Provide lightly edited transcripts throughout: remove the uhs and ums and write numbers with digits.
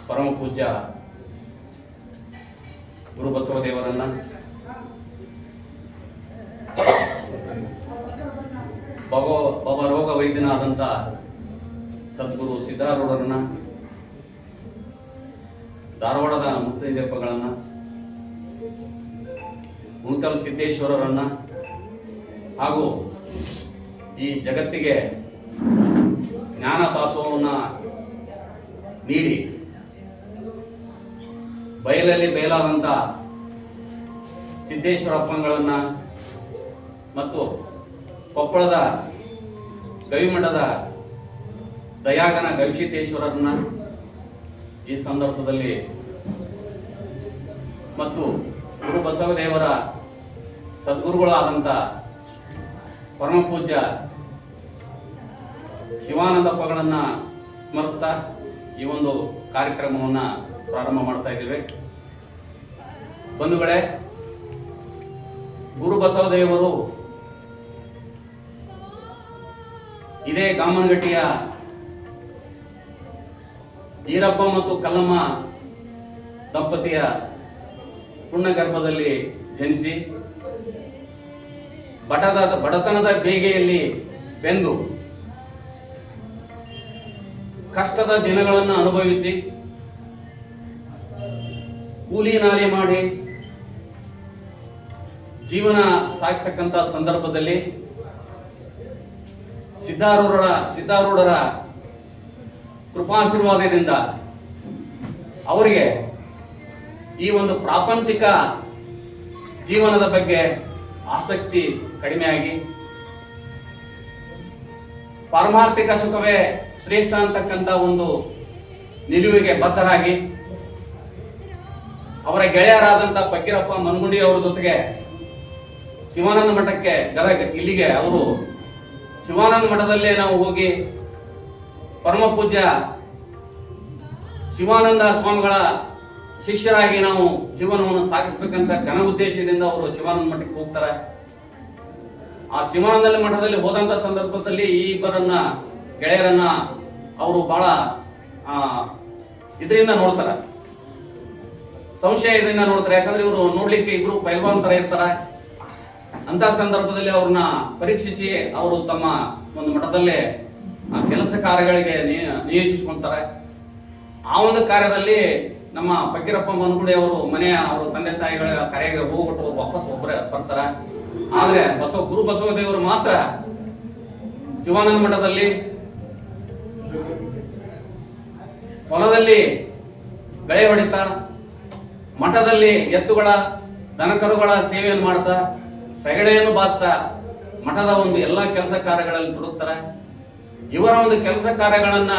ಪರಮ ಪೂಜ್ಯ ಗುರು ಬಸವದೇವರನ್ನ ರೋಗ ವೈದ್ಯನಾದಂಥ ಸದ್ಗುರು ಸಿದ್ಧಾರೂಢರನ್ನ, ಧಾರವಾಡದ ಮುತ್ತೈದೆಪ್ಪಗಳನ್ನ, ಉಣಕಲ್ ಸಿದ್ದೇಶ್ವರರನ್ನ ಹಾಗೂ ಈ ಜಗತ್ತಿಗೆ ಜ್ಞಾನ ದಾಸೋಹವನ್ನು ನೀಡಿ ಬಯಲಲ್ಲಿ ಬಯಲಾದಂಥ ಸಿದ್ದೇಶ್ವರಪ್ಪಗಳನ್ನ ಮತ್ತು ಕೊಪ್ಪಳದ ಗವಿಮಠದ ದಯಾಗನ ಗವಿಸಿದ್ದೇಶ್ವರರನ್ನ ಈ ಸಂದರ್ಭದಲ್ಲಿ ಮತ್ತು ಗುರು ಬಸವದೇವರ ಸದ್ಗುರುಗಳಾದಂಥ ಪರಮ ಪೂಜ್ಯ ಶಿವಾನಂದಪ್ಪಗಳನ್ನು ಸ್ಮರಿಸ್ತಾ ಈ ಒಂದು ಕಾರ್ಯಕ್ರಮವನ್ನು ಪ್ರಾರಂಭ ಮಾಡ್ತಾ ಇದ್ದೇವೆ. ಬಂಧುಗಳೇ, ಗುರು ಬಸವದೇವರು ಇದೇ ಗಾಮನಗಟ್ಟಿಯ ಈರಪ್ಪ ಮತ್ತು ಕಲ್ಲಮ್ಮ ದಂಪತಿಯ ಪುಣ್ಯಗರ್ಭದಲ್ಲಿ ಜನಿಸಿ ಬಡತನದ ಬೇಗೆಯಲ್ಲಿ ಬೆಂದು ಕಷ್ಟದ ದಿನಗಳನ್ನು ಅನುಭವಿಸಿ ಕೂಲಿ ನಾಲಿ ಮಾಡಿ ಜೀವನ ಸಾಗಿಸ್ತಕ್ಕಂಥ ಸಂದರ್ಭದಲ್ಲಿ ಸಿದ್ಧಾರೂಢರ ಕೃಪಾಶೀರ್ವಾದದಿಂದ ಅವರಿಗೆ ಈ ಒಂದು ಪ್ರಾಪಂಚಿಕ ಜೀವನದ ಬಗ್ಗೆ ಆಸಕ್ತಿ ಕಡಿಮೆಯಾಗಿ ಪಾರಮಾರ್ಥಿಕ ಸುಖವೇ ಶ್ರೇಷ್ಠ ಅಂತಕ್ಕಂಥ ಒಂದು ನಿಲುವಿಗೆ ಬದ್ಧರಾಗಿ ಅವರ ಗೆಳೆಯರಾದಂಥ ಫಕೀರಪ್ಪ ಮನಗುಂಡಿ ಅವರ ಜೊತೆಗೆ ಶಿವಾನಂದ ಮಠಕ್ಕೆ ಗದಗ ಇಲ್ಲಿಗೆ ಅವರು ಶಿವಾನಂದ ಮಠದಲ್ಲೇ ನಾವು ಹೋಗಿ ಪರಮ ಪೂಜ್ಯ ಶಿವಾನಂದ ಸ್ವಾಮಿಗಳ ಶಿಷ್ಯರಾಗಿ ನಾವು ಜೀವನವನ್ನು ಸಾಗಿಸಬೇಕಂತ ಘನ ಉದ್ದೇಶದಿಂದ ಅವರು ಶಿವಾನಂದ ಮಠಕ್ಕೆ ಹೋಗ್ತಾರೆ. ಆ ಶಿವಾನಂದ ಮಠದಲ್ಲಿ ಹೋದಂತ ಸಂದರ್ಭದಲ್ಲಿ ಈ ಇಬ್ಬರನ್ನ ಗೆಳೆಯರನ್ನ ಅವರು ಬಹಳ ಇದರಿಂದ ನೋಡ್ತಾರೆ, ಸಂಶಯದಿಂದ ನೋಡ್ತಾರೆ. ಯಾಕಂದ್ರೆ ಇವರು ನೋಡ್ಲಿಕ್ಕೆ ಇಬ್ರು ಪೈಲ್ವಾನ್ ತರ ಇರ್ತಾರೆ. ಅಂತ ಸಂದರ್ಭದಲ್ಲಿ ಅವ್ರನ್ನ ಪರೀಕ್ಷಿಸಿ ಅವರು ತಮ್ಮ ಒಂದು ಮಠದಲ್ಲೇ ಕೆಲಸ ಕಾರ್ಯಗಳಿಗೆ ನಿಯೋಜಿಸಿಕೊಳ್ತಾರೆ. ಆ ಒಂದು ಕಾರ್ಯದಲ್ಲಿ ನಮ್ಮ ಫಕೀರಪ್ಪ ಮನಗುಡಿ ಅವರು ಅವರ ತಂದೆ ತಾಯಿಗಳ ಕರೆಗೆ ಹೋಗ್ಬಿಟ್ಟು ವಾಪಸ್ ಒಬ್ಬರೇ ಬರ್ತಾರೆ. ಆದ್ರೆ ಗುರು ಬಸವದೇವರು ಮಾತ್ರ ಶಿವಾನಂದ ಮಠದಲ್ಲಿ ಹೊಲದಲ್ಲಿ ಗಳೆ ಹೊಡಿತಾ, ಮಠದಲ್ಲಿ ಎತ್ತುಗಳ ದನಕರುಗಳ ಸೇವೆಯನ್ನು ಮಾಡ್ತಾ, ಸಗಡೆಯನ್ನು ಬಾಸ್ತಾ ಮಠದ ಒಂದು ಎಲ್ಲ ಕೆಲಸ ಕಾರ್ಯಗಳಲ್ಲಿ ತೊಡಗುತ್ತಾರೆ. ಇವರ ಒಂದು ಕೆಲಸ ಕಾರ್ಯಗಳನ್ನ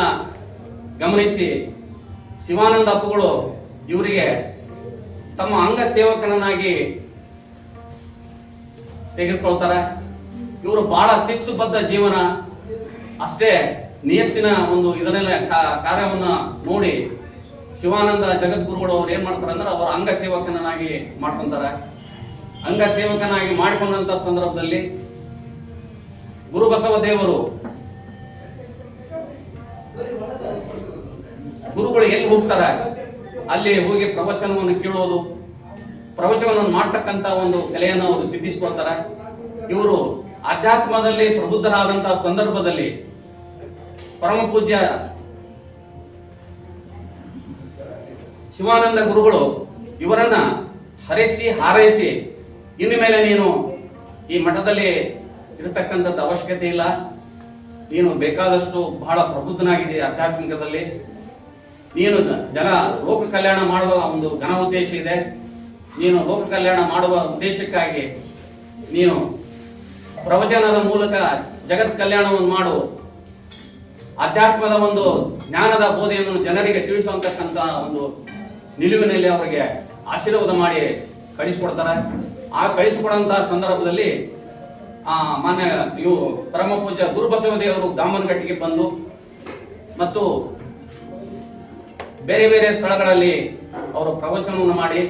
ಗಮನಿಸಿ ಶಿವಾನಂದ ಅಪ್ಪುಗಳು ಇವರಿಗೆ ತಮ್ಮ ಅಂಗ ಸೇವಕನನ್ನಾಗಿ ತೆಗೆದುಕೊಳ್ತಾರೆ. ಇವರು ಬಹಳ ಶಿಸ್ತುಬದ್ಧ ಜೀವನ, ಅಷ್ಟೇ ನಿಯತ್ತಿನ ಒಂದು ಇದನ್ನೆಲ್ಲ ಕಾರ್ಯವನ್ನ ನೋಡಿ ಶಿವಾನಂದ ಜಗದ್ಗುರುಗಳು ಅವ್ರು ಏನ್ ಮಾಡ್ತಾರೆ ಅಂದ್ರೆ ಅವರ ಅಂಗ ಸೇವಕನಾಗಿ ಮಾಡ್ಕೊಂತಾರೆ. ಅಂಗ ಸೇವಕನಾಗಿ ಮಾಡಿಕೊಂಡಂತ ಸಂದರ್ಭದಲ್ಲಿ ಗುರು ಬಸವ ದೇವರು ಗುರುಗಳು ಎಲ್ಲಿ ಹೋಗ್ತಾರೆ ಅಲ್ಲಿ ಹೋಗಿ ಪ್ರವಚನವನ್ನು ಕೇಳೋದು, ಪ್ರವಚನವನ್ನು ಮಾಡ್ತಕ್ಕಂಥ ಒಂದು ಕಲೆಯನ್ನು ಅವರು ಸಿದ್ಧಿಸಿಕೊಳ್ತಾರೆ. ಇವರು ಆಧ್ಯಾತ್ಮದಲ್ಲಿ ಪ್ರಬುದ್ಧರಾದಂತಹ ಸಂದರ್ಭದಲ್ಲಿ ಪರಮ ಪೂಜ್ಯ ಶಿವಾನಂದ ಗುರುಗಳು ಇವರನ್ನ ಹರಸಿ ಹಾರೈಸಿ, ಇನ್ನು ಮೇಲೆ ನೀನು ಈ ಮಠದಲ್ಲಿ ಇರತಕ್ಕಂಥದ್ದು ಅವಶ್ಯಕತೆ ಇಲ್ಲ. ನೀನು ಬೇಕಾದಷ್ಟು ಬಹಳ ಪ್ರಬುದ್ಧನಾಗಿದೆ ಆಧ್ಯಾತ್ಮಿಕದಲ್ಲಿ. ನೀನು ಲೋಕ ಕಲ್ಯಾಣ ಮಾಡುವ ಒಂದು ಘನ ಉದ್ದೇಶ ಇದೆ. ನೀನು ಲೋಕ ಕಲ್ಯಾಣ ಮಾಡುವ ಉದ್ದೇಶಕ್ಕಾಗಿ ನೀನು ಪ್ರವಚನದ ಮೂಲಕ ಜಗತ್ ಕಲ್ಯಾಣವನ್ನು ಮಾಡು. ಅಧ್ಯಾತ್ಮದ ಒಂದು ಜ್ಞಾನದ ಬೋಧೆಯನ್ನು ಜನರಿಗೆ ತಿಳಿಸುವಂತಕ್ಕಂಥ ಒಂದು ನಿಲುವಿನಲ್ಲಿ ಅವರಿಗೆ ಆಶೀರ್ವಾದ ಮಾಡಿ ಕಳಿಸಿಕೊಡ್ತಾರೆ. ಆ ಕಳಿಸಿಕೊಡುವಂತಹ ಸಂದರ್ಭದಲ್ಲಿ ಮಾನ್ಯ ಇವು ಪರಮ ಪೂಜ್ಯ ಗುರುಬಸವದೇವರು ದಾಮನಗಟ್ಟಿಗೆ ಬಂದು ಮತ್ತು ಬೇರೆ ಬೇರೆ ಸ್ಥಳಗಳಲ್ಲಿ ಅವರು ಪ್ರವಚನವನ್ನು ಮಾಡಿ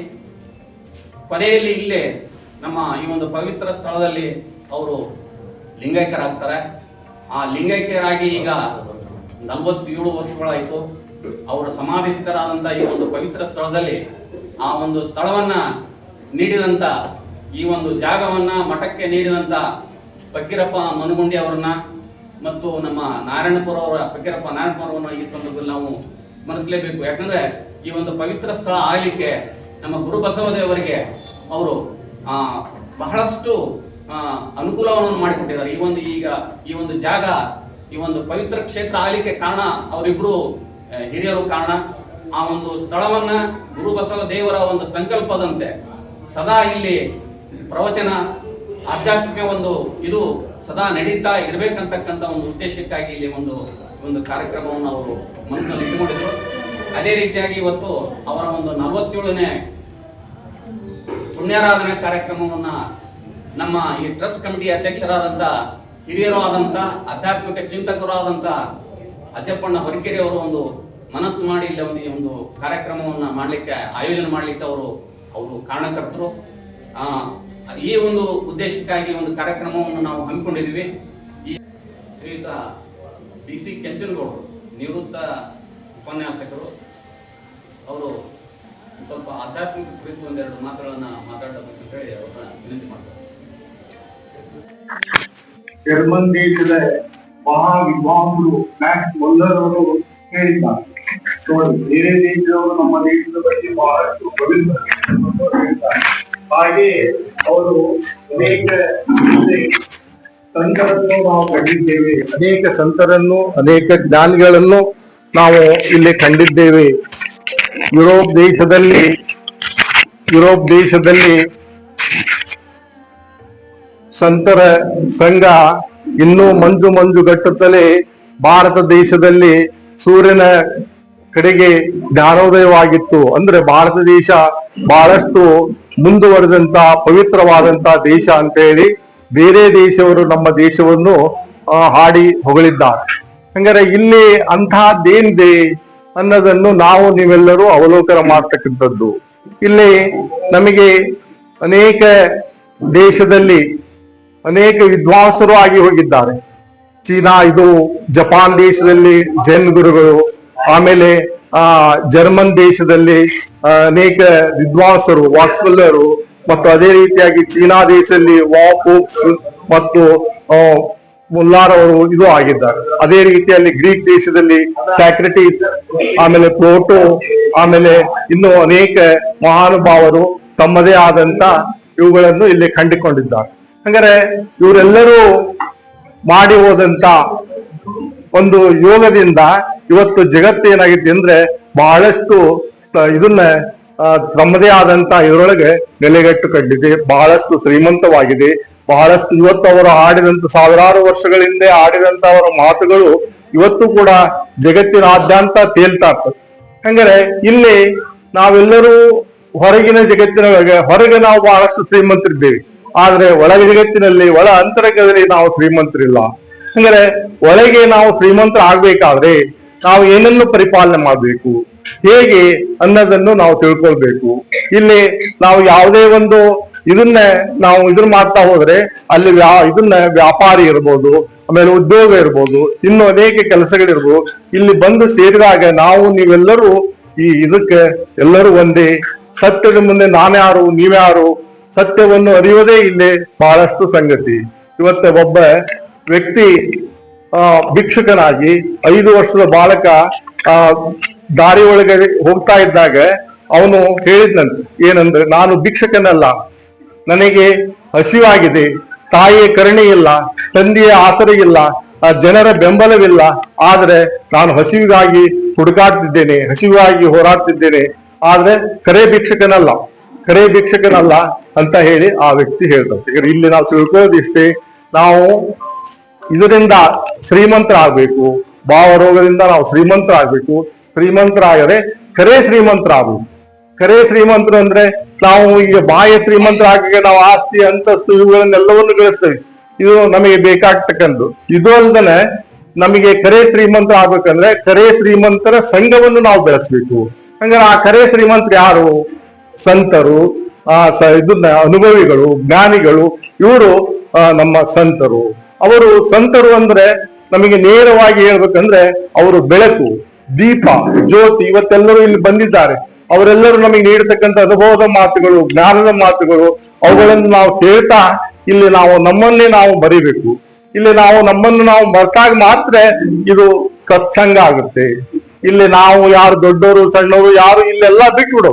ಕೊನೆಯಲ್ಲಿ ಇಲ್ಲೇ ನಮ್ಮ ಈ ಒಂದು ಪವಿತ್ರ ಸ್ಥಳದಲ್ಲಿ ಅವರು ಲಿಂಗೈಕ್ಯರಾಗ್ತಾರೆ. ಆ ಲಿಂಗೈಕ್ಯರಾಗಿ ಈಗ 47 ವರ್ಷಗಳಾಯಿತು. ಅವರ ಸಮಾಧಿ ಸ್ಥಿತರಾದಂಥ ಈ ಒಂದು ಪವಿತ್ರ ಸ್ಥಳದಲ್ಲಿ ಆ ಒಂದು ಸ್ಥಳವನ್ನ ನೀಡಿದಂಥ ಈ ಒಂದು ಜಾಗವನ್ನ ಮಠಕ್ಕೆ ನೀಡಿದಂಥ ಫಕೀರಪ್ಪ ಮನುಗುಂಡಿ ಅವರನ್ನ ಮತ್ತು ನಮ್ಮ ನಾರಾಯಣಪುರ ಅವರ ಫಕೀರಪ್ಪ ನಾರಾಯಣಪುರವನ್ನು ಈ ಸಂದರ್ಭದಲ್ಲಿ ನಾವು ಸ್ಮರಿಸಲೇಬೇಕು. ಯಾಕಂದ್ರೆ ಈ ಒಂದು ಪವಿತ್ರ ಸ್ಥಳ ಆಗಲಿಕ್ಕೆ ನಮ್ಮ ಗುರು ಬಸವದೇವರಿಗೆ ಅವರು ಬಹಳಷ್ಟು ಅನುಕೂಲವನ್ನು ಮಾಡಿಕೊಟ್ಟಿದ್ದಾರೆ. ಈ ಒಂದು ಜಾಗ, ಈ ಒಂದು ಪವಿತ್ರ ಕ್ಷೇತ್ರ ಆಗಲಿಕ್ಕೆ ಕಾರಣ ಅವರಿಬ್ರು ಹಿರಿಯರು ಕಾರಣ. ಆ ಒಂದು ಸ್ಥಳವನ್ನ ಗುರು ಬಸವ ದೇವರ ಒಂದು ಸಂಕಲ್ಪದಂತೆ ಸದಾ ಇಲ್ಲಿ ಪ್ರವಚನ ಆಧ್ಯಾತ್ಮಿಕ ಇದು ಸದಾ ನಡೀತಾ ಇರಬೇಕಂತಕ್ಕಂಥ ಒಂದು ಉದ್ದೇಶಕ್ಕಾಗಿ ಇಲ್ಲಿ ಒಂದು ಕಾರ್ಯಕ್ರಮವನ್ನು ಅವರು ಮನಸ್ಸಿನಲ್ಲಿ ಇಟ್ಟುಕೊಂಡಿದ್ರು. ಅದೇ ರೀತಿಯಾಗಿ ಇವತ್ತು ಅವರ ಒಂದು 47ನೇ ಪುಣ್ಯಾರಾಧನಾ ಕಾರ್ಯಕ್ರಮವನ್ನ ನಮ್ಮ ಈ ಟ್ರಸ್ಟ್ ಕಮಿಟಿ ಅಧ್ಯಕ್ಷರಾದಂಥ ಹಿರಿಯರು ಆದಂಥ ಆಧ್ಯಾತ್ಮಿಕ ಚಿಂತಕರು ಆದಂಥ ಅಜ್ಜಪ್ಪಣ್ಣ ಹೊರಕೆರೆ ಅವರು ಒಂದು ಮನಸ್ಸು ಮಾಡಿ ಇಲ್ಲಿ ಒಂದು ಕಾರ್ಯಕ್ರಮವನ್ನ ಮಾಡಲಿಕ್ಕೆ ಆಯೋಜನೆ ಮಾಡಲಿಕ್ಕೆ ಅವರು ಕಾರಣಕರ್ತರು. ಈ ಒಂದು ಉದ್ದೇಶಕ್ಕಾಗಿ ಒಂದು ಕಾರ್ಯಕ್ರಮವನ್ನು ನಾವು ಹಮ್ಮಿಕೊಂಡಿದ್ದೀವಿ. ಈ ಶ್ರೀಯುತ DC ಕೆಂಚನಗೌಡರು ನಿವೃತ್ತ ಉಪನ್ಯಾಸಕರು, ಅವರು ಸ್ವಲ್ಪ ಆಧ್ಯಾತ್ಮಿಕ ಕುರಿತು ಒಂದೆರಡು ಮಾತುಗಳನ್ನ ಮಾತಾಡಬೇಕು ಅಂತ ಹೇಳಿ ಅವ್ರನ್ನ ವಿನಂತಿ ಮಾಡ್ತಾರೆ. ಜರ್ಮನ್ ದೇಶದ ಮಹಾ ವಿದ್ವಾಂಸರು ಮ್ಯಾಕ್ಸ್ ಮೊಲ್ಲರವರು ಹೇಳಿದ್ದಾರೆ, ಬೇರೆ ದೇಶದವರು ನಮ್ಮ ದೇಶದ ಬಗ್ಗೆ ಬಹಳಷ್ಟು ಪವಿತ್ರ ಹೇಳ್ತಾರೆ. ಹಾಗೆ ಅವರು ಅನೇಕ ಸಂತರನ್ನು ನಾವು ಕಂಡಿದ್ದೇವೆ, ಅನೇಕ ಸಂತರನ್ನು, ಅನೇಕ ಜ್ಞಾನಿಗಳನ್ನು ನಾವು ಇಲ್ಲಿ ಕಂಡಿದ್ದೇವೆ. ಯುರೋಪ್ ದೇಶದಲ್ಲಿ ಸಂತರ ಸಂಘ ಇನ್ನೂ ಮಂಜುಗಟ್ಟುತ್ತಲೇ ಭಾರತ ದೇಶದಲ್ಲಿ ಸೂರ್ಯನ ಕಡೆಗೆ ಜ್ಞಾನೋದಯವಾಗಿತ್ತು. ಅಂದ್ರೆ ಭಾರತ ದೇಶ ಬಹಳಷ್ಟು ಮುಂದುವರೆದಂತ ಪವಿತ್ರವಾದಂತ ದೇಶ ಅಂತ ಹೇಳಿ ಬೇರೆ ದೇಶವರು ನಮ್ಮ ದೇಶವನ್ನು ಹಾಡಿ ಹೊಗಳಿದ್ದಾರೆ. ಹಂಗಾರೆ ಇಲ್ಲಿ ಅಂತಹದ್ದೇನಿದೆ ಅನ್ನೋದನ್ನು ನೀವೆಲ್ಲರೂ ಅವಲೋಕನ ಮಾಡ್ತಕ್ಕಂಥದ್ದು. ಇಲ್ಲಿ ನಮಗೆ ಅನೇಕ ದೇಶದಲ್ಲಿ ಅನೇಕ ವಿದ್ವಾಂಸರು ಆಗಿ ಹೋಗಿದ್ದಾರೆ. ಚೀನಾ, ಜಪಾನ್ ದೇಶದಲ್ಲಿ ಜೈನ್ ಗುರುಗಳು, ಆಮೇಲೆ ಜರ್ಮನ್ ದೇಶದಲ್ಲಿ ಅನೇಕ ವಿದ್ವಾಂಸರು, ವಾಕ್ಸ್ವೆಲ್ಲರು, ಮತ್ತು ಅದೇ ರೀತಿಯಾಗಿ ಚೀನಾ ದೇಶದಲ್ಲಿ ವಾಪೋಕ್ಸ್ ಮತ್ತು ಮುಲ್ಲಾರವರು ಆಗಿದ್ದಾರೆ. ಅದೇ ರೀತಿಯಲ್ಲಿ ಗ್ರೀಕ್ ದೇಶದಲ್ಲಿ ಸ್ಯಾಕ್ರೆಟಿಸ್, ಆಮೇಲೆ ಪ್ಲೋಟೋ, ಆಮೇಲೆ ಇನ್ನು ಅನೇಕ ಮಹಾನುಭಾವರು ತಮ್ಮದೇ ಆದಂತ ಇವುಗಳನ್ನು ಇಲ್ಲಿ ಕಂಡುಕೊಂಡಿದ್ದಾರೆ. ಹಂಗಾರೆ ಇವರೆಲ್ಲರೂ ಮಾಡಿ ಹೋದಂತ ಒಂದು ಯೋಗದಿಂದ ಇವತ್ತು ಜಗತ್ತೇನಾಗಿದೆ ಅಂದ್ರೆ ಬಹಳಷ್ಟು ಇದನ್ನ ತಮ್ಮದೇ ಆದಂತ ಇದರೊಳಗೆ ನೆಲೆಗಟ್ಟು ಕಂಡಿದೆ, ಬಹಳಷ್ಟು ಶ್ರೀಮಂತವಾಗಿದೆ. ಬಹಳಷ್ಟು ಇವತ್ತು ಅವರು ಆಡಿದಂತ ಸಾವಿರಾರು ವರ್ಷಗಳ ಹಿಂದೆ ಆಡಿದಂತ ಅವರ ಮಾತುಗಳು ಇವತ್ತು ಕೂಡ ಜಗತ್ತಿನಾದ್ಯಂತ ತೇಲ್ತಾ ಇರ್ತದೆ. ಹಂಗಾರೆ ಇಲ್ಲಿ ನಾವೆಲ್ಲರೂ ಹೊರಗಿನ ಜಗತ್ತಿನೊಳಗೆ ಹೊರಗೆ ನಾವು ಬಹಳಷ್ಟು ಶ್ರೀಮಂತರಿದ್ದೇವೆ, ಆದ್ರೆ ಒಳಗೆ ಜಗತ್ತಿನಲ್ಲಿ ಒಳ ಅಂತರಂಗದಲ್ಲಿ ನಾವು ಶ್ರೀಮಂತರಿಲ್ಲ. ಹಂಗಾರೆ ಒಳಗೆ ನಾವು ಶ್ರೀಮಂತರ ಆಗ್ಬೇಕಾದ್ರೆ ನಾವು ಏನನ್ನು ಪರಿಪಾಲನೆ ಮಾಡಬೇಕು, ಹೇಗೆ ಅನ್ನೋದನ್ನು ನಾವು ತಿಳ್ಕೊಳ್ಬೇಕು. ಇಲ್ಲಿ ನಾವು ಯಾವುದೇ ಒಂದು ಇದನ್ನ ಮಾಡ್ತಾ ಹೋದ್ರೆ ಅಲ್ಲಿ ಇದನ್ನ ವ್ಯಾಪಾರಿ ಇರ್ಬೋದು, ಆಮೇಲೆ ಉದ್ಯೋಗ ಇರ್ಬೋದು, ಇನ್ನು ಅನೇಕ ಕೆಲಸಗಳಿರ್ಬೋದು. ಇಲ್ಲಿ ಬಂದು ಸೇರಿದಾಗ ನೀವೆಲ್ಲರೂ ಇದಕ್ಕೆ ಎಲ್ಲರೂ ಒಂದೇ. ಸತ್ಯದ ಮುಂದೆ ನಾನ್ಯಾರು ನೀವ್ಯಾರು, ಸತ್ಯವನ್ನು ಅರಿಯೋದೇ ಇಲ್ಲಿ ಬಹಳಷ್ಟು ಸಂಗತಿ. ಇವತ್ತು ಒಬ್ಬ ವ್ಯಕ್ತಿ ಭಿಕ್ಷುಕನಾಗಿ 5 ವರ್ಷದ ಬಾಲಕ ದಾರಿ ಒಳಗೆ ಹೋಗ್ತಾ ಇದ್ದಾಗ ಅವನು ಹೇಳಿದ್ನಂತೆ, ಏನಂದ್ರೆ ನಾನು ಭಿಕ್ಷುಕನಲ್ಲ, ನನಗೆ ಹಸಿವಾಗಿದೆ, ತಾಯಿಯ ಕರುಣೆ ಇಲ್ಲ, ತಂದೆಯ ಆಸರೆ ಇಲ್ಲ, ಜನರ ಬೆಂಬಲವಿಲ್ಲ. ಆದ್ರೆ ನಾನು ಹಸಿವಿಗಾಗಿ ಹುಡುಕಾಡ್ತಿದ್ದೇನೆ, ಹಸಿವಾಗಿ ಹೋರಾಡ್ತಿದ್ದೇನೆ, ಆದ್ರೆ ಕರೆ ಭಿಕ್ಷಕನಲ್ಲ, ಕರೆ ಭಿಕ್ಷಕನಲ್ಲ ಅಂತ ಹೇಳಿ ಆ ವ್ಯಕ್ತಿ ಹೇಳ್ತಾರೆ. ಇಲ್ಲಿ ನಾವು ತಿಳ್ಕೊಳ್ಳೋದಿಷ್ಟೇ, ನಾವು ಇದರಿಂದ ಶ್ರೀಮಂತರಾಗಬೇಕು, ಭಾವರೋಗದಿಂದ ನಾವು ಶ್ರೀಮಂತರಾಗಬೇಕು. ಶ್ರೀಮಂತರಾಗದೆ ಕರೆ ಶ್ರೀಮಂತರಾಗಬೇಕು. ಕರೆ ಶ್ರೀಮಂತರು ಅಂದ್ರೆ ನಾವು ಈಗ ಬಾಹ್ಯ ಶ್ರೀಮಂತರಾಗಿ ನಾವು ಆಸ್ತಿ ಅಂತಸ್ತು ಇವುಗಳನ್ನೆಲ್ಲವನ್ನು ಗಳಿಸ್ತೇವೆ, ಇದು ನಮಗೆ ಬೇಕಾಗ್ತಕ್ಕಂಥದ್ದು. ಇದು ಅಲ್ದನೆ ನಮಗೆ ಕರೆ ಶ್ರೀಮಂತ ಆಗ್ಬೇಕಂದ್ರೆ ಕರೆ ಶ್ರೀಮಂತರ ಸಂಘವನ್ನು ನಾವು ಬೆಳೆಸ್ಬೇಕು. ಹಂಗಾರೆ ಆ ಕರೆ ಶ್ರೀಮಂತರು ಯಾರು? ಸಂತರು, ಇದನ್ನ ಅನುಭವಿಗಳು, ಜ್ಞಾನಿಗಳು, ಇವರು ನಮ್ಮ ಸಂತರು. ಅವರು ಸಂತರು ಅಂದ್ರೆ ನಮಗೆ ನೇರವಾಗಿ ಹೇಳ್ಬೇಕಂದ್ರೆ ಅವರು ಬೆಳಕು, ದೀಪ, ಜ್ಯೋತಿ. ಇವತ್ತೆಲ್ಲರೂ ಇಲ್ಲಿ ಬಂದಿದ್ದಾರೆ, ಅವರೆಲ್ಲರೂ ನಮಗೆ ನೀಡತಕ್ಕಂಥ ಅನುಭವದ ಮಾತುಗಳು, ಜ್ಞಾನದ ಮಾತುಗಳು, ಅವುಗಳನ್ನು ನಾವು ಕೇಳ್ತಾ ಇಲ್ಲಿ ನಾವು ನಮ್ಮನ್ನೇ ನಾವು ಮರಿಬೇಕು. ಇಲ್ಲಿ ನಾವು ನಮ್ಮನ್ನು ನಾವು ಮರೆತಾಗ ಮಾತ್ರ ಇದು ಸತ್ಸಂಗ ಆಗುತ್ತೆ. ಇಲ್ಲಿ ನಾವು ಯಾರು ದೊಡ್ಡವರು ಸಣ್ಣವರು ಯಾರು ಇಲ್ಲೆಲ್ಲ ಬಿಟ್ಬಿಡು,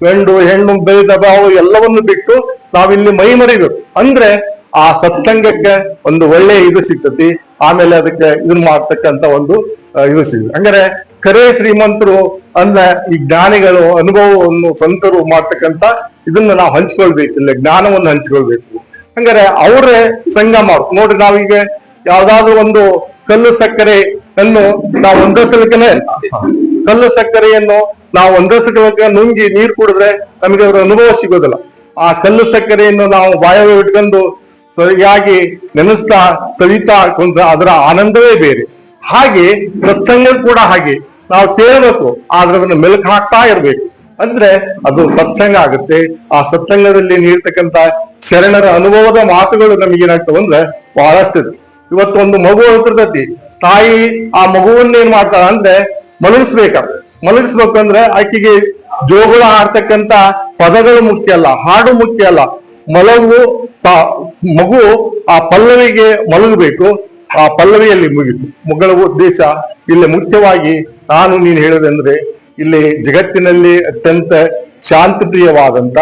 ಗಂಡು ಹೆಣ್ಣು ಭೇದ ಭಾವ ಎಲ್ಲವನ್ನು ಬಿಟ್ಟು ನಾವಿಲ್ಲಿ ಮೈ ಮರಿಬೇಕು. ಅಂದ್ರೆ ಆ ಸತ್ಸಂಗಕ್ಕೆ ಒಂದು ಒಳ್ಳೆ ಇದು ಸಿಗ್ತತಿ. ಆಮೇಲೆ ಅದಕ್ಕೆ ಇದನ್ನ ಮಾಡ್ತಕ್ಕಂಥ ಒಂದು ಇದು ಸಿಗುತ್ತೆ. ಹಂಗಾರೆ ಕರೆ ಶ್ರೀಮಂತರು ಅಂದ್ರೆ ಈ ಜ್ಞಾನಿಗಳು ಅನುಭವವನ್ನು ಸಂತರು ಮಾಡ್ತಕ್ಕಂಥ ಇದನ್ನ ನಾವು ಹಂಚ್ಕೊಳ್ಬೇಕು, ಇಲ್ಲ ಜ್ಞಾನವನ್ನು ಹಂಚ್ಕೊಳ್ಬೇಕು. ಹಂಗಾರೆ ಅವರೇ ಸಂಘ ಮಾಡ್ಬೇಕು. ನೋಡ್ರಿ, ನಾವೀಗ ಯಾವ್ದಾದ್ರು ಒಂದು ಕಲ್ಲು ಸಕ್ಕರೆಯನ್ನು ನಾವು ಒಂದಸಲಕ್ಕನೆ ಕಲ್ಲು ಸಕ್ಕರೆಯನ್ನು ನಾವು ಒಂದಸಲಕ್ಕೆ ನುಂಗಿ ನೀರು ಕುಡಿದ್ರೆ ನಮಗೆ ಅದರ ಅನುಭವ ಸಿಗೋದಿಲ್ಲ. ಆ ಕಲ್ಲು ಸಕ್ಕರೆಯನ್ನು ನಾವು ಬಾಯಲ್ಲಿ ಇಟ್ಕೊಂಡು ಸರಿಯಾಗಿ ನೆನೆಸ್ತಾ ಸವಿತಾ ಕೊಂಡ್ರೆ ಅದರ ಆನಂದವೇ ಬೇರೆ. ಹಾಗೆ ಸತ್ಸಂಗ ಕೂಡ ಹಾಗೆ ನಾವು ಕೇಳಬೇಕು, ಆದ್ರೆ ಅದನ್ನ ಮೆಲುಕು ಹಾಕ್ತಾ ಇರ್ಬೇಕು. ಅಂದ್ರೆ ಅದು ಸತ್ಸಂಗ ಆಗುತ್ತೆ. ಆ ಸತ್ಸಂಗದಲ್ಲಿ ನೀಡ್ತಕ್ಕಂಥ ಶರಣರ ಅನುಭವದ ಮಾತುಗಳು ನಮಗೇನಾಗ್ತವೆ ಅಂದ್ರೆ ಬಹಳಷ್ಟು. ಇವತ್ತು ಒಂದು ಮಗು ಹೊರತೈತಿ, ತಾಯಿ ಆ ಮಗುವನ್ನೇನ್ ಮಾಡ್ತಾಳ ಅಂದ್ರೆ ಮಲಗಿಸ್ಬೇಕಂದ್ರೆ ಆಕೆಗೆ ಜೋಗುಳ ಆಡ್ತಕ್ಕಂಥ ಪದಗಳು ಮುಖ್ಯ ಅಲ್ಲ, ಹಾಡು ಮುಖ್ಯ ಅಲ್ಲ. ಮಗು ಆ ಪಲ್ಲವಿಗೆ ಮಲಗಬೇಕು, ಆ ಪಲ್ಲವಿಯಲ್ಲಿ ಮುಗಿತು. ಮಗಳ ಉದ್ದೇಶ ಇಲ್ಲಿ ಮುಖ್ಯವಾಗಿ ನಾನು ನೀನು ಹೇಳೋದಂದ್ರೆ, ಇಲ್ಲಿ ಜಗತ್ತಿನಲ್ಲಿ ಅತ್ಯಂತ ಶಾಂತಿ ಪ್ರಿಯವಾದಂತ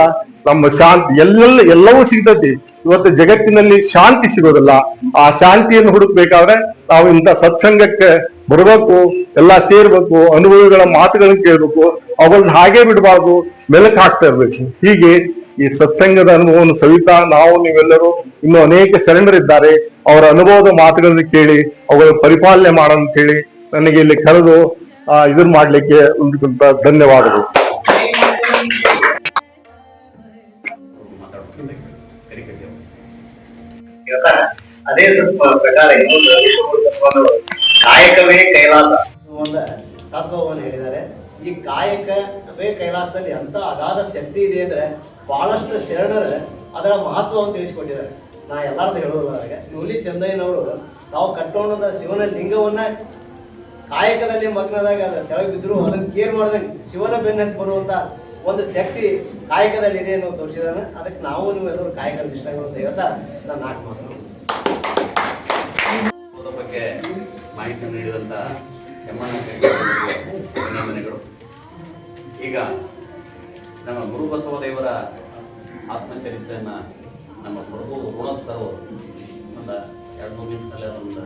ನಮ್ಮ ಶಾಂತಿ ಎಲ್ಲವೂ ಸಿಗ್ತತಿ. ಇವತ್ತು ಜಗತ್ತಿನಲ್ಲಿ ಶಾಂತಿ ಸಿಗೋದಿಲ್ಲ. ಆ ಶಾಂತಿಯನ್ನು ಹುಡುಕ್ಬೇಕಾದ್ರೆ ನಾವು ಇಂಥ ಸತ್ಸಂಗಕ್ಕೆ ಬರಬೇಕು, ಎಲ್ಲ ಸೇರ್ಬೇಕು, ಅನುಭವಿಗಳ ಮಾತುಗಳನ್ನು ಕೇಳ್ಬೇಕು, ಅವುಗಳನ್ನ ಹಾಗೆ ಬಿಡಬಾರ್ದು, ಮೆಲುಕು ಹಾಕ್ತಾ ಇರ್ಬೇಕು. ಹೀಗೆ ಈ ಸತ್ಸಂಗದ ಅನುಭವವನ್ನು ಸವಿತಾ ನಾವು ನೀವೆಲ್ಲರೂ, ಇನ್ನು ಅನೇಕ ಶರಣರಿದ್ದಾರೆ, ಅವರ ಅನುಭವದ ಮಾತುಗಳನ್ನು ಕೇಳಿ ಅವುಗಳ ಪರಿಪಾಲನೆ ಮಾಡೋಣ ಹೇಳಿ ನನಗೆ ಇಲ್ಲಿ ಕರೆದು ಇದನ್ನ ಮಾಡ್ಲಿಕ್ಕೆ ಒಂದು ಧನ್ಯವಾದಗಳು. ಅದೇ ಪ್ರಕಾರ ಕಾಯಕವೇ ಕೈಲಾಸ ಒಂದು ತತ್ವವನ್ನು ಹೇಳಿದ್ದಾರೆ. ಈ ಕಾಯಕವೇ ಕೈಲಾಸದಲ್ಲಿ ಅಂತ ಅಗಾಧ ಶಕ್ತಿ ಇದೆ ಅಂದ್ರೆ ಬಹಳಷ್ಟು ಶರಣರು ಅದರ ಮಹತ್ವವನ್ನು ತಿಳಿಸಿಕೊಟ್ಟಿದ್ದಾರೆ. ನಾ ಎಲ್ಲಾರ್ದು ಹೇಳೋದ್ರಾಗ ನೂಲಿ ಚಂದಯ್ಯನವರು ತಾವು ಕಟ್ಟೋಣದ ಶಿವನ ಲಿಂಗವನ್ನ ಕಾಯಕದಲ್ಲಿ ಮಗ್ನದಾಗ ತೆಳಗೆ ಬಿದ್ರು ಅದನ್ನ ಕೇರ್ ಮಾಡಿದಂಗೆ ಶಿವನ ಬೆನ್ನತ್ತಿ ಬರುವಂತ ಒಂದು ಶಕ್ತಿ ಕಾಯಕದಲ್ಲಿ ಇದೆ ಅನ್ನೋ ತೋರಿಸಿದಾನೆ. ಅದಕ್ಕೆ ನಾವು ನೀವು ಎಲ್ಲರೂ ಕಾಯಕದ ಇಷ್ಟಗಳು ಅಂತ ಹೇಳ್ತಾ ನಾನು 4 ಮಾತು ಬಗ್ಗೆ ಮಾಹಿತಿ ನೀಡಿದಂತ ಅಭಿನಂದನೆಗಳು. ಈಗ ನಮ್ಮ ಗುರು ಬಸವದೇವರ ಆತ್ಮಚರಿತ್ರೆಯನ್ನ ನಮ್ಮ ಪ್ರಭು ಋಣದ್ ಸರ್ ಒಂದು 2-3 ನಿಮಿಷದಲ್ಲಿ ಅದೊಂದು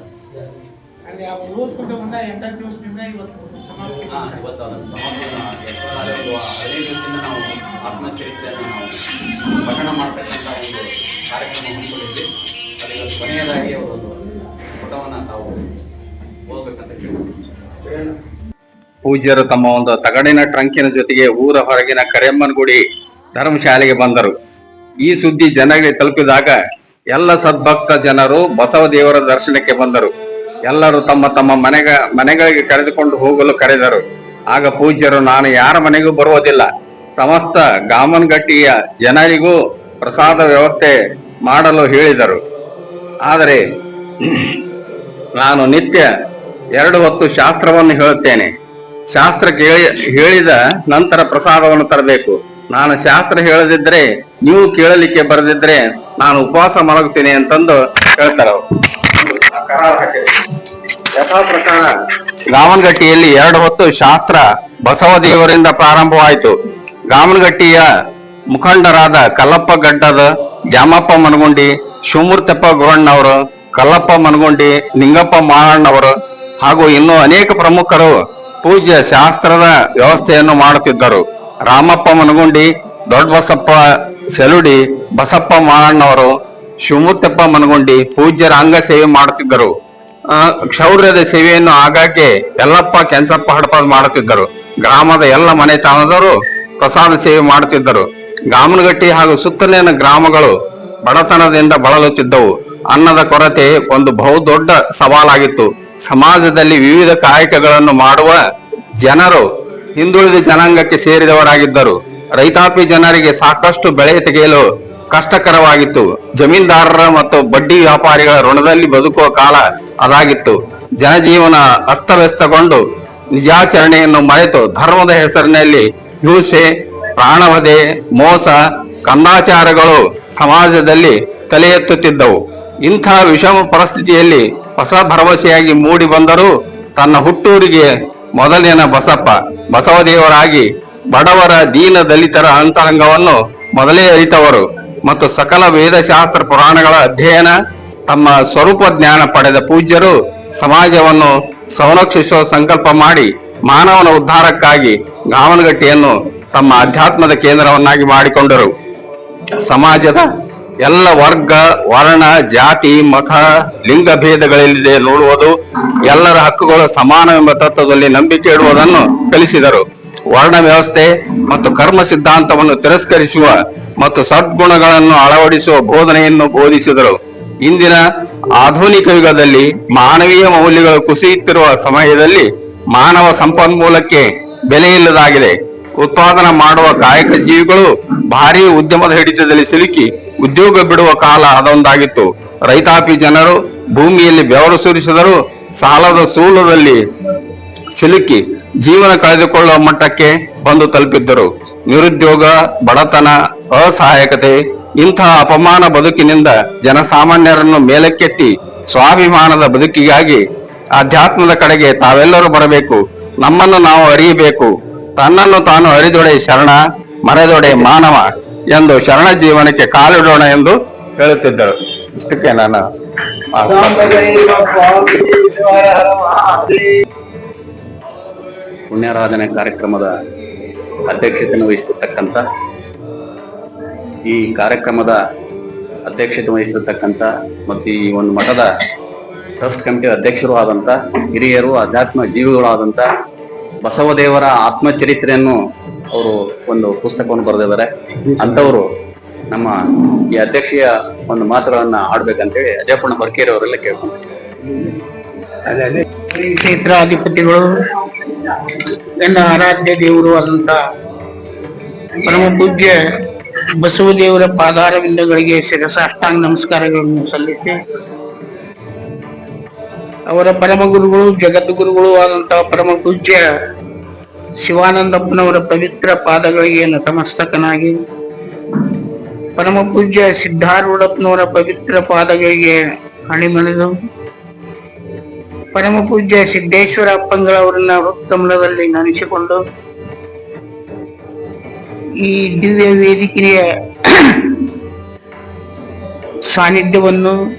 ಅಲ್ಲಿ ಓದ್ಕೊಂಡ ಮುಂದೆ 8 ದಿವಸದಿಂದ ಇವತ್ತು ಸಮಾಪ್ತಿ. ಇವತ್ತು ಅದನ್ನು ಸಮಾಪ್ತಿ 15 ದಿವಸದಿಂದ ನಾವು ಆತ್ಮಚರಿತ್ರೆಯನ್ನು ನಾವು ಪಠಣ ಮಾಡ್ತಕ್ಕಂಥ ಒಂದು ಕಾರ್ಯಕ್ರಮ ಹಮ್ಮಿಕೊಂಡಿದ್ವಿ. ಅದು ಇವತ್ತು ಕೊನೆಯದಾಗಿ ಒಂದು ಪುಟವನ್ನು ತಾವು ಓದಬೇಕಂತ ಕೇಳಿ. ಪೂಜ್ಯರು ತಮ್ಮ ಒಂದು ತಗಡಿನ ಟ್ರಂಕಿನ ಜೊತೆಗೆ ಊರ ಹೊರಗಿನ ಕರೆಯಮ್ಮನಗುಡಿ ಧರ್ಮಶಾಲೆಗೆ ಬಂದರು. ಈ ಸುದ್ದಿ ಜನರಿಗೆ ತಲುಪಿದಾಗ ಎಲ್ಲ ಸದ್ಭಕ್ತ ಜನರು ಬಸವ ದೇವರ ದರ್ಶನಕ್ಕೆ ಬಂದರು. ಎಲ್ಲರೂ ತಮ್ಮ ತಮ್ಮ ಮನೆಗಳಿಗೆ ಕರೆದುಕೊಂಡು ಹೋಗಲು ಕರೆದರು. ಆಗ ಪೂಜ್ಯರು, ನಾನು ಯಾರ ಮನೆಗೂ ಬರುವುದಿಲ್ಲ, ಸಮಸ್ತ ಗಾಮನಗಟ್ಟಿಯ ಜನರಿಗೂ ಪ್ರಸಾದ ವ್ಯವಸ್ಥೆ ಮಾಡಲು ಹೇಳಿದರು. ಆದರೆ ನಾನು ನಿತ್ಯ 2 ಹೊತ್ತು ಶಾಸ್ತ್ರವನ್ನು ಹೇಳುತ್ತೇನೆ. ಶಾಸ್ತ್ರ ಹೇಳಿದ ನಂತರ ಪ್ರಸಾದವನ್ನು ತರಬೇಕು. ನಾನು ಶಾಸ್ತ್ರ ಹೇಳದಿದ್ರೆ, ನೀವು ಕೇಳಲಿಕ್ಕೆ ಬರದಿದ್ರೆ ನಾನು ಉಪವಾಸ ಮಲಗುತ್ತೇನೆ ಅಂತಂದು ಹೇಳ್ತಾರೆ. ಯಥಾ ಪ್ರಕಾರ ಗಾಮನಗಟ್ಟಿಯಲ್ಲಿ 2 ಹೊತ್ತು ಶಾಸ್ತ್ರ ಬಸವ ದೇವರಿಂದ ಪ್ರಾರಂಭವಾಯಿತು. ಗಾಮನಗಟ್ಟಿಯ ಮುಖಂಡರಾದ ಕಲ್ಲಪ್ಪ ಗಡ್ಡದ, ಜಾಮಪ್ಪ ಮನಗುಂಡಿ, ಶಿವಮೂರ್ತಪ್ಪ ಗುರಣ್ಣವರು, ಕಲ್ಲಪ್ಪ ಮನಗುಂಡಿ, ನಿಂಗಪ್ಪ ಮಾಳಣ್ಣವರು ಹಾಗೂ ಇನ್ನೂ ಅನೇಕ ಪ್ರಮುಖರು ಪೂಜ್ಯ ಶಾಸ್ತ್ರದ ವ್ಯವಸ್ಥೆಯನ್ನು ಮಾಡುತ್ತಿದ್ದರು. ರಾಮಪ್ಪ ಮನಗುಂಡಿ, ದೊಡ್ಡಬಸಪ್ಪ ಸೆಲುಡಿ, ಬಸಪ್ಪ ಮಾಳಣ್ಣವರು, ಶಿವಮೂರ್ತಪ್ಪ ಮನಗುಂಡಿ ಪೂಜ್ಯರ ಅಂಗ ಸೇವೆ ಮಾಡುತ್ತಿದ್ದರು. ಕ್ಷೌರ್ಯದ ಸೇವೆಯನ್ನು ಆಗಾಗ್ಗೆ ಯಲ್ಲಪ್ಪ ಕೆಂಚಪ್ಪ ಹಡಪದ್ ಮಾಡುತ್ತಿದ್ದರು. ಗ್ರಾಮದ ಎಲ್ಲ ಮನೆತನದವರು ಪ್ರಸಾದ ಸೇವೆ ಮಾಡುತ್ತಿದ್ದರು. ಗಾಮನಗಟ್ಟಿ ಹಾಗೂ ಸುತ್ತಲಿನ ಗ್ರಾಮಗಳು ಬಡತನದಿಂದ ಬಳಲುತ್ತಿದ್ದವು. ಅನ್ನದ ಕೊರತೆ ಒಂದು ಬಹುದೊಡ್ಡ ಸವಾಲಾಗಿತ್ತು. ಸಮಾಜದಲ್ಲಿ ವಿವಿಧ ಕಾಯಕಗಳನ್ನು ಮಾಡುವ ಜನರು ಹಿಂದುಳಿದ ಜನಾಂಗಕ್ಕೆ ಸೇರಿದವರಾಗಿದ್ದರು. ರೈತಾಪಿ ಜನರಿಗೆ ಸಾಕಷ್ಟು ಬೆಳೆ ತೆಗೆಯಲು ಕಷ್ಟಕರವಾಗಿತ್ತು. ಜಮೀನ್ದಾರರ ಮತ್ತು ಬಡ್ಡಿ ವ್ಯಾಪಾರಿಗಳ ಋಣದಲ್ಲಿ ಬದುಕುವ ಕಾಲ ಅದಾಗಿತ್ತು. ಜನಜೀವನ ಅಸ್ತವ್ಯಸ್ತಗೊಂಡು ನಿಜಾಚರಣೆಯನ್ನು ಮರೆತು ಧರ್ಮದ ಹೆಸರಿನಲ್ಲಿ ಹಿಂಸೆ, ಪ್ರಾಣವಧೆ, ಮೋಸ, ಕಂದಾಚಾರಗಳು ಸಮಾಜದಲ್ಲಿ ತಲೆ ಎತ್ತುತ್ತಿದ್ದವು. ಇಂಥ ವಿಷಮ ಪರಿಸ್ಥಿತಿಯಲ್ಲಿ ಹೊಸ ಭರವಸೆಯಾಗಿ ಮೂಡಿ ಬಂದರೂ ತನ್ನ ಹುಟ್ಟೂರಿಗೆ ಮೊದಲಿನ ಬಸವದೇವರಾಗಿ ಬಡವರ ದೀನ ದಲಿತರ ಅಂತರಂಗವನ್ನು ಮೊದಲೇ ಅರಿತವರು ಮತ್ತು ಸಕಲ ವೇದಶಾಸ್ತ್ರ ಪುರಾಣಗಳ ಅಧ್ಯಯನ ತಮ್ಮ ಸ್ವರೂಪ ಜ್ಞಾನ ಪಡೆದ ಪೂಜ್ಯರು ಸಮಾಜವನ್ನು ಸಂರಕ್ಷಿಸುವ ಸಂಕಲ್ಪ ಮಾಡಿ ಮಾನವನ ಉದ್ಧಾರಕ್ಕಾಗಿ ಗಾವನಗಟ್ಟಿಯನ್ನು ತಮ್ಮ ಅಧ್ಯಾತ್ಮದ ಕೇಂದ್ರವನ್ನಾಗಿ ಮಾಡಿಕೊಂಡರು. ಸಮಾಜದ ಎಲ್ಲ ವರ್ಗ, ವರ್ಣ, ಜಾತಿ, ಮತ, ಲಿಂಗ ಭೇದಗಳಿಲ್ಲದೆ ನೋಡುವುದು, ಎಲ್ಲರ ಹಕ್ಕುಗಳು ಸಮಾನವೆಂಬ ತತ್ವದಲ್ಲಿ ನಂಬಿಕೆ ಇಡುವುದನ್ನು ಕಲಿಸಿದರು. ವರ್ಣ ವ್ಯವಸ್ಥೆ ಮತ್ತು ಕರ್ಮ ಸಿದ್ಧಾಂತವನ್ನು ತಿರಸ್ಕರಿಸುವ ಮತ್ತು ಸದ್ಗುಣಗಳನ್ನು ಅಳವಡಿಸುವ ಬೋಧನೆಯನ್ನು ಬೋಧಿಸಿದರು. ಇಂದಿನ ಆಧುನಿಕ ಯುಗದಲ್ಲಿ ಮಾನವೀಯ ಮೌಲ್ಯಗಳು ಕುಸಿಯುತ್ತಿರುವ ಸಮಯದಲ್ಲಿ ಮಾನವ ಸಂಪನ್ಮೂಲಕ್ಕೆ ಬೆಲೆ ಇಲ್ಲದಾಗಿದೆ. ಉತ್ಪಾದನಾ ಮಾಡುವ ಕಾಯಕ ಜೀವಿಗಳು ಭಾರೀ ಉದ್ಯಮದ ಹಿಡಿತದಲ್ಲಿ ಸಿಲುಕಿ ಉದ್ಯೋಗ ಬಿಡುವ ಕಾಲ ಅದೊಂದಾಗಿತ್ತು. ರೈತಾಪಿ ಜನರು ಭೂಮಿಯಲ್ಲಿ ಬೆವರು ಸುರಿಸಿದರೂ ಸಾಲದ ಸೂಲದಲ್ಲಿ ಸಿಲುಕಿ ಜೀವನ ಕಳೆದುಕೊಳ್ಳುವ ಮಟ್ಟಕ್ಕೆ ಬಂದು ತಲುಪಿದ್ದರು. ನಿರುದ್ಯೋಗ, ಬಡತನ, ಅಸಹಾಯಕತೆ ಇಂತಹ ಅಪಮಾನ ಬದುಕಿನಿಂದ ಜನಸಾಮಾನ್ಯರನ್ನು ಮೇಲಕ್ಕೆತ್ತಿ ಸ್ವಾಭಿಮಾನದ ಬದುಕಿಗಾಗಿ ಆಧ್ಯಾತ್ಮದ ಕಡೆಗೆ ತಾವೆಲ್ಲರೂ ಬರಬೇಕು. ನಮ್ಮನ್ನು ನಾವು ಅರಿಯಬೇಕು. ತನ್ನನ್ನು ತಾನು ಅರಿದೊಡೆ ಶರಣ, ಮರೆದೊಡೆ ಮಾನವ ಎಂದು ಶರಣ ಜೀವನಕ್ಕೆ ಕಾಲಿಡೋಣ ಎಂದು ಹೇಳುತ್ತಿದ್ದರು. ಇಷ್ಟಕ್ಕೆ ನಾನು ಪುಣ್ಯಾರಾಧನೆ ಕಾರ್ಯಕ್ರಮದ ಅಧ್ಯಕ್ಷತೆಯನ್ನು ವಹಿಸಿರ್ತಕ್ಕಂಥ ಈ ಕಾರ್ಯಕ್ರಮದ ಅಧ್ಯಕ್ಷತೆ ವಹಿಸಿರ್ತಕ್ಕಂಥ ಮತ್ತು ಈ ಒಂದು ಮಠದ ಟ್ರಸ್ಟ್ ಕಮಿಟಿ ಅಧ್ಯಕ್ಷರು ಆದಂಥ ಹಿರಿಯರು, ಅಧ್ಯಾತ್ಮ ಜೀವಿಗಳು ಆದಂಥ ಬಸವದೇವರ ಆತ್ಮಚರಿತ್ರೆಯನ್ನು ಅವರು ಒಂದು ಪುಸ್ತಕವನ್ನು ಬರೆದಿದ್ದಾರೆ. ಅಂಥವರು ನಮ್ಮ ಈ ಅಧ್ಯಕ್ಷೀಯ ಒಂದು ಮಾತುಗಳನ್ನ ಆಡ್ಬೇಕಂತೇಳಿ ಅಜಯಪುಣ ಬರ್ಕೇರಿ ಅವರೆಲ್ಲ ಕೇಳ್ಕೊಂತಾರೆ. ಕ್ಷೇತ್ರಾಧಿಪತಿಗಳು, ನನ್ನ ಆರಾಧ್ಯ ದೇವರು ಆದಂತ ಪರಮ ಪೂಜ್ಯ ಬಸವದೇವರ ಪಾದಾರವಿಂದಗಳಿಗೆ ಶಿರಸಾಷ್ಟಾಂಗ ನಮಸ್ಕಾರಗಳನ್ನು ಸಲ್ಲಿಸಿ, ಅವರ ಪರಮ ಗುರುಗಳು, ಜಗದ್ಗುರುಗಳು ಆದಂತಹ ಪರಮ ಪೂಜ್ಯ ಶಿವಾನಂದಪ್ಪನವರ ಪವಿತ್ರ ಪಾದಗಳಿಗೆ ನತಮಸ್ತಕನಾಗಿ, ಪರಮ ಪೂಜ್ಯ ಸಿದ್ಧಾರೂಢಪ್ಪನವರ ಪವಿತ್ರ ಪಾದಗಳಿಗೆ ಹಣಿಮಣಿದು, ಪರಮ ಪೂಜ್ಯ ಸಿದ್ದೇಶ್ವರ ಅಪ್ಪಂಗಳವರನ್ನ ಹೃತ್ಕಮಲದಲ್ಲಿ ನೆನೆಸಿಕೊಂಡು, ಈ ದಿವ್ಯ ವೇದಿಕೆಯ ಸಾನ್ನಿಧ್ಯವನ್ನು,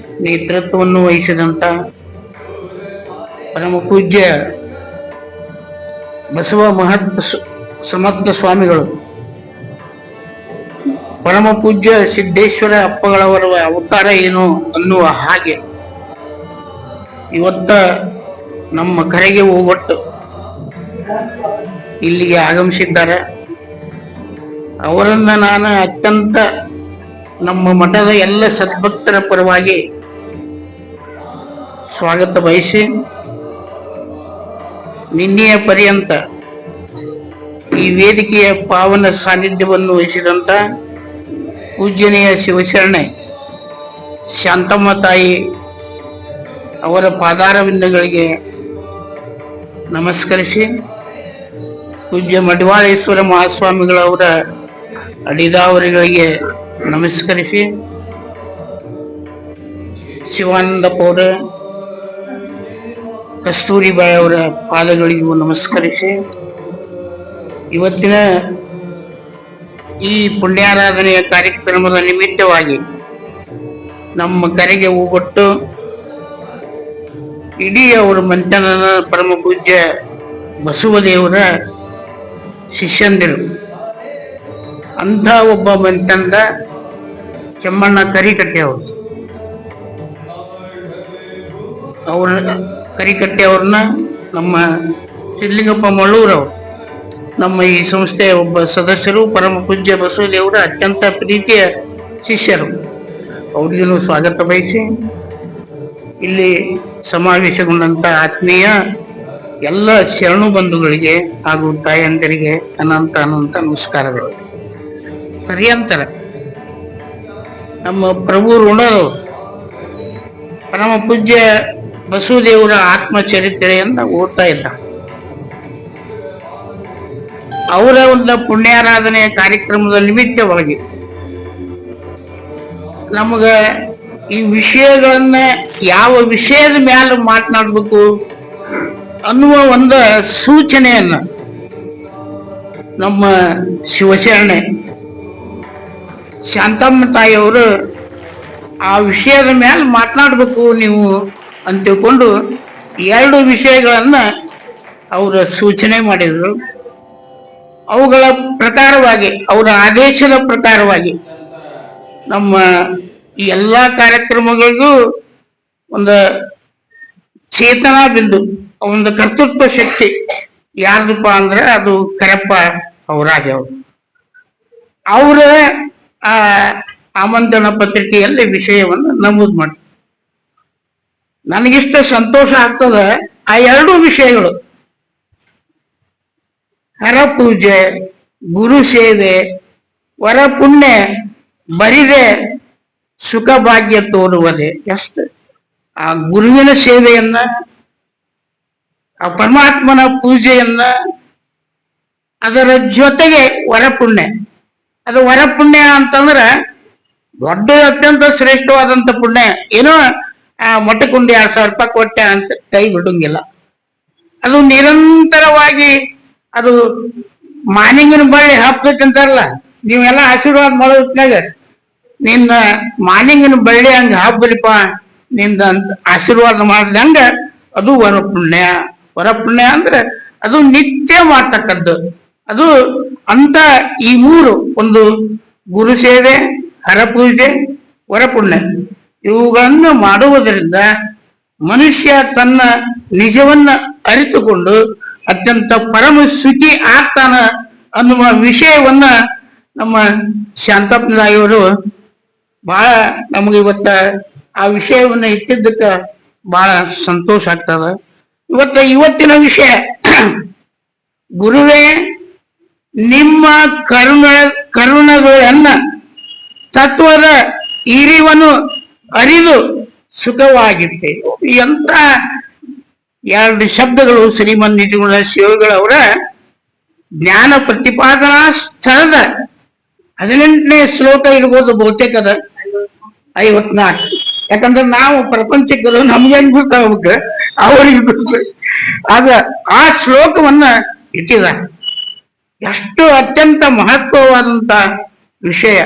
ನೇತೃತ್ವವನ್ನು ವಹಿಸಿದಂತ ಪರಮ ಪೂಜ್ಯ ಬಸವ ಸಮರ್ಥ ಸ್ವಾಮಿಗಳು, ಪರಮ ಪೂಜ್ಯ ಸಿದ್ದೇಶ್ವರ ಅಪ್ಪಗಳವರ ಅವತಾರ ಏನು ಅನ್ನುವ ಹಾಗೆ ಇವತ್ತ ನಮ್ಮ ಕರೆಗೆ ಹೋಗೊಟ್ಟು ಇಲ್ಲಿಗೆ ಆಗಮಿಸಿದ್ದಾರೆ. ಅವರನ್ನ ನಾನು ಅತ್ಯಂತ ನಮ್ಮ ಮಠದ ಎಲ್ಲ ಸದ್ಭಕ್ತರ ಪರವಾಗಿ ಸ್ವಾಗತ ಬಯಸಿ, ನಿನ್ನೆಯ ಪರ್ಯಂತ ಈ ವೇದಿಕೆಯ ಪಾವನ ಸಾನ್ನಿಧ್ಯವನ್ನು ವಹಿಸಿದಂತ ಪೂಜ್ಯನೀಯ ಶಿವಶರಣೆ ಶಾಂತಮ್ಮ ತಾಯಿ ಅವರ ಪಾದಾರವಿಂದಗಳಿಗೆ ನಮಸ್ಕರಿಸಿ, ಪೂಜ್ಯ ಮಡಿವಾಳೇಶ್ವರ ಮಹಾಸ್ವಾಮಿಗಳವರ ಅಡಿದಾವರಿಗಳಿಗೆ ನಮಸ್ಕರಿಸಿ, ಶಿವಾನಂದಪ್ಪ ಅವರ, ಕಸ್ತೂರಿಬಾಯಿ ಅವರ ಪಾದಗಳಿಗೂ ನಮಸ್ಕರಿಸಿ, ಇವತ್ತಿನ ಈ ಪುಣ್ಯಾರಾಧನೆಯ ಕಾರ್ಯಕ್ರಮದ ನಿಮಿತ್ತವಾಗಿ ನಮ್ಮ ಕರೆಗೆ ಹೂಗೊಟ್ಟು ಇಡೀ ಅವರ ಮಂಟನನ ಪರಮ ಪೂಜ್ಯ ಬಸವದೇವರ ಶಿಷ್ಯಂದಿರು. ಅಂಥ ಒಬ್ಬ ಮಂಟನದ ಚೆಮ್ಮಣ್ಣ ಕರಿಕಟ್ಟೆ ಅವರು. ಕರಿಕಟ್ಟೆ ಅವ್ರನ್ನ ನಮ್ಮ ಸಿದ್ಲಿಂಗಪ್ಪ ಮಳ್ಳೂರವರು ನಮ್ಮ ಈ ಸಂಸ್ಥೆಯ ಒಬ್ಬ ಸದಸ್ಯರು, ಪರಮ ಪೂಜ್ಯ ಬಸವದೇವರ ಅತ್ಯಂತ ಪ್ರೀತಿಯ ಶಿಷ್ಯರು. ಅವ್ರಿಗೂ ಸ್ವಾಗತ ಬಯಸಿ ಇಲ್ಲಿ ಸಮಾವೇಶಗೊಂಡಂತ ಆತ್ಮೀಯ ಎಲ್ಲ ಶರಣು ಬಂಧುಗಳಿಗೆ ಹಾಗೂ ತಾಯಂದಿರಿಗೆ ಅನಂತ ಅನಂತ ನಮಸ್ಕಾರಗಳು. ಪರ್ಯಂತರ ನಮ್ಮ ಪ್ರಭು ಋಣರು ಪರಮ ಪೂಜ್ಯ ಬಸವದೇವರ ಆತ್ಮಚರಿತ್ರೆಯನ್ನ ಓದ್ತಾ ಇದ್ದ. ಅವರ ಒಂದು ಪುಣ್ಯಾರಾಧನೆಯ ಕಾರ್ಯಕ್ರಮದ ನಿಮಿತ್ತವಾಗಿ ನಮಗ ಈ ವಿಷಯಗಳನ್ನ ಯಾವ ವಿಷಯದ ಮೇಲೆ ಮಾತನಾಡಬೇಕು ಅನ್ನುವ ಒಂದು ಸೂಚನೆಯನ್ನ ನಮ್ಮ ಶಿವಶರಣೆ ಶಾಂತಮ್ಮ ತಾಯಿಯವರು ಆ ವಿಷಯದ ಮೇಲೆ ಮಾತನಾಡಬೇಕು ನೀವು ಅಂತ ತಿಳ್ಕೊಂಡು 2 ವಿಷಯಗಳನ್ನ ಅವರ ಸೂಚನೆ ಮಾಡಿದರು. ಅವುಗಳ ಪ್ರಕಾರವಾಗಿ, ಅವರ ಆದೇಶದ ಪ್ರಕಾರವಾಗಿ ನಮ್ಮ ಈ ಎಲ್ಲಾ ಕಾರ್ಯಕ್ರಮಗಳಿಗೂ ಒಂದು ಚೇತನಾ ಬಿಂದು, ಒಂದು ಕರ್ತೃತ್ವ ಶಕ್ತಿ ಯಾರ್ದಪ್ಪ ಅಂದ್ರೆ ಅದು ಕರಪ್ಪ ಅವರಾಗಿ ಅವರ ಆ ಆಮಂತ್ರಣ ಪತ್ರಿಕೆಯಲ್ಲಿ ವಿಷಯವನ್ನು ನಮೂದು ಮಾಡಿ ನನಗಿಷ್ಟ ಸಂತೋಷ ಆಗ್ತದೆ. ಆ 2 ವಿಷಯಗಳು ಹರ ಪೂಜೆ, ಗುರು ಸೇವೆ, ವರ ಪುಣ್ಯ ಬರಿದೆ ಸುಖ ಭಾಗ್ಯ ತೋರುವುದೇ. ಎಷ್ಟು ಆ ಗುರುವಿನ ಸೇವೆಯನ್ನ, ಆ ಪರಮಾತ್ಮನ ಪೂಜೆಯನ್ನ, ಅದರ ಜೊತೆಗೆ ವರಪುಣ್ಯ. ಅದು ವರಪುಣ್ಯ ಅಂತಂದ್ರೆ ದೊಡ್ಡ ಅತ್ಯಂತ ಶ್ರೇಷ್ಠವಾದಂತ ಪುಣ್ಯ. ಏನೋ ಮೊಟ್ಟೆಕುಂಡಿ 2,000 ರೂಪಾಯಿ ಕೊಟ್ಟೆ ಅಂತ ಕೈ ಬಿಡಂಗಿಲ್ಲ. ಅದು ನಿರಂತರವಾಗಿ ಅದು ಮಾನಿಂಗಿನ ಬಳ್ಳಿ ಹಬ್ಬೇಕಂತಾರಲ್ಲ, ನೀವೆಲ್ಲ ಆಶೀರ್ವಾದ ಮಾಡೋದ್ನಾಗ ನಿನ್ನ ಮಾನಿಂಗಿನ ಬಳ್ಳಿ ಹಂಗ ಹಬ್ಬಲಿಪ್ಪ ನಿಂದ ಅಂತ ಆಶೀರ್ವಾದ ಮಾಡ್ದಂಗ ಅದು ವರಪುಣ್ಯ. ವರಪುಣ್ಯ ಅಂದ್ರೆ ಅದು ನಿತ್ಯ ಮಾಡ್ತಕ್ಕದ್ದು. ಅದು ಅಂತ ಈ 3 ಒಂದು ಗುರು ಸೇವೆ, ಹರಪೂಜೆ, ವರಪುಣ್ಯ ಇವುಗಳನ್ನು ಮಾಡುವುದರಿಂದ ಮನುಷ್ಯ ತನ್ನ ನಿಜವನ್ನ ಅರಿತುಕೊಂಡು ಅತ್ಯಂತ ಪರಮ ಸುಖಿ ಆಗ್ತಾನ ಅನ್ನುವ ವಿಷಯವನ್ನ ನಮ್ಮ ಶಾಂತಪ್ಪನವರು ಬಹಳ ನಮಗೆ ಆ ವಿಷಯವನ್ನ ಇಟ್ಟಿದ್ದಕ್ಕ ಬಹಳ ಸಂತೋಷ ಆಗ್ತದ. ಇವತ್ತಿನ ವಿಷಯ ಗುರುವೇ ನಿಮ್ಮ ಕರುಣಗಳನ್ನ ತತ್ವದ ಇರಿವನು ಅರಿದು ಸುಖವಾಗಿತ್ತೆ. ಎಂತ 2 ಶಬ್ದಗಳು ಶ್ರೀಮನ್ ನಿಜಗುಣ ಶಿವಗಳವರ ಜ್ಞಾನ ಪ್ರತಿಪಾದನಾ ಸ್ಥಳದ 18ನೇ ಶ್ಲೋಕ ಇರ್ಬೋದು, ಬಹುತೇಕದ 54. ಯಾಕಂದ್ರೆ ನಾವು ಪ್ರಪಂಚಕ್ಕರು ನಮ್ಗೇನ್ ಗೊತ್ತಾಗ ಅವ್ರಿಗೆ ಆಗ ಆ ಶ್ಲೋಕವನ್ನ ಇಟ್ಟಿದ. ಎಷ್ಟು ಅತ್ಯಂತ ಮಹತ್ವವಾದಂತ ವಿಷಯ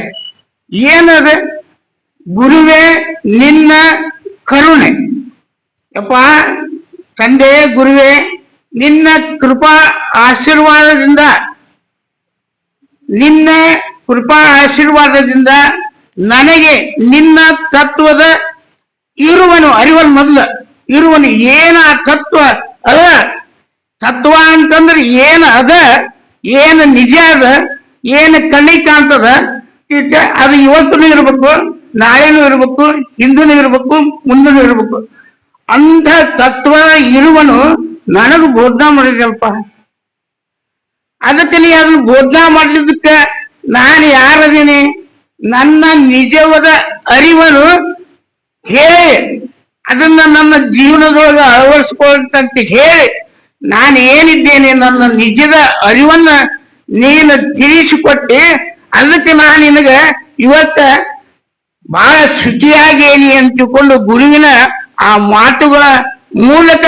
ಏನದ? ಗುರುವೇ ನಿನ್ನ ಕರುಣೆ. ಯಪ್ಪ ತಂದೆ ಗುರುವೇ, ನಿನ್ನ ಕೃಪಾ ಆಶೀರ್ವಾದದಿಂದ, ನಿನ್ನ ಕೃಪಾ ಆಶೀರ್ವಾದದಿಂದ ನನಗೆ ನಿನ್ನ ತತ್ವದ ಇರುವನು ಅರಿವನ್ ಮೊದಲ ಇರುವನು ಏನ ತತ್ವ ಅದ. ತತ್ವ ಅಂತಂದ್ರೆ ಏನ ಅದ, ಏನ ನಿಜ ಅದ, ಏನ ಕಣ್ಣಿಗೆ ಕಾಣ್ತದ, ಅದು ಇವತ್ತೂ ಇರ್ಬೇಕು, ನಾಳೆನೂ ಇರ್ಬೇಕು, ಹಿಂದೂ ಇರ್ಬೇಕು, ಮುಂದೂ ಇರ್ಬೇಕು. ಅಂಥ ತತ್ವ ಇರುವನು ನನಗೂ ಬೋಧನಾ ಮಾಡಿದಲ್ಪ. ಅದಕ್ಕೆ ನೀ ಅದನ್ನು ಬೋಧನಾ ಮಾಡ್ಲಿದ್ದಕ್ಕೆ ನಾನು ಯಾರದೀನಿ? ನನ್ನ ನಿಜವಾದ ಅರಿವನು ಹೇಳಿ ಅದನ್ನ ನನ್ನ ಜೀವನದೊಳಗೆ ಅಳವಡಿಸ್ಕೊಳ್ತಂತ ಹೇಳಿ ನಾನು ಏನಿದ್ದೇನೆ ನನ್ನ ನಿಜದ ಅರಿವನ್ನ ನೀನು ತಿಳಿಸಿಕೊಟ್ಟಿ. ಅದಕ್ಕೆ ನಾನು ನಿನಗ ಇವತ್ತ ಬಹಳ ಶುಚಿಯಾಗೇನಿ ಅಂತ ತಿಳ್ಕೊಂಡು ಗುರುವಿನ ಆ ಮಾತುಗಳ ಮೂಲಕ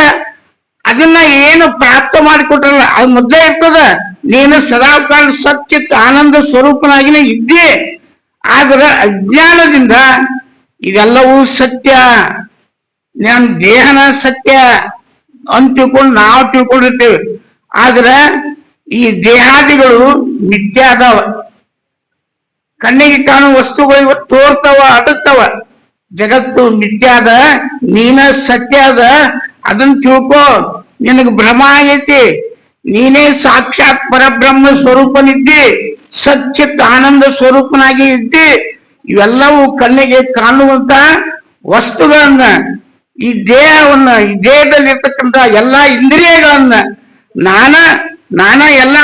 ಅದನ್ನ ಏನು ಪ್ರಾಪ್ತ ಮಾಡಿಕೊಟ್ರಲ್ಲ ಅದು ಮೊದಲೇ ಇರ್ತದ. ನೀನು ಸದಾಕಾಲ ಸತ್ಯಕ್ಕೆ ಆನಂದ ಸ್ವರೂಪನಾಗಿನೇ ಇದ್ದೇ. ಆದ್ರೆ ಅಜ್ಞಾನದಿಂದ ಇದೆಲ್ಲವೂ ಸತ್ಯ, ನನ್ನ ದೇಹನ ಸತ್ಯ ಅಂತ ತಿಳ್ಕೊಂಡು ನಾವು ತಿಳ್ಕೊಂಡಿರ್ತೇವೆ. ಆದ್ರ ಈ ದೇಹಾದಿಗಳು ಮಿಥ್ಯ ಅದಾವ. ಕಣ್ಣಿಗೆ ಕಾಣುವ ವಸ್ತುಗಳು ಇವತ್ತು ತೋರ್ತಾವ, ಅಡಗ್ತಾವ. ಜಗತ್ತು ಮಿಥ್ಯ ಅದ, ನೀನ ಸತ್ಯ ಅದ. ಅದನ್ನ ತಿಳ್ಕೊ, ನಿನಗೆ ಭ್ರಮ ಆಗೈತಿ. ನೀನೇ ಸಾಕ್ಷಾತ್ ಪರಬ್ರಹ್ಮ ಸ್ವರೂಪನಿದ್ದಿ, ಸಚ್ಚಿತ್ ಆನಂದ ಸ್ವರೂಪನಾಗಿ ಇದ್ದಿ. ಇವೆಲ್ಲವೂ ಕಣ್ಣಿಗೆ ಕಾಣುವಂತ ವಸ್ತುಗಳನ್ನ, ಈ ದೇಹವನ್ನ, ಈ ದೇಹದಲ್ಲಿರ್ತಕ್ಕಂಥ ಎಲ್ಲಾ ಇಂದ್ರಿಯಗಳನ್ನ ನಾನ ಎಲ್ಲ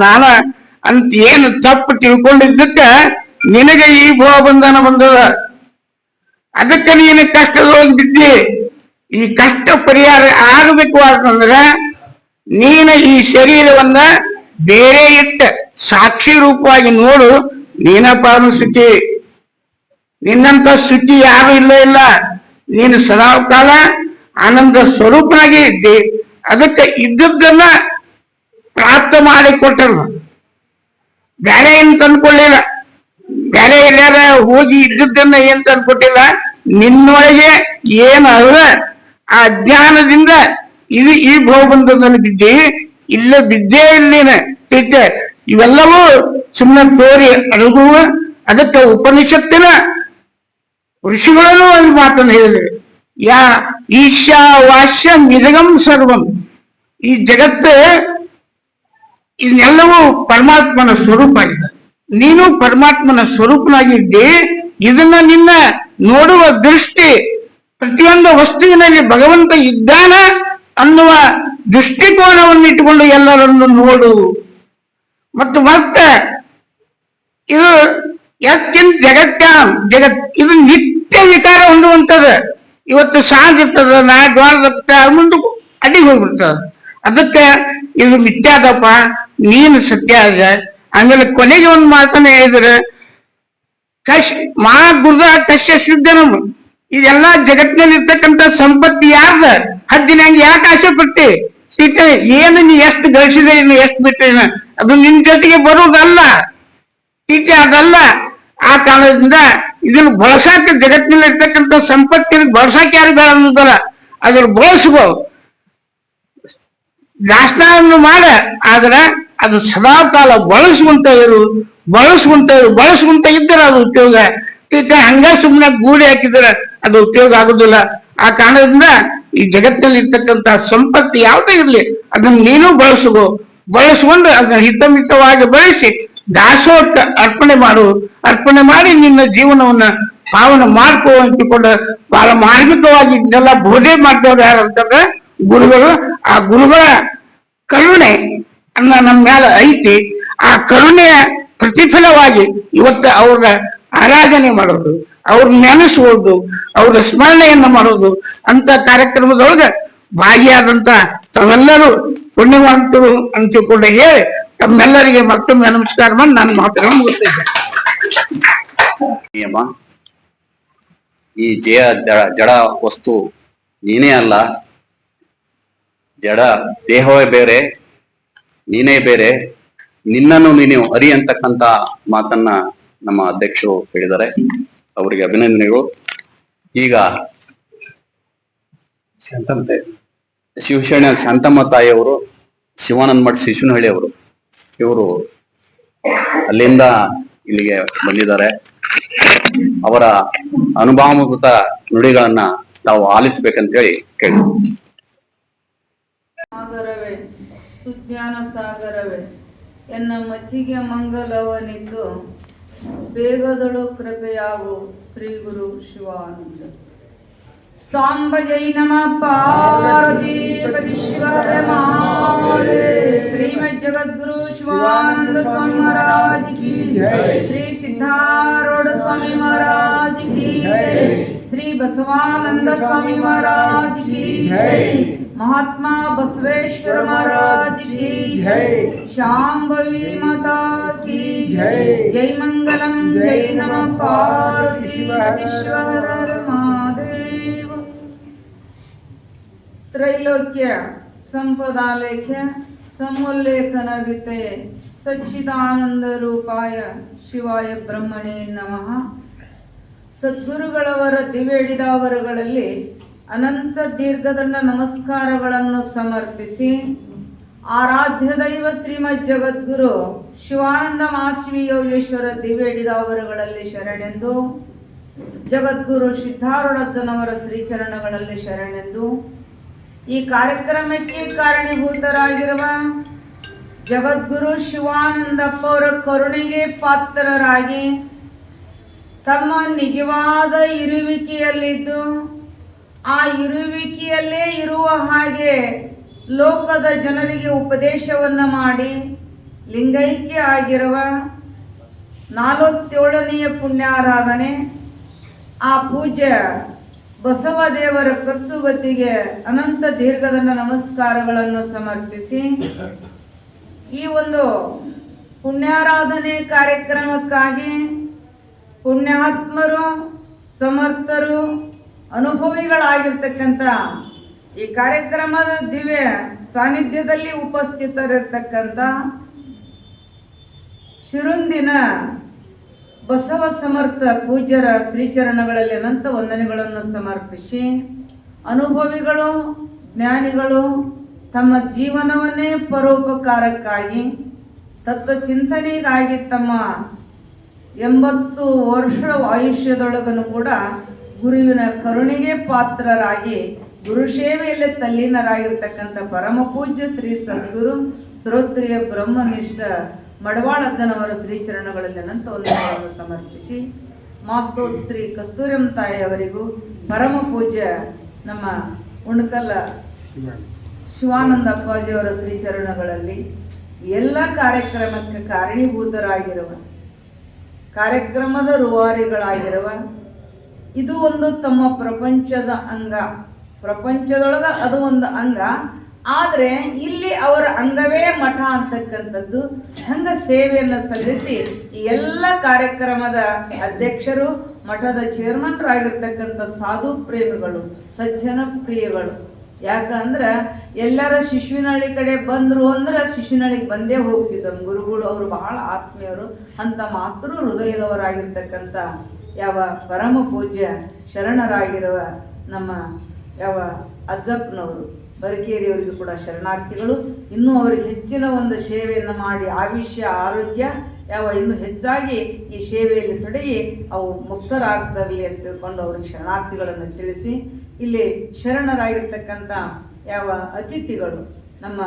ನಾನ ಅಂತ ಏನು ತಪ್ಪು ತಿಳ್ಕೊಂಡಿದ್ದಕ್ಕ ನಿನಗೆ ಈ ಭವ ಬಂಧನ ಬಂದದ. ಅದಕ್ಕೆ ನೀನು ಕಷ್ಟದೊಳಗೆ ಬಿದ್ದಿ. ಈ ಕಷ್ಟ ಪರಿಹಾರ ಆಗಬೇಕು ಅಂತಂದ್ರ ನೀನು ಈ ಶರೀರವನ್ನ ಬೇರೆ ಇಟ್ಟ ಸಾಕ್ಷಿ ರೂಪವಾಗಿ ನೋಡು. ನೀನ ಪರಮ ಸುಖಿ. ನಿನ್ನಂತ ಸುಖಿ ಯಾರು ಇಲ್ಲ. ನೀನು ಸದಾ ಕಾಲ ಆನಂದ ಸ್ವರೂಪನಾಗಿ ಇದ್ದಿ. ಅದಕ್ಕೆ ಇದ್ದದ್ದನ್ನ ಪ್ರಾಪ್ತ ಮಾಡಿ ಕೊಟ್ಟರು. ಬೇರೆ ಏನ್ ತಂದ್ಕೊಳ್ಳಿಲ್ಲ. ಬೇರೆ ಎಲ್ಲಾರ ಹೋಗಿ ಇದ್ದದ್ದನ್ನ ಏನ್ ತಂದ್ಕೊಟ್ಟಿಲ್ಲ. ನಿನ್ನೊಳಗೆ ಏನು ಅದ ಆ ಅಜ್ಞಾನದಿಂದ ಇದು ಈ ಭವಬಂಧದಲ್ಲಿ ಬಿದ್ದಿ. ಇಲ್ಲ ಬಿದ್ದೇ ಇಲ್ಲಿನ ತಿಳ್ತೆ. ಇವೆಲ್ಲವೂ ಸುಮ್ಮನೆ ತೋರಿ ಅಡಗುವ. ಅದಕ್ಕೆ ಉಪನಿಷತ್ತಿನ ಋಷಿಗಳನ್ನು ಒಂದು ಮಾತನ್ನು ಹೇಳಿದೆ. ಈಶಾ ವಾಶ್ಯ ಮಿದಗಂ ಸರ್ವಂ. ಈ ಜಗತ್ತು ಇದೆಲ್ಲವೂ ಪರಮಾತ್ಮನ ಸ್ವರೂಪ ಆಗಿದೆ. ನೀನು ಪರಮಾತ್ಮನ ಸ್ವರೂಪನಾಗಿದ್ದಿ. ಇದನ್ನ ನಿನ್ನ ನೋಡುವ ದೃಷ್ಟಿ, ಪ್ರತಿಯೊಂದು ವಸ್ತುವಿನಲ್ಲಿ ಭಗವಂತ ಇದ್ದಾನ ಅನ್ನುವ ದೃಷ್ಟಿಕೋನವನ್ನು ಇಟ್ಟುಕೊಂಡು ಎಲ್ಲರನ್ನು ನೋಡು. ಮತ್ತೆ ಇದು ಯಾಕಿಂತ ಜಗತ್ ಇದು ನಿತ್ಯ ವಿಕಾರ ಹೊಂದುವಂತದ. ಇವತ್ತು ಸಾಂಜ್ ಇರ್ತದ, ನಾಳೆ ದ್ವಾರದ ಮುಂದೆ ಅಡಿಗೆ ಹೋಗ್ಬಿಡ್ತದ. ಅದಕ್ಕೆ ಇದು ಮಿಥ್ಯಾದಪ್ಪ, ನೀನು ಸತ್ಯ ಅದ. ಆಮೇಲೆ ಕೊನೆಗೆ ಒಂದು ಮಾತನ್ನ ಹೇಳಿದ್ರೆ, ಗುರುದ ಕಶ್ಯ ಶುದ್ಧನಮ್ಮ. ಇದೆಲ್ಲ ಜಗತ್ತಿನಲ್ಲಿ ಇರ್ತಕ್ಕಂಥ ಸಂಪತ್ತಿ ಯಾರ್ದ? ಹದ್ದಿನಂಗೆ ಯಾಕೆ ಆಸೆ ಪಟ್ಟಿ? ಏನು ನೀ ಎಷ್ಟು ಗಳಿಸಿದೆ, ಇನ್ನು ಎಷ್ಟು ಬಿಟ್ಟಿನ, ಅದು ನಿನ್ ಜೊತೆಗೆ ಬರುವುದಲ್ಲ. ಅದಲ್ಲ. ಆ ಕಾರಣದಿಂದ ಇದನ್ನು ಬಳಸಾಕ, ಜಗತ್ತಿನಲ್ಲಿ ಇರ್ತಕ್ಕಂಥ ಸಂಪತ್ತಿನ ಬಳಸಾಕ ಯಾರು ಬೇಡ ಅನ್ನೋದಲ್ಲ, ಅದ್ರ ಬಳಸ್ಕೋ, ದಾಸ್ತಾನವನ್ನು ಮಾಡ. ಆದ್ರ ಅದು ಸದಾ ಕಾಲ ಬಳಸುವಂತ ಇದ್ದರೆ ಅದು ಉಪಯೋಗ. ಹಂಗ ಸುಮ್ಮನೆ ಗೂಡಿ ಹಾಕಿದ್ರೆ ಅದು ಉಪಯೋಗ ಆಗುದಿಲ್ಲ. ಆ ಕಾರಣದಿಂದ ಈ ಜಗತ್ತಿನಲ್ಲಿ ಇರ್ತಕ್ಕಂಥ ಸಂಪತ್ತು ಯಾವುದೇ ಇರಲಿ ಅದನ್ನ ನೀನು ಬಳಸ್ಕೊಂಡು ಅದನ್ನ ಹಿತಮಿತವಾಗಿ ಬಳಸಿ ದಾಸೋಹ ಅರ್ಪಣೆ ಮಾಡಿ ನಿನ್ನ ಜೀವನವನ್ನ ಪಾವನ ಮಾಡ್ಕೋ ಅಂತಿಕೊಂಡು ಬಹಳ ಮಾರ್ಮಿಕವಾಗಿ ಇದನ್ನೆಲ್ಲ ಬೋಧೆ ಮಾಡ್ದವ್ರು ಯಾರಂತಂದ್ರೆ ಗುರುಗಳು. ಆ ಗುರುಗಳ ಕರುಣೆ ನಮ್ಮ ಮ್ಯಾಲ ಐತಿ. ಆ ಕರುಣೆಯ ಪ್ರತಿಫಲವಾಗಿ ಇವತ್ತು ಅವ್ರ ಆರಾಧನೆ ಮಾಡೋದು, ಅವ್ರ ನೆನೆಸುವುದು, ಅವರ ಸ್ಮರಣೆಯನ್ನ ಮಾಡೋದು ಅಂತ ಕಾರ್ಯಕ್ರಮದೊಳಗೆ ಭಾಗಿಯಾದಂತ ತಾವೆಲ್ಲರೂ ಪುಣ್ಯವಂತರು ಅಂತ ತಿಳ್ಕೊಂಡು ಹೇಳಿ ತಮ್ಮೆಲ್ಲರಿಗೆ ಮತ್ತೊಮ್ಮೆ ನಮಸ್ಕಾರ ಮಾಡಿ ನಾನು ಮಾತುಗಳನ್ನು ಮುಗಿಸ್ತಿದ್ದೆ. ಈ ಜಡ ವಸ್ತು ನೀನೇ ಅಲ್ಲ, ಜಡ ದೇಹವೇ ಬೇರೆ, ನೀನೇ ಬೇರೆ, ನಿನ್ನನ್ನು ನೀನು ಅರಿಯಂತಕ್ಕಂತ ಮಾತನ್ನ ನಮ್ಮ ಅಧ್ಯಕ್ಷರು ಹೇಳಿದ್ದಾರೆ. ಅವರಿಗೆ ಅಭಿನಂದನೆಗಳು. ಈಗ ಶಿವಶರಣ ಶಾಂತಮ್ಮ ತಾಯಿಯವರು, ಶಿವಾನಂದ ಮಠ ಶಿಶುನಹಳ್ಳಿ ಅವರು, ಇವರು ಅಲ್ಲಿಂದ ಇಲ್ಲಿಗೆ ಬಂದಿದ್ದಾರೆ. ಅವರ ಅನುಭಾವಭೂತ ನುಡಿಗಳನ್ನ ತಾವು ಆಲಿಸ್ಬೇಕಂತೇಳಿ ಕೇಳಿ. ಸಾಗರವೇ, ಸುಜ್ಞಾನ ಸಾಗರವೇ, ಎನ್ನ ಮತಿಗೆ ಮಂಗಲವನಿದ್ದು ಬೇಗದಳು ಕೃಪೆಯಾಗು ಶ್ರೀ ಗುರು ಶಿವಾನಂದ. ಸಾಂಬ ಜೈ ನಮ ಪಾರ್ವತೀಶ್ವರ ಶ್ರೀಮದ್ ಜಗದ್ಗುರು ಶಿವಾನಂದ ಸ್ವಾಮಿ ಮಹಾರಾಜ್ ಕಿ ಜೈ. ಶ್ರೀ ಸಿದ್ಧಾರೂಢ ಸ್ವಾಮಿ ಮಹಾರಾಜ್ ಕಿ ಜೈ. ಶ್ರೀ ಬಸವಾನಂದ ಸ್ವಾಮಿ ಮಹಾರಾಜ್ ಕಿ ಜೈ. महात्मा बसवेश्वर महाराज की जय. शांभवी माता की जय. जय मंगलम जय नमः पार्वतीश्वर महादेव. त्रैलोक्य संपदालेख्य समोल्लेखन वितये सच्चिदानंद रूपाय शिवाय ब्रह्मणे नमः. ಸದ್ಗುರುಗಳವರ ದಿವ್ಯಡಿದಾವರುಗಳಲ್ಲಿ ಅನಂತ ದೀರ್ಘದಂಡ ನಮಸ್ಕಾರಗಳನ್ನು ಸಮರ್ಪಿಸಿ ಆರಾಧ್ಯ ದೈವ ಶ್ರೀಮದ್ ಜಗದ್ಗುರು ಶಿವಾನಂದ ಮಾಶ್ವಿ ಯೋಗೇಶ್ವರ ದಿವ್ಯಡಿದಾವರುಗಳಲ್ಲಿ ಶರಣೆಂದು, ಜಗದ್ಗುರು ಸಿದ್ಧಾರೂಢಜ್ಜನವರ ಶ್ರೀಚರಣಗಳಲ್ಲಿ ಶರಣೆಂದು, ಈ ಕಾರ್ಯಕ್ರಮಕ್ಕೆ ಕಾರಣೀಭೂತರಾಗಿರುವ ಜಗದ್ಗುರು ಶಿವಾನಂದಪ್ಪ ಅವರ ಕರುಣೆಗೆ ಪಾತ್ರರಾಗಿ ತಮ್ಮ ನಿಜವಾದ ಇರುವಿಕೆಯಲ್ಲಿದ್ದು ಆ ಇರುವಿಕೆಯಲ್ಲೇ ಇರುವ ಹಾಗೆ ಲೋಕದ ಜನರಿಗೆ ಉಪದೇಶವನ್ನು ಮಾಡಿ ಲಿಂಗೈಕ್ಯ ಆಗಿರುವ 47ನೆಯ ಪುಣ್ಯಾರಾಧನೆ ಆ ಪೂಜ್ಯ ಬಸವದೇವರ ಕರ್ತುಗತಿಗೆ ಅನಂತ ದೀರ್ಘದಂಡ ನಮಸ್ಕಾರಗಳನ್ನು ಸಮರ್ಪಿಸಿ ಈ ಒಂದು ಪುಣ್ಯಾರಾಧನೆ ಕಾರ್ಯಕ್ರಮಕ್ಕಾಗಿ ಪುಣ್ಯಾತ್ಮರು, ಸಮರ್ಥರು, ಅನುಭವಿಗಳಾಗಿರ್ತಕ್ಕಂಥ ಈ ಕಾರ್ಯಕ್ರಮದ ದಿವ್ಯ ಸಾನ್ನಿಧ್ಯದಲ್ಲಿ ಉಪಸ್ಥಿತರಿರ್ತಕ್ಕಂಥ ಶಿರುಂದಿನ ಬಸವ ಸಮರ್ಥ ಪೂಜ್ಯರ ಶ್ರೀಚರಣಗಳಲ್ಲಿ ಅನಂತ ವಂದನೆಗಳನ್ನು ಸಮರ್ಪಿಸಿ, ಅನುಭವಿಗಳು, ಜ್ಞಾನಿಗಳು ತಮ್ಮ ಜೀವನವನ್ನೇ ಪರೋಪಕಾರಕ್ಕಾಗಿ ತತ್ವ ಚಿಂತನೆಗಾಗಿ ತಮ್ಮ 80 ವರ್ಷದ ಆಯುಷ್ಯದೊಳಗನು ಕೂಡ ಗುರುವಿನ ಕರುಣೆಗೆ ಪಾತ್ರರಾಗಿ ಗುರು ಸೇವೆಯಲ್ಲಿ ತಲ್ಲೀನರಾಗಿರ್ತಕ್ಕಂಥ ಪರಮ ಪೂಜ್ಯ ಶ್ರೀ ಸದ್ಗುರು ಶ್ರೋತ್ರಿಯ ಬ್ರಹ್ಮನಿಷ್ಠ ಮಡವಾಳಜ್ಜನವರ ಶ್ರೀಚರಣಗಳಲ್ಲಿ ಅನಂತ ವಂದನೆಗಳನ್ನು ಸಮರ್ಪಿಸಿ, ಮಾಸ್ತೋತ್ ಶ್ರೀ ಕಸ್ತೂರಮ್ಮ ತಾಯಿಯವರಿಗೂ ಪರಮ ಪೂಜ್ಯ ನಮ್ಮ ಉಣಕಲ್ಲ ಶಿವಾನಂದ ಅಪ್ಪಾಜಿಯವರ ಶ್ರೀಚರಣಗಳಲ್ಲಿ ಎಲ್ಲ ಕಾರ್ಯಕ್ರಮಕ್ಕೆ ಕಾರಣೀಭೂತರಾಗಿರುವ, ಕಾರ್ಯಕ್ರಮದ ರೂವಾರಿಗಳಾಗಿರುವ, ಇದು ಒಂದು ತಮ್ಮ ಪ್ರಪಂಚದ ಅಂಗ, ಪ್ರಪಂಚದೊಳಗ ಅದು ಒಂದು ಅಂಗ, ಆದರೆ ಇಲ್ಲಿ ಅವರ ಅಂಗವೇ ಮಠ ಅಂತಕ್ಕಂಥದ್ದು. ಹಂಗ ಸೇವೆಯನ್ನು ಸಲ್ಲಿಸಿ ಈ ಎಲ್ಲ ಕಾರ್ಯಕ್ರಮದ ಅಧ್ಯಕ್ಷರು, ಮಠದ ಚೇರ್ಮನ್ರಾಗಿರ್ತಕ್ಕಂಥ ಸಾಧು ಪ್ರೇಮಿಗಳು, ಸಜ್ಜನ ಪ್ರಿಯಗಳು. ಯಾಕಂದ್ರೆ ಎಲ್ಲರ ಶಿಶುವಿನಹಳ್ಳಿ ಕಡೆ ಬಂದರು ಅಂದ್ರೆ ಶಿಶುವಿನಹಳ್ಳಿಗೆ ಬಂದೇ ಹೋಗ್ತಿದ್ದರು ಗುರುಗಳು. ಅವರು ಬಹಳ ಆತ್ಮೀಯರು, ಅಂತ ಮಾತೃ ಹೃದಯದವರಾಗಿರ್ತಕ್ಕಂಥ ಯಾವ ಪರಮ ಪೂಜ್ಯ ಶರಣರಾಗಿರುವ ನಮ್ಮ ಯಾವ ಅಜ್ಜಪ್ಪನವರು ಬರಕೇರಿಯವರಿಗೂ ಕೂಡ ಶರಣಾರ್ಥಿಗಳು. ಇನ್ನೂ ಅವರಿಗೆ ಹೆಚ್ಚಿನ ಒಂದು ಸೇವೆಯನ್ನು ಮಾಡಿ ಆಯುಷ್ಯ, ಆರೋಗ್ಯ ಯಾವ ಇನ್ನೂ ಹೆಚ್ಚಾಗಿ ಈ ಸೇವೆಯಲ್ಲಿ ತೊಡಗಿ ಅವು ಮುಕ್ತರಾಗ್ತವೆ ಅಂತ ತಿಳ್ಕೊಂಡು ಅವ್ರಿಗೆ ಶರಣಾರ್ಥಿಗಳನ್ನು ತಿಳಿಸಿ, ಇಲ್ಲಿ ಶರಣರಾಗಿರ್ತಕ್ಕಂಥ ಯಾವ ಅತಿಥಿಗಳು ನಮ್ಮ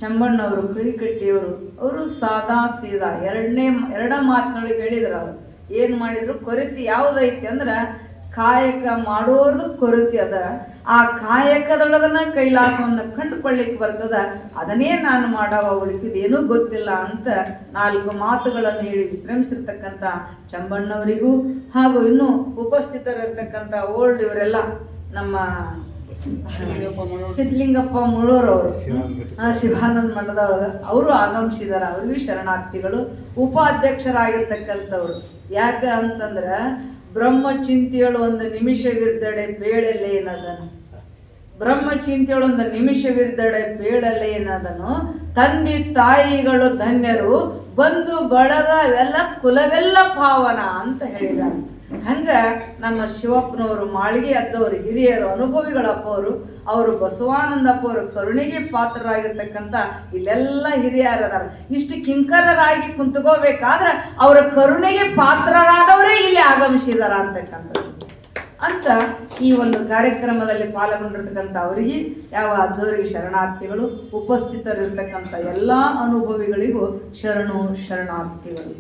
ಚಂಬಣ್ಣವರು, ಕರಿಕಟ್ಟಿಯವರು, ಅವರು ಸಾದಾ ಸೀದಾ ಎರಡ ಮಾತಿನೊಳಗೆ ಹೇಳಿದ್ರು. ಅವರು ಏನು ಮಾಡಿದ್ರು, ಕೊರತೆ ಯಾವುದೈತಿ ಅಂದ್ರೆ ಕಾಯಕ ಮಾಡೋರ್ದು ಕೊರತೆ ಅದ, ಆ ಕಾಯಕದೊಳಗನ ಕೈಲಾಸವನ್ನು ಕಂಡುಕೊಳ್ಳಿಕ್ಕೆ ಬರ್ತದ, ಅದನ್ನೇ ನಾನು ಮಾಡವ, ಉಳಿಕಿದೇನೂ ಗೊತ್ತಿಲ್ಲ ಅಂತ 4 ಮಾತುಗಳನ್ನು ಹೇಳಿ ವಿಶ್ರಮಿಸಿರ್ತಕ್ಕಂಥ ಚಂಬಣ್ಣವರಿಗೂ ಹಾಗೂ ಇನ್ನೂ ಉಪಸ್ಥಿತರಿರ್ತಕ್ಕಂಥ ಓಲ್ಡ್ ಇವರೆಲ್ಲ ನಮ್ಮ ಸಿದ್ಧಲಿಂಗಪ್ಪ ಮುಳ್ಳೂರವರು, ಶಿವಾನಂದ ಮಠದೊಳಗ ಅವರು ಆಗಮಿಸಿದಾರ, ಅವ್ರಿಗೂ ಶರಣಾರ್ಥಿಗಳು. ಉಪಾಧ್ಯಕ್ಷರಾಗಿರ್ತಕ್ಕಂಥವ್ರು ಯಾಕೆ ಅಂತಂದ್ರೆ ಬ್ರಹ್ಮಚಿಂತೆಯಳು ಒಂದು ನಿಮಿಷವಿರ್ದಡೆ ಬೇಳೆಲೆ ಏನದನು, ಬ್ರಹ್ಮಚಿಂತೆಯಳು ಒಂದು ನಿಮಿಷವಿರ್ದಡೆ ಬೇಳೆಲೆ ಏನದನು, ತಂದೆ ತಾಯಿಗಳು ಧನ್ಯರು, ಬಂಧು ಬಳಗ ಎಲ್ಲ ಕುಲವೆಲ್ಲ ಪಾವನ ಅಂತ ಹೇಳಿದ್ದಾರೆ. ಹಂಗ ನಮ್ಮ ಶಿವಪ್ಪನವರು, ಮಾಳಿಗೆ ಅಜ್ಜವರು, ಹಿರಿಯರು, ಅನುಭವಿಗಳಪ್ಪವರು, ಅವರು ಬಸವಾನಂದಪ್ಪ ಅವರು ಕರುಣೆಗೆ ಪಾತ್ರರಾಗಿರ್ತಕ್ಕಂಥ ಇಲ್ಲೆಲ್ಲ ಹಿರಿಯರದಾರ. ಇಷ್ಟು ಕಿಂಕರರಾಗಿ ಕುಂತ್ಕೋಬೇಕಾದ್ರೆ ಅವರ ಕರುಣೆಗೆ ಪಾತ್ರರಾದವರೇ ಇಲ್ಲಿ ಆಗಮಿಸಿದಾರ ಅಂತಕ್ಕಂಥದ್ದು ಅಂತ ಈ ಒಂದು ಕಾರ್ಯಕ್ರಮದಲ್ಲಿ ಪಾಲ್ಗೊಂಡಿರ್ತಕ್ಕಂಥ ಅವರಿಗೆ ಯಾವ ಅಜ್ಜವರಿಗೆ ಶರಣಾರ್ಥಿಗಳು, ಉಪಸ್ಥಿತರಿರ್ತಕ್ಕಂಥ ಎಲ್ಲ ಅನುಭವಿಗಳಿಗೂ ಶರಣಾರ್ಥಿಗಳು.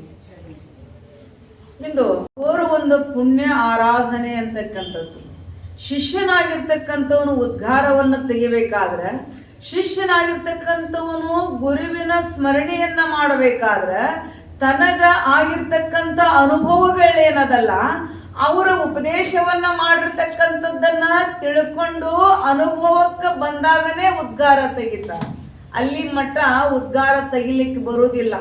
ಇಂದು ಅವರು ಒಂದು ಪುಣ್ಯ ಆರಾಧನೆ ಅಂತಕ್ಕಂಥದ್ದು. ಶಿಷ್ಯನಾಗಿರ್ತಕ್ಕಂಥವನು ಉದ್ಗಾರವನ್ನು ತೆಗಿಬೇಕಾದ್ರೆ, ಶಿಷ್ಯನಾಗಿರ್ತಕ್ಕಂಥವನು ಗುರುವಿನ ಸ್ಮರಣೆಯನ್ನ ಮಾಡಬೇಕಾದ್ರೆ ತನಗ ಆಗಿರ್ತಕ್ಕಂಥ ಅನುಭವಗಳೇನದಲ್ಲ, ಅವರ ಉಪದೇಶವನ್ನ ಮಾಡಿರ್ತಕ್ಕಂಥದ್ದನ್ನ ತಿಳ್ಕೊಂಡು ಅನುಭವಕ್ಕೆ ಬಂದಾಗನೇ ಉದ್ಗಾರ ತೆಗಿತಾರೆ. ಅಲ್ಲಿ ಮಟ್ಟ ಉದ್ಗಾರ ತೆಗಿಲಿಕ್ಕೆ ಬರುವುದಿಲ್ಲ,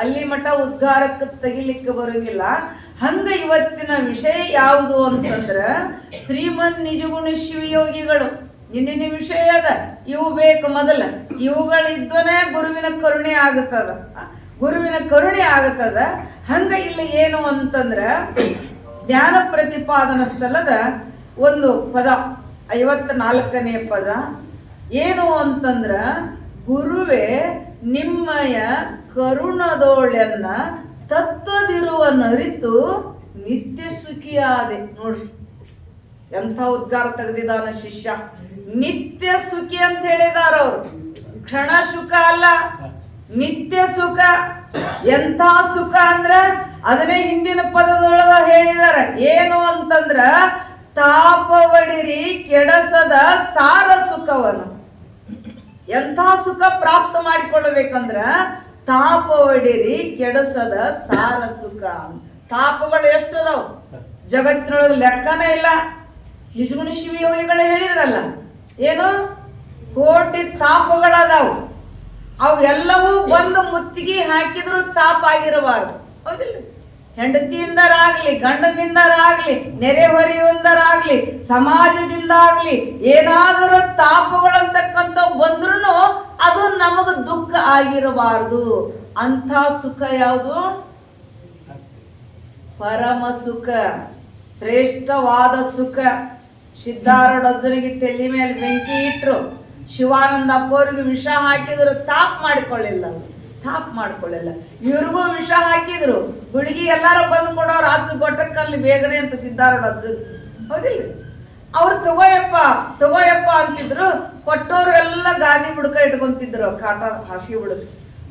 ಅಲ್ಲಿ ಮಠ ಉದ್ಗಾರಕ್ಕೆ ತೆಗಿಲಿಕ್ಕೆ ಬರೋಂಗಿಲ್ಲ. ಹಂಗ ಇವತ್ತಿನ ವಿಷಯ ಯಾವುದು ಅಂತಂದ್ರೆ ಶ್ರೀಮನ್ ನಿಜಗುಣ ಶಿವಯೋಗಿಗಳು. ಇನ್ನಿನ ವಿಷಯ ಅದ, ಇವು ಬೇಕು ಮೊದಲ, ಇವುಗಳಿದ್ವನೇ ಗುರುವಿನ ಕರುಣೆ ಆಗುತ್ತದ, ಗುರುವಿನ ಕರುಣೆ ಆಗುತ್ತದ. ಹಂಗ ಇಲ್ಲಿ ಏನು ಅಂತಂದ್ರ ಜ್ಞಾನ ಪ್ರತಿಪಾದನ ಸ್ಥಳದ ಒಂದು ಪದ 54ನೇ ಪದ ಏನು ಅಂತಂದ್ರ ಗುರುವೇ ನಿಮ್ಮಯ ಕರುಣದೋಳೆನ್ನ ತತ್ವದಿರುವ ನರಿತು ನಿತ್ಯ ಸುಖಿಯಾದೆ. ನೋಡ್ರಿ ಎಂಥ ಉದ್ಗಾರ ತೆಗೆದಿದ್ದಾನ ಶಿಷ್ಯ. ನಿತ್ಯ ಸುಖಿ ಅಂತ ಹೇಳಿದಾರ ಅವ್ರು. ಕ್ಷಣ ಸುಖ ಅಲ್ಲ, ನಿತ್ಯ ಸುಖ. ಎಂಥ ಸುಖ ಅಂದ್ರ ಅದನ್ನೇ ಹಿಂದಿನ ಪದದೊಳಗ ಹೇಳಿದಾರ. ಏನು ಅಂತಂದ್ರ ತಾಪವಡಿರಿ ಕೆಡಸದ ಸಾರ ಸುಖವನ್ನು. ಎಂಥ ಸುಖ ಪ್ರಾಪ್ತ ಮಾಡಿಕೊಳ್ಳಬೇಕಂದ್ರ ತಾಪವಡಿರಿ ಕೆಡಸದ ಸಾರ ಸುಖ. ತಾಪಗಳು ಎಷ್ಟದಾವ್ ಜಗತ್ತಿನೊಳಗೆ ಲೆಕ್ಕನೇ ಇಲ್ಲ. ನಿಜಗುಣ ಶಿವಯೋಗಿಗಳು ಹೇಳಿದ್ರಲ್ಲ, ಏನು ಕೋಟಿ ತಾಪಗಳದಾವು. ಅವು ಎಲ್ಲವೂ ಒಂದು ಮುತ್ತಿಗೆ ಹಾಕಿದ್ರು ತಾಪ ಆಗಿರಬಾರ್ದು. ಹೌದಿಲ್ಲ? ಹೆಂಡತಿಯಿಂದರಾಗ್ಲಿ, ಗಂಡನಿಂದರಾಗ್ಲಿ, ನೆರೆಹೊರೆಯಿಂದರಾಗ್ಲಿ, ಸಮಾಜದಿಂದಾಗ್ಲಿ ಏನಾದರೂ ತಾಪಗಳಂತಕ್ಕಂಥ ಬಂದ್ರು ಅದು ನಮಗ ದುಃಖ ಆಗಿರಬಾರ್ದು. ಅಂಥ ಸುಖ ಯಾವುದು? ಪರಮ ಸುಖ, ಶ್ರೇಷ್ಠವಾದ ಸುಖ. ಸಿದ್ಧಾರೂಢನಿಗೆ ತಲೆ ಮೇಲೆ ಬೆಂಕಿ ಇಟ್ರು, ಶಿವಾನಂದ ಅಪ್ಪವ್ರಿಗೆ ವಿಷ ಹಾಕಿದ್ರು, ತಾಪ್ ಮಾಡಿಕೊಳ್ಳಿಲ್ಲ. ಇವ್ರಿಗೂ ವಿಷ ಹಾಕಿದ್ರು, ಗುಳಿಗೆ ಎಲ್ಲಾರು ಬಂದು ಕೊಡೋರು, ಹತ್ತು ಗೊಟ್ಟಕ್ಕಲ್ಲಿ ಬೇಗನೆ ಅಂತ ಸಿದ್ಧಾರೂಢ. ಹೌದಿಲ್ಲ? ಅವ್ರು ತಗೋಯಪ್ಪ ಅಂತಿದ್ರು. ಕೊಟ್ಟವ್ರು ಎಲ್ಲ ಗಾದಿ ಬುಡಕ ಇಟ್ಕೊಂತಿದ್ರು, ಕಾಟ ಹಾಸಿಗೆ ಬುಡಕ.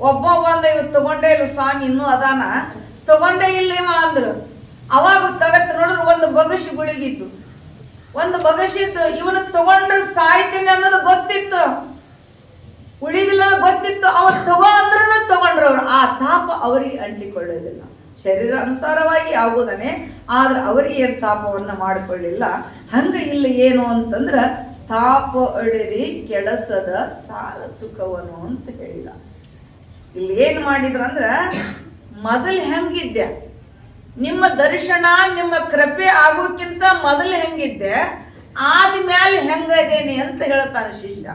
ಒಬ್ಬ ಬಂದ ಇವ್ ತಗೊಂಡೇ ಇಲ್ಲ ಸ್ವಾಮಿ, ಇನ್ನೂ ಅದಾನ, ತಗೊಂಡೇ ಇಲ್ಲ ಇವ ಅಂದ್ರು. ಅವಾಗ ತಗತ್ ನೋಡಿದ್ರು ಒಂದು ಬಗಸಿ ಗುಳಿಗಿತ್ತು, ಒಂದು ಬಗಸಿತ್ತು. ಇವನು ತಗೊಂಡ್ರೆ ಸಾಯ್ತೀನಿ ಅನ್ನೋದು ಗೊತ್ತಿತ್ತು, ಉಳಿದಿಲ್ಲ ಗೊತ್ತಿತ್ತು. ಅವ್ರು ತಗೋ ಅಂದ್ರೂ ತಗೊಂಡ್ರು. ಅವ್ರು ಆ ತಾಪ ಅವರಿಗೆ ಅಂಟಿಕೊಳ್ಳೋದಿಲ್ಲ. ಶರೀರ ಅನುಸಾರವಾಗಿ ಆಗೋದನೆ, ಆದ್ರೆ ಅವರಿಗೆ ಏನ್ ತಾಪವನ್ನ ಮಾಡಿಕೊಳ್ಳಿಲ್ಲ. ಹಂಗ ಇಲ್ಲಿ ಏನು ಅಂತಂದ್ರ ತಾಪ ಅಡಿರಿ ಕೆಡಸದ ಸಾರ ಸುಖವನು ಅಂತ ಹೇಳಿದ. ಇಲ್ಲಿ ಏನ್ ಮಾಡಿದ್ರು ಅಂದ್ರ ಮೊದಲು ಹೆಂಗಿದ್ದೆ, ನಿಮ್ಮ ದರ್ಶನ ನಿಮ್ಮ ಕೃಪೆ ಆಗೋಕ್ಕಿಂತ ಮೊದಲು ಹೆಂಗಿದ್ದೆ, ಆದ್ಮೇಲೆ ಹೆಂಗದೇನಿ ಅಂತ ಹೇಳ್ತಾನೆ ಶಿಷ್ಯ.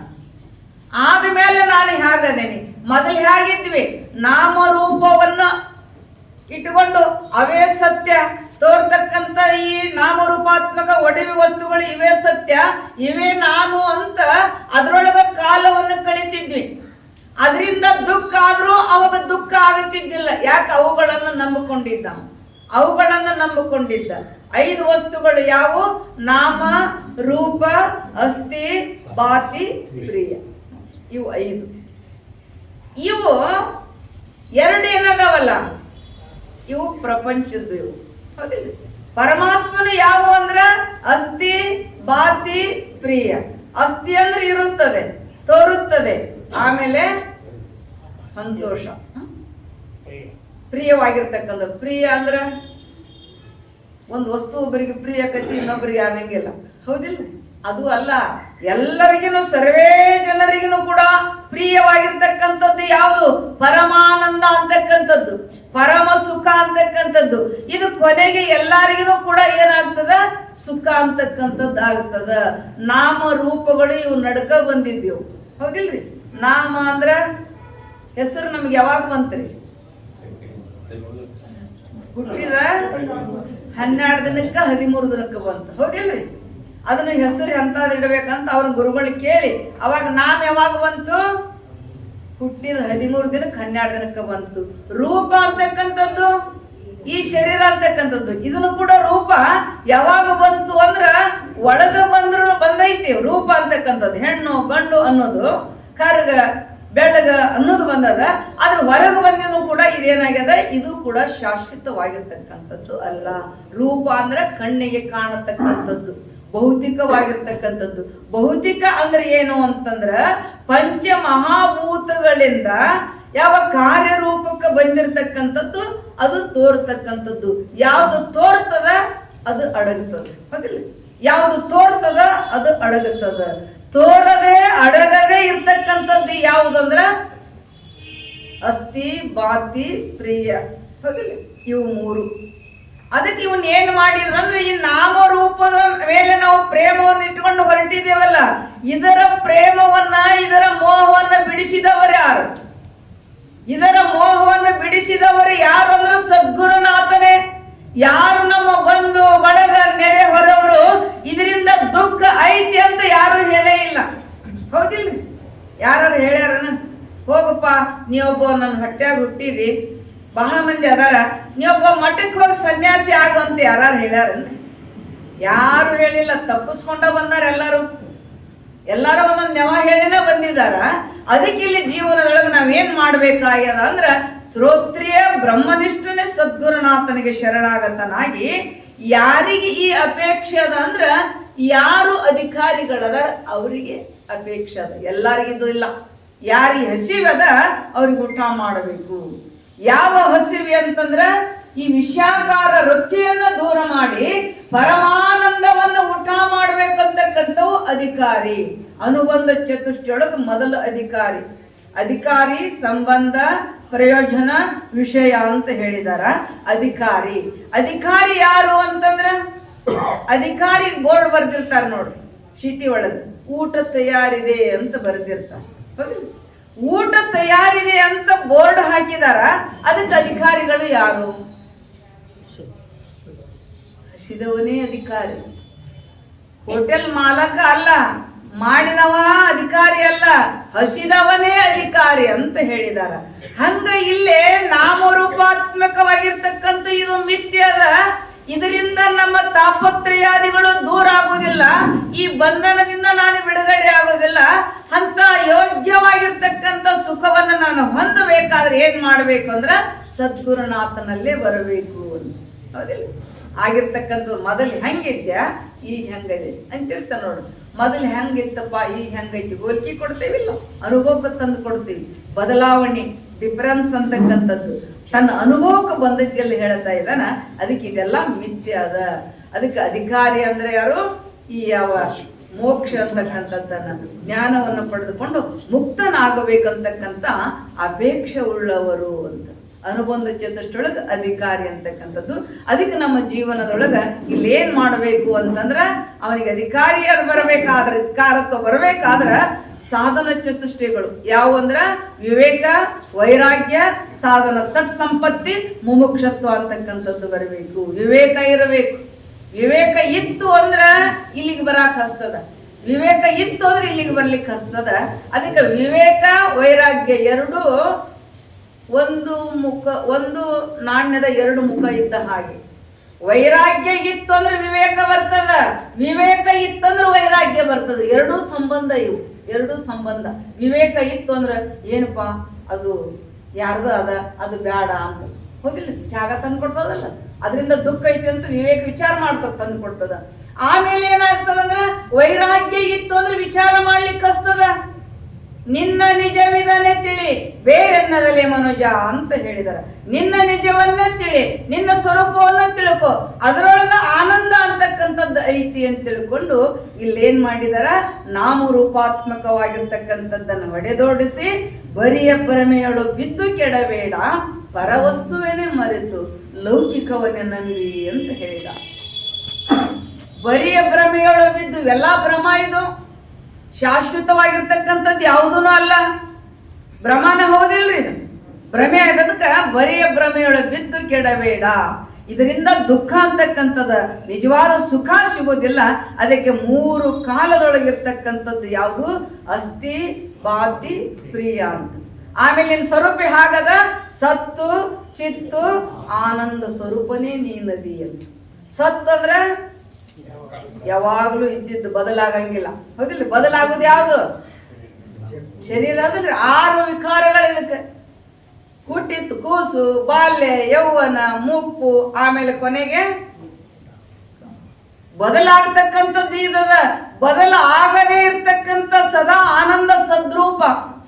ಆದ್ಮೇಲೆ ನಾನು ಹೇಗದೇನಿ, ಮೊದಲು ಹೇಗಿದ್ವಿ ನಾಮರೂಪವನ್ನ ಇಟ್ಟುಕೊಂಡು ಅವೇ ಸತ್ಯ ತೋರ್ತಕ್ಕಂಥ ಈ ನಾಮರೂಪಾತ್ಮಕ ಒಡವೆ ವಸ್ತುಗಳು ಇವೇ ಸತ್ಯ, ಇವೇ ನಾನು ಅಂತ ಅದ್ರೊಳಗ ಕಾಲವನ್ನು ಕಳಿತಿದ್ವಿ. ಅದರಿಂದ ದುಃಖ ಆದ್ರೂ ಅವಾಗ ದುಃಖ ಆಗುತ್ತಿದ್ದಿಲ್ಲ. ಯಾಕೆ? ಅವುಗಳನ್ನು ನಂಬಿಕೊಂಡಿದ್ದ. 5 ವಸ್ತುಗಳು ಯಾವುವು? ನಾಮ, ರೂಪ, ಅಸ್ಥಿ, ಬಾತಿ, ಪ್ರಿಯ. ಇವು 5. ಇವು 2 ಏನದಾವಲ್ಲ, ಇವು ಪ್ರಪಂಚದ್ದು. ಇವು ಹೌದಿಲ್ಲ? ಪರಮಾತ್ಮನು ಯಾವ ಅಂದ್ರ ಅಸ್ಥಿ, ಬಾತಿ, ಪ್ರಿಯ. ಅಸ್ಥಿ ಅಂದ್ರೆ ಇರುತ್ತದೆ, ತೋರುತ್ತದೆ, ಆಮೇಲೆ ಸಂತೋಷ, ಪ್ರಿಯವಾಗಿರ್ತಕ್ಕಂಥ. ಪ್ರಿಯ ಅಂದ್ರ ಒಂದು ವಸ್ತು ಒಬ್ಬರಿಗೆ ಪ್ರಿಯ ಕತಿ, ಇನ್ನೊಬ್ಬರಿಗೆ ಆಗಂಗಿಲ್ಲ. ಹೌದಿಲ್ಲ? ಅದು ಅಲ್ಲ, ಎಲ್ಲರಿಗೂ ಸರ್ವೇ ಜನರಿಗೂ ಕೂಡ ಪ್ರಿಯವಾಗಿರ್ತಕ್ಕಂಥದ್ದು ಯಾವುದು? ಪರಮಾನಂದ ಅಂತಕ್ಕಂಥದ್ದು, ಪರಮ ಸುಖ ಅಂತಕ್ಕಂಥದ್ದು. ಇದು ಕೊನೆಗೆ ಎಲ್ಲರಿಗೂ ಕೂಡ ಏನಾಗ್ತದ? ಸುಖ ಅಂತಕ್ಕಂಥದ್ದು ಆಗ್ತದ. ನಾಮ ರೂಪಗಳು ಇವು ನಡ್ಕ ಬಂದಿದ್ವು. ಹೌದಿಲ್ರಿ? ನಾಮ ಅಂದ್ರ ಹೆಸರು ನಮ್ಗೆ ಯಾವಾಗ ಬಂತ್ರಿ? ಹುಟ್ಟಿದ 12 ದಿನಕ್ಕ 13 ದಿನಕ್ಕ ಬಂತು. ಹೌದಿಲ್ರಿ? ಅದನ್ನ ಹೆಸರು ಎಂತಾದ್ ಇಡ್ಬೇಕಂತ ಅವ್ರ ಗುರುಗಳಿಗೆ ಕೇಳಿ, ಅವಾಗ ನಾಮ ಯಾವಾಗ ಬಂತು? ಹುಟ್ಟಿದ 13 ದಿನಕ್ಕೆ 12 ದಿನಕ್ಕೆ ಬಂತು. ರೂಪ ಅಂತಕ್ಕಂಥದ್ದು ಈ ಶರೀರ ಅಂತಕ್ಕಂಥದ್ದು, ಇದನ್ನು ಕೂಡ ರೂಪ ಯಾವಾಗ ಬಂತು ಅಂದ್ರ ಒಳಗ ಬಂದೈತಿ ರೂಪ ಅಂತಕ್ಕಂಥದ್ದು. ಹೆಣ್ಣು ಗಂಡು ಅನ್ನೋದು, ಕರ್ಗ ಬೆಳಗ ಅನ್ನೋದು ಬಂದದ. ಆದ್ರೆ ಹೊರಗೆ ಬಂದಿನೂ ಕೂಡ ಇದೇನಾಗ್ಯದ? ಇದು ಕೂಡ ಶಾಶ್ವತವಾಗಿರ್ತಕ್ಕಂಥದ್ದು ಅಲ್ಲ. ರೂಪ ಅಂದ್ರೆ ಕಣ್ಣಿಗೆ ಕಾಣತಕ್ಕಂಥದ್ದು, ಭೌತಿಕವಾಗಿರ್ತಕ್ಕಂಥದ್ದು. ಭೌತಿಕ ಅಂದ್ರೆ ಏನು ಅಂತಂದ್ರ ಪಂಚ ಮಹಾಭೂತಗಳಿಂದ ಯಾವ ಕಾರ್ಯರೂಪಕ್ಕೆ ಬಂದಿರತಕ್ಕಂಥದ್ದು ಅದು ತೋರ್ತಕ್ಕಂಥದ್ದು. ಯಾವುದು ತೋರ್ತದ ಅದು ಅಡಗುತ್ತದೆ. ಹೌದಿಲ್ಲ? ಯಾವುದು ತೋರ್ತದ ಅದು ಅಡಗುತ್ತದ. ತೋರದೆ ಅಡಗದೆ ಇರ್ತಕ್ಕಂಥದ್ದು ಯಾವುದಂದ್ರ ಅಸ್ಥಿ, ಬಾತಿ, ಪ್ರಿಯ. ಹೌದಿಲ್ಲ? ಇವು 3. ಅದಕ್ಕೆ ಇವನ್ ಏನ್ ಮಾಡಿದ್ರು ಅಂದ್ರೆ ಈ ನಾಮರೂಪದ ಮೇಲೆ ನಾವು ಪ್ರೇಮವನ್ನು ಇಟ್ಕೊಂಡು ಹೊರಟಿದ್ದೇವಲ್ಲ, ಇದರ ಪ್ರೇಮವನ್ನ, ಇದರ ಮೋಹವನ್ನ ಬಿಡಿಸಿದವರು ಯಾರು? ಇದರ ಮೋಹವನ್ನು ಬಿಡಿಸಿದವರು ಯಾರು ಅಂದ್ರೆ ಸದ್ಗುರುನಾಥನೇ. ಯಾರು ನಮ್ಮ ಬಂಧು ಬಳಗ ನೆರೆ ಹೊರವರು ಇದರಿಂದ ದುಃಖ ಐತಿ ಅಂತ ಯಾರು ಹೇಳೇ ಇಲ್ಲ. ಹೌದಿಲ್ಲ? ಯಾರು ಹೇಳ್ಯಾರನ? ಹೋಗಪ್ಪ ನೀವೊಬ್ಬ ನನ್ನ ಹೊಟ್ಯಾಗ ಹುಟ್ಟಿದಿ, ಬಹಳ ಮಂದಿ ಅದಾರ, ನೀವೊಬ್ಬ ಮಠಕ್ಕೆ ಹೋಗಿ ಸನ್ಯಾಸಿ ಆಗು ಅಂತ ಯಾರು ಹೇಳ್ಯಾರನ? ಯಾರು ಹೇಳಿಲ್ಲ. ತಪ್ಪಿಸ್ಕೊಂಡ ಬಂದಾರ ಎಲ್ಲಾರು ಒಂದೊಂದು ನೆವ ಹೇಳಿನ ಬಂದಿದಾರ. ಅದಕ್ಕೆ ಇಲ್ಲಿ ಜೀವನದೊಳಗೆ ನಾವೇನ್ ಮಾಡ್ಬೇಕಾಗ್ಯದ ಅಂದ್ರ ಶ್ರೋತ್ರಿಯ ಬ್ರಹ್ಮನಿಷ್ಠನೇ ಸದ್ಗುರುನಾಥನಿಗೆ ಶರಣಾಗತನಾಗಿ ಯಾರಿಗೆ ಈ ಅಪೇಕ್ಷೆ ಅದ ಅಂದ್ರ ಯಾರು ಅಧಿಕಾರಿಗಳದಾರ ಅವರಿಗೆ ಅಪೇಕ್ಷೆ ಅದ, ಎಲ್ಲರಿಗಿದು ಇಲ್ಲ. ಯಾರಿಗೆ ಹಸಿವದ ಅವ್ರಿಗೆ ಊಟ ಮಾಡಬೇಕು. ಯಾವ ಹಸಿವೆ ಅಂತಂದ್ರ ಈ ವಿಷಾಕಾರ ವೃತ್ತಿಯನ್ನ ದೂರ ಮಾಡಿ ಪರಮಾನಂದವನ್ನು ಊಟ ಮಾಡ್ಬೇಕಂತಕ್ಕಂಥವು ಅಧಿಕಾರಿ. ಅನುಬಂಧ ಚತುಷ್ಟಯೊಳಗೆ ಮೊದಲ ಅಧಿಕಾರಿ ಸಂಬಂಧ ಪ್ರಯೋಜನ ವಿಷಯ ಅಂತ ಹೇಳಿದಾರ. ಅಧಿಕಾರಿ ಯಾರು ಅಂತಂದ್ರ ಅಧಿಕಾರಿ ಬೋರ್ಡ್ ಬರ್ದಿರ್ತಾರ ನೋಡ್ರಿ, ಸಿಟಿ ಒಳಗೆ ಊಟ ತಯಾರಿದೆ ಅಂತ ಬರ್ದಿರ್ತಾರ. ಊಟ ತಯಾರಿದೆ ಅಂತ ಬೋರ್ಡ್ ಹಾಕಿದಾರ. ಅದಕ್ಕೆ ಅಧಿಕಾರಿಗಳು ಯಾರು? ಹಸಿದವನೇ ಅಧಿಕಾರಿ. ಹೋಟೆಲ್ ಮಾಲಕ ಅಲ್ಲ, ಮಾಡಿದವ ಅಧಿಕಾರಿ ಅಲ್ಲ, ಹಸಿದವನೇ ಅಧಿಕಾರಿ ಅಂತ ಹೇಳಿದಾರ. ಹಂಗ ಇಲ್ಲೇ ನಾಮರೂಪಾತ್ಮಕವಾಗಿರ್ತಕ್ಕಂಥ ಇದು ಮಿಥ್ಯದ. ಇದರಿಂದ ನಮ್ಮ ತಾಪತ್ರಯಾದಿಗಳು ದೂರ ಆಗುವುದಿಲ್ಲ, ಈ ಬಂಧನದಿಂದ ನಾನು ಬಿಡುಗಡೆ ಆಗೋದಿಲ್ಲ. ಅಂತ ಯೋಗ್ಯವಾಗಿರ್ತಕ್ಕಂಥ ಸುಖವನ್ನು ನಾನು ಹೊಂದಬೇಕಾದ್ರೆ ಏನ್ ಮಾಡ್ಬೇಕು ಅಂದ್ರ ಸದ್ಗುರುನಾಥನಲ್ಲೇ ಬರಬೇಕು ಅಂತ. ಹೌದಿಲ್ಲ? ಆಗಿರ್ತಕ್ಕಂಥ ಮೊದಲು ಹೆಂಗಿದ್ಯಾ ಈಗ ಹೆಂಗದೆ ಅಂತಿರ್ತ ನೋಡು. ಮೊದಲು ಹೆಂಗಿತ್ತಪ್ಪ ಈಗ ಹೆಂಗೈತಿ ಹೋಲಿಕೆ ಕೊಡ್ತೇವಿಲ್ಲ, ಅನುಭವಕ್ಕೆ ತಂದು ಕೊಡ್ತೀವಿ. ಬದಲಾವಣೆ ಡಿಫರೆನ್ಸ್ ಅಂತಕ್ಕಂಥದ್ದು ತನ್ನ ಅನುಭವಕ್ಕೆ ಬಂದದ್ದೆಲ್ಲ ಹೇಳ್ತಾ ಇದ್ದಾನ. ಅದಕ್ಕೆ ಇದೆಲ್ಲ ಮಿಥ್ಯ ಅದ. ಅದಕ್ಕೆ ಅಧಿಕಾರಿ ಅಂದ್ರೆ ಯಾರು? ಈ ಯಾವ ಮೋಕ್ಷ ಅಂತಕ್ಕಂಥದ್ದನ್ನ ಜ್ಞಾನವನ್ನು ಪಡೆದುಕೊಂಡು ಮುಕ್ತನಾಗಬೇಕಂತಕ್ಕಂಥ ಅಪೇಕ್ಷೆ ಉಳ್ಳವರು ಅಂತ. ಅನುಬಂಧ ಚತುಷ್ಟೊಳಗ ಅಧಿಕಾರಿ ಅಂತಕ್ಕಂಥದ್ದು. ಅದಕ್ಕೆ ನಮ್ಮ ಜೀವನದೊಳಗ ಇಲ್ಲಿ ಏನ್ ಮಾಡಬೇಕು ಅಂತಂದ್ರ ಅವನಿಗೆ ಅಧಿಕಾರಿಯರು ಬರಬೇಕಾದ್ರೆ, ಅಧಿಕಾರತ್ವ ಬರಬೇಕಾದ್ರ ಸಾಧನ ಚತುಷ್ಟಯಗಳು ಯಾವ ಅಂದ್ರ ವಿವೇಕ, ವೈರಾಗ್ಯ, ಸಾಧನ, ಸಟ್ ಸಂಪತ್ತಿ, ಮುಮುಕ್ಷತ್ವ ಅಂತಕ್ಕಂಥದ್ದು ಬರಬೇಕು. ವಿವೇಕ ಇರಬೇಕು. ವಿವೇಕ ಇತ್ತು ಅಂದ್ರ ಇಲ್ಲಿಗೆ ಬರಾಕ್ ಹಸ್ತದ, ವಿವೇಕ ಇತ್ತು ಅಂದ್ರೆ ಇಲ್ಲಿಗೆ ಬರ್ಲಿಕ್ಕೆ ಹಸ್ತದ. ಅದಕ್ಕೆ ವಿವೇಕ ವೈರಾಗ್ಯ ಎರಡೂ ಒಂದು ನಾಣ್ಯದ ಎರಡು ಮುಖ ಇದ್ದ ಹಾಗೆ. ವೈರಾಗ್ಯ ಇತ್ತು ಅಂದ್ರೆ ವಿವೇಕ ಬರ್ತದ, ವಿವೇಕ ಇತ್ತಂದ್ರೆ ವೈರಾಗ್ಯ ಬರ್ತದ. ಎರಡೂ ಸಂಬಂಧ ಇವು, ಎರಡೂ ಸಂಬಂಧ. ವಿವೇಕ ಇತ್ತು ಅಂದ್ರೆ ಏನಪ್ಪಾ ಅದು ಯಾರ್ದ ಅದ, ಅದು ಬೇಡ ಅಂತ ಹೋಗಿಲ್ಲ, ತ್ಯಾಗ ತಂದು ಕೊಡ್ತದಲ್ಲ. ಅದರಿಂದ ದುಃಖ ಐತಿ ಅಂತ ವಿವೇಕ ವಿಚಾರ ಮಾಡ್ತದ, ತಂದು ಕೊಡ್ತದ. ಆಮೇಲೆ ಏನಾಗ್ತದಂದ್ರ ವೈರಾಗ್ಯ ಇತ್ತು ಅಂದ್ರೆ ವಿಚಾರ ಮಾಡ್ಲಿಕ್ಕೆ ಹಸ್ತದ. ನಿನ್ನ ನಿಜವಿದನೆ ತಿಳಿ ಬೇರೆನ್ನದಲೇ ಮನುಜ ಅಂತ ಹೇಳಿದಾರ. ನಿನ್ನ ನಿಜವನ್ನ ತಿಳಿ, ನಿನ್ನ ಸ್ವರೂಪವನ್ನ ತಿಳ್ಕೊ, ಅದರೊಳಗ ಆನಂದ ಅಂತಕ್ಕಂಥದ್ದು ಐತಿ ಅಂತ ತಿಳ್ಕೊಂಡು ಇಲ್ಲೇನ್ ಮಾಡಿದಾರ, ನಾಮರೂಪಾತ್ಮಕವಾಗಿರ್ತಕ್ಕಂಥದ್ದನ್ನು ಹೊಡೆದೋಡಿಸಿ ಬರಿಯ ಭ್ರಮೆಯಳು ಬಿದ್ದು ಕೆಡಬೇಡ, ಪರವಸ್ತುವೇನೆ ಮರೆತು ಲೌಕಿಕವನ್ನೇ ನಂಬಿ ಅಂತ ಹೇಳಿದ. ಬರಿಯ ಭ್ರಮೆಯೊಳು ಬಿದ್ದು, ಎಲ್ಲ ಭ್ರಮ ಇದು, ಶಾಶ್ವತವಾಗಿರ್ತಕ್ಕಂಥದ್ದು ಯಾವುದೂ ಅಲ್ಲ. ಭ್ರಮನ ಹೌದಿಲ್ರಿ ಇದು, ಭ್ರಮೆ ಆಗೋದಕ್ಕ ಬರಿಯ ಭ್ರಮೆಯೊಳ ಬಿದ್ದು ಕೆಡಬೇಡ. ಇದರಿಂದ ದುಃಖ ಅಂತಕ್ಕಂಥದ ನಿಜವಾದ ಸುಖ ಸಿಗೋದಿಲ್ಲ. ಅದಕ್ಕೆ ಮೂರು ಕಾಲದೊಳಗಿರ್ತಕ್ಕಂಥದ್ದು ಯಾವುದು? ಅಸ್ಥಿ, ಬಾತಿ, ಪ್ರಿಯ ಅಂತ. ಆಮೇಲೆ ನಿನ್ ಸ್ವರೂಪ ಹಾಗದ ಸತ್ತು, ಚಿತ್ತು, ಆನಂದ ಸ್ವರೂಪನೇ ನೀನದಿ ಅಂತ. ಸತ್ತು ಅಂದ್ರ ಯಾವಾಗ್ಲೂ ಇದ್ದಿದ್ದು, ಬದಲಾಗಂಗಿಲ್ಲ. ಹೌದಿಲ್ಲ? ಬದಲಾಗುದು ಯಾವುದು? ಶರೀರ ಅದಲ್ರಿ. 6 ವಿಕಾರಗಳು ಇದಕ್ಕೆ. ಹುಟ್ಟಿತ್ತು ಕೂಸು, ಬಾಲ್ಯ, ಯೌವನ, ಮುಪ್ಪು, ಆಮೇಲೆ ಕೊನೆಗೆ ಬದಲಾಗತಕ್ಕಂಥದ್ದು ಇದದ. ಆಗದೇ ಇರ್ತಕ್ಕಂಥ ಸದಾ ಆನಂದ ಸದ್ರೂಪ.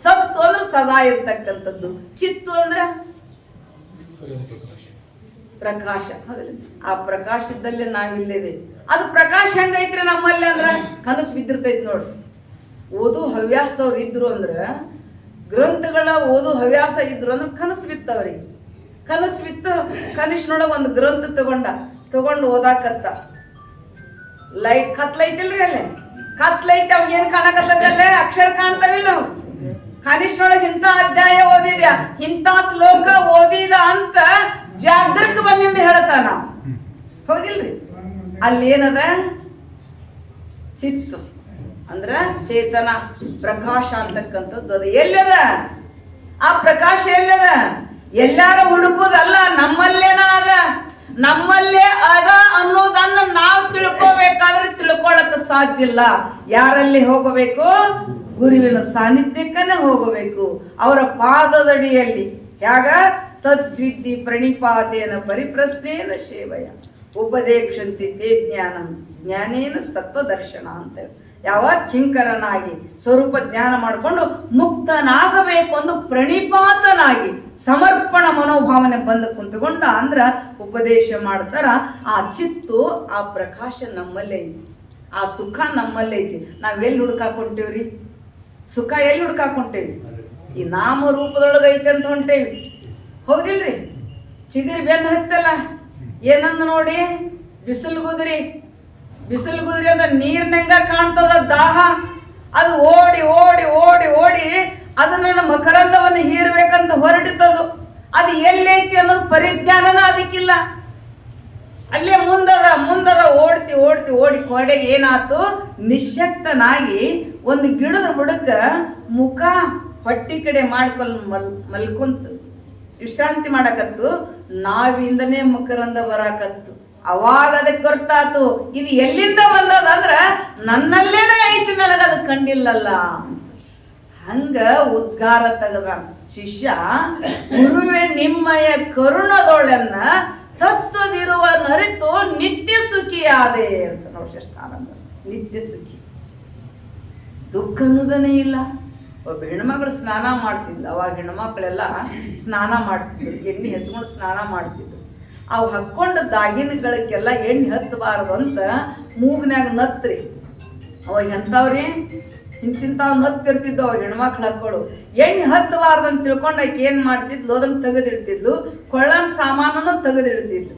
ಸತ್ತು ಅಂದ್ರೆ ಸದಾ ಇರ್ತಕ್ಕಂಥದ್ದು. ಚಿತ್ತು ಅಂದ್ರೆ ಪ್ರಕಾಶ. ಆ ಪ್ರಕಾಶದಲ್ಲಿ ನಾವಿಲ್ಲೇವೆ. ಅದು ಪ್ರಕಾಶ ಹೆಂಗೈತ್ರಿ ನಮ್ಮಲ್ಲಿ ಅಂದ್ರ ಕನಸು ಬಿದ್ದಿರ್ತೈತಿ ನೋಡ್ರಿ. ಓದು ಹವ್ಯಾಸದವ್ರು ಇದ್ರು ಅಂದ್ರ, ಗ್ರಂಥಗಳ ಓದು ಹವ್ಯಾಸ ಇದ್ರು ಅಂದ್ರೆ ಕನಸು ಬಿತ್ತವ್ರಿ. ಕನಸು ಬಿತ್ತು ಕನಿಷ್ನೊಳಗ ಒಂದು ಗ್ರಂಥ ತಗೊಂಡು ಓದಾಕತ್ತ. ಲೈಟ್ ಕತ್ಲೈತಿಲ್ರಿ, ಅಲ್ಲೇ ಕತ್ಲೈತಿ. ಅವಾಗ ಏನ್ ಕಾಣಕತ್ತದಲ್ಲೇ ಅಕ್ಷರ ಕಾಣ್ತಾವಿಲ್ಲ. ನಾವು ಕನಿಷ್ನೊಳಗ ಇಂಥ ಅಧ್ಯಾಯ ಓದಿದ್ಯಾ, ಇಂಥ ಶ್ಲೋಕ ಓದಿದ ಅಂತ ಜಾಗೃತ ಬಂದಿಂದ ಹೇಳ್ತಾನ. ಹೌದಿಲ್ರಿ? ಅಲ್ಲಿ ಏನದ? ಚಿತ್ತು ಅಂದ್ರ ಚೇತನ, ಪ್ರಕಾಶ ಅಂತಕ್ಕಂಥದ್ದು ಅದು ಎಲ್ಲದ? ಆ ಪ್ರಕಾಶ ಎಲ್ಲದ? ಎಲ್ಲಾರ ಹುಡುಕೋದಲ್ಲ, ನಮ್ಮಲ್ಲೇನ ಅದ. ನಮ್ಮಲ್ಲೇ ಅದ ಅನ್ನೋದನ್ನ ನಾವು ತಿಳ್ಕೋಬೇಕಾದ್ರೆ ತಿಳ್ಕೊಳಕ್ ಸಾಧ್ಯ ಇಲ್ಲ. ಯಾರಲ್ಲಿ ಹೋಗಬೇಕು? ಗುರುವಿನ ಸಾನ್ನಿಧ್ಯಕ್ಕನೆ ಹೋಗಬೇಕು, ಅವರ ಪಾದದಡಿಯಲ್ಲಿ. ಯಾಗ ತದ್ವಿದ್ಧಿ ಪ್ರಣಿಪಾತೇನ ಪರಿಪ್ರಶ್ನೇನ ಸೇವಯ ಉಪದೇಕ್ಷಂತಿ ತೇ ಜ್ಞಾನಂ ಜ್ಞಾನೇನ ತತ್ವದರ್ಶನ ಅಂತ. ಯಾವ ಕಿಂಕರನಾಗಿ ಸ್ವರೂಪ ಜ್ಞಾನ ಮಾಡಿಕೊಂಡು ಮುಕ್ತನಾಗಬೇಕು ಅಂದು ಪ್ರಣಿಪಾತನಾಗಿ ಸಮರ್ಪಣ ಮನೋಭಾವನೆ ಬಂದು ಕುಂತ್ಕೊಂಡ ಅಂದ್ರ ಉಪದೇಶ ಮಾಡ್ತಾರ. ಆ ಚಿತ್ತು, ಆ ಪ್ರಕಾಶ ನಮ್ಮಲ್ಲೇ ಐತಿ, ಆ ಸುಖ ನಮ್ಮಲ್ಲೇ ಐತಿ. ನಾವೆಲ್ಲಿ ಹುಡ್ಕಾಕೊಂಟೇವ್ರಿ? ಸುಖ ಎಲ್ಲಿ ಹುಡ್ಕಾಕೊಂಟೇವಿ? ಈ ನಾಮ ರೂಪದೊಳಗೆ ಐತೆ ಅಂತ ಹೊಂಟೇವಿ. ಹೌದಿಲ್ರಿ? ಚಿಗುರಿ ಬೆನ್ನ ಹತ್ತಲ್ಲ, ಏನಂದು ನೋಡಿ? ಬಿಸಿಲು ಗುದ್ರಿ ಅಂದ್ರೆ ನೀರ್ನಂಗ ಕಾಣ್ತದ ದಾಹ. ಅದು ಓಡಿ ಓಡಿ ಓಡಿ ಓಡಿ ಅದು ನನ್ನ ಮಕರಂದವನ್ನು ಹೀರ್ಬೇಕಂತ ಹೊರಟಿತದು. ಅದು ಎಲ್ಲೈತಿ ಅನ್ನೋದು ಪರಿಜ್ಞಾನನ ಅದಕ್ಕಿಲ್ಲ. ಅಲ್ಲೇ ಮುಂದದ ಓಡ್ತಿ ಓಡ್ತಿ ಓಡಿ ಕೊಡೆಗೆ ಏನಾತು? ನಿಶಕ್ತನಾಗಿ ಒಂದು ಗಿಡದ ಬುಡಕ ಮುಖ ಹೊಟ್ಟಿ ಕಡೆ ಮಾಡ್ಕೊಂಡು ಮಲ್ಕೊಂತು ವಿಶ್ರಾಂತಿ ಮಾಡಕತ್ತು. ನಾವಿಂದನೇ ಮಕರಂದ ಬರಾಕತ್ತು. ಅವಾಗ ಅದಕ್ಕೆ ಗೊತ್ತಾತು, ಇದು ಎಲ್ಲಿಂದ ಬಂದದ ಅಂದ್ರ ನನ್ನಲ್ಲೇನೆ ಐತಿ, ನನಗದು ಕಂಡಿಲ್ಲಲ್ಲ. ಹಂಗ ಉದ್ಗಾರ ತೆಗದ ಶಿಷ್ಯ, ಗುರುವೇ ನಿಮ್ಮಯ ಕರುಣದೊಳನ್ನ ತತ್ವದಿರುವ ನರಿತು ನಿತ್ಯ ಸುಖಿಯಾದೆ ಅಂತ ನೋಡಿ. ಎಷ್ಟು ಆನಂದ! ನಿತ್ಯ ಸುಖಿ, ದುಃಖ ಅನ್ನೋದನೇ ಇಲ್ಲ. ಒಬ್ಬ ಹೆಣ್ಮಗಳು ಸ್ನಾನ ಮಾಡ್ತಿದ್ಲು. ಅವಾಗ ಹೆಣ್ಮಕ್ಳೆಲ್ಲ ಸ್ನಾನ ಮಾಡ್ತಿದ್ರು, ಎಣ್ಣೆ ಹಚ್ಕೊಂಡು ಸ್ನಾನ ಮಾಡ್ತಿದ್ರು. ಅವು ಹಾಕ್ಕೊಂಡ ದಾಗಿನಗಳಿಗೆಲ್ಲ ಎಣ್ಣೆ ಹತ್ತಬಾರದು ಅಂತ ಮೂಗ್ನ್ಯಾಗ ನತ್ರಿ. ಅವಾಗ ಎಂಥವ್ರಿ? ಇಂತಿಂತಾವ್ ನತ್ತಿರ್ತಿದ್ವು ಅವಾಗ ಹೆಣ್ಮಕ್ಳು ಹಾಕ್ಕೊಳ್ಳು. ಎಣ್ಣೆ ಹತ್ತಬಾರ್ದು ಅಂತ ತಿಳ್ಕೊಂಡು ಆಕೆ ಏನ್ ಮಾಡ್ತಿದ್ಲು? ಅದನ್ನ ತೆಗೆದಿಡ್ತಿದ್ಲು. ಕೊಳ್ಳನ ಸಾಮಾನನ್ನು ತೆಗೆದಿಡ್ತಿದ್ಲು.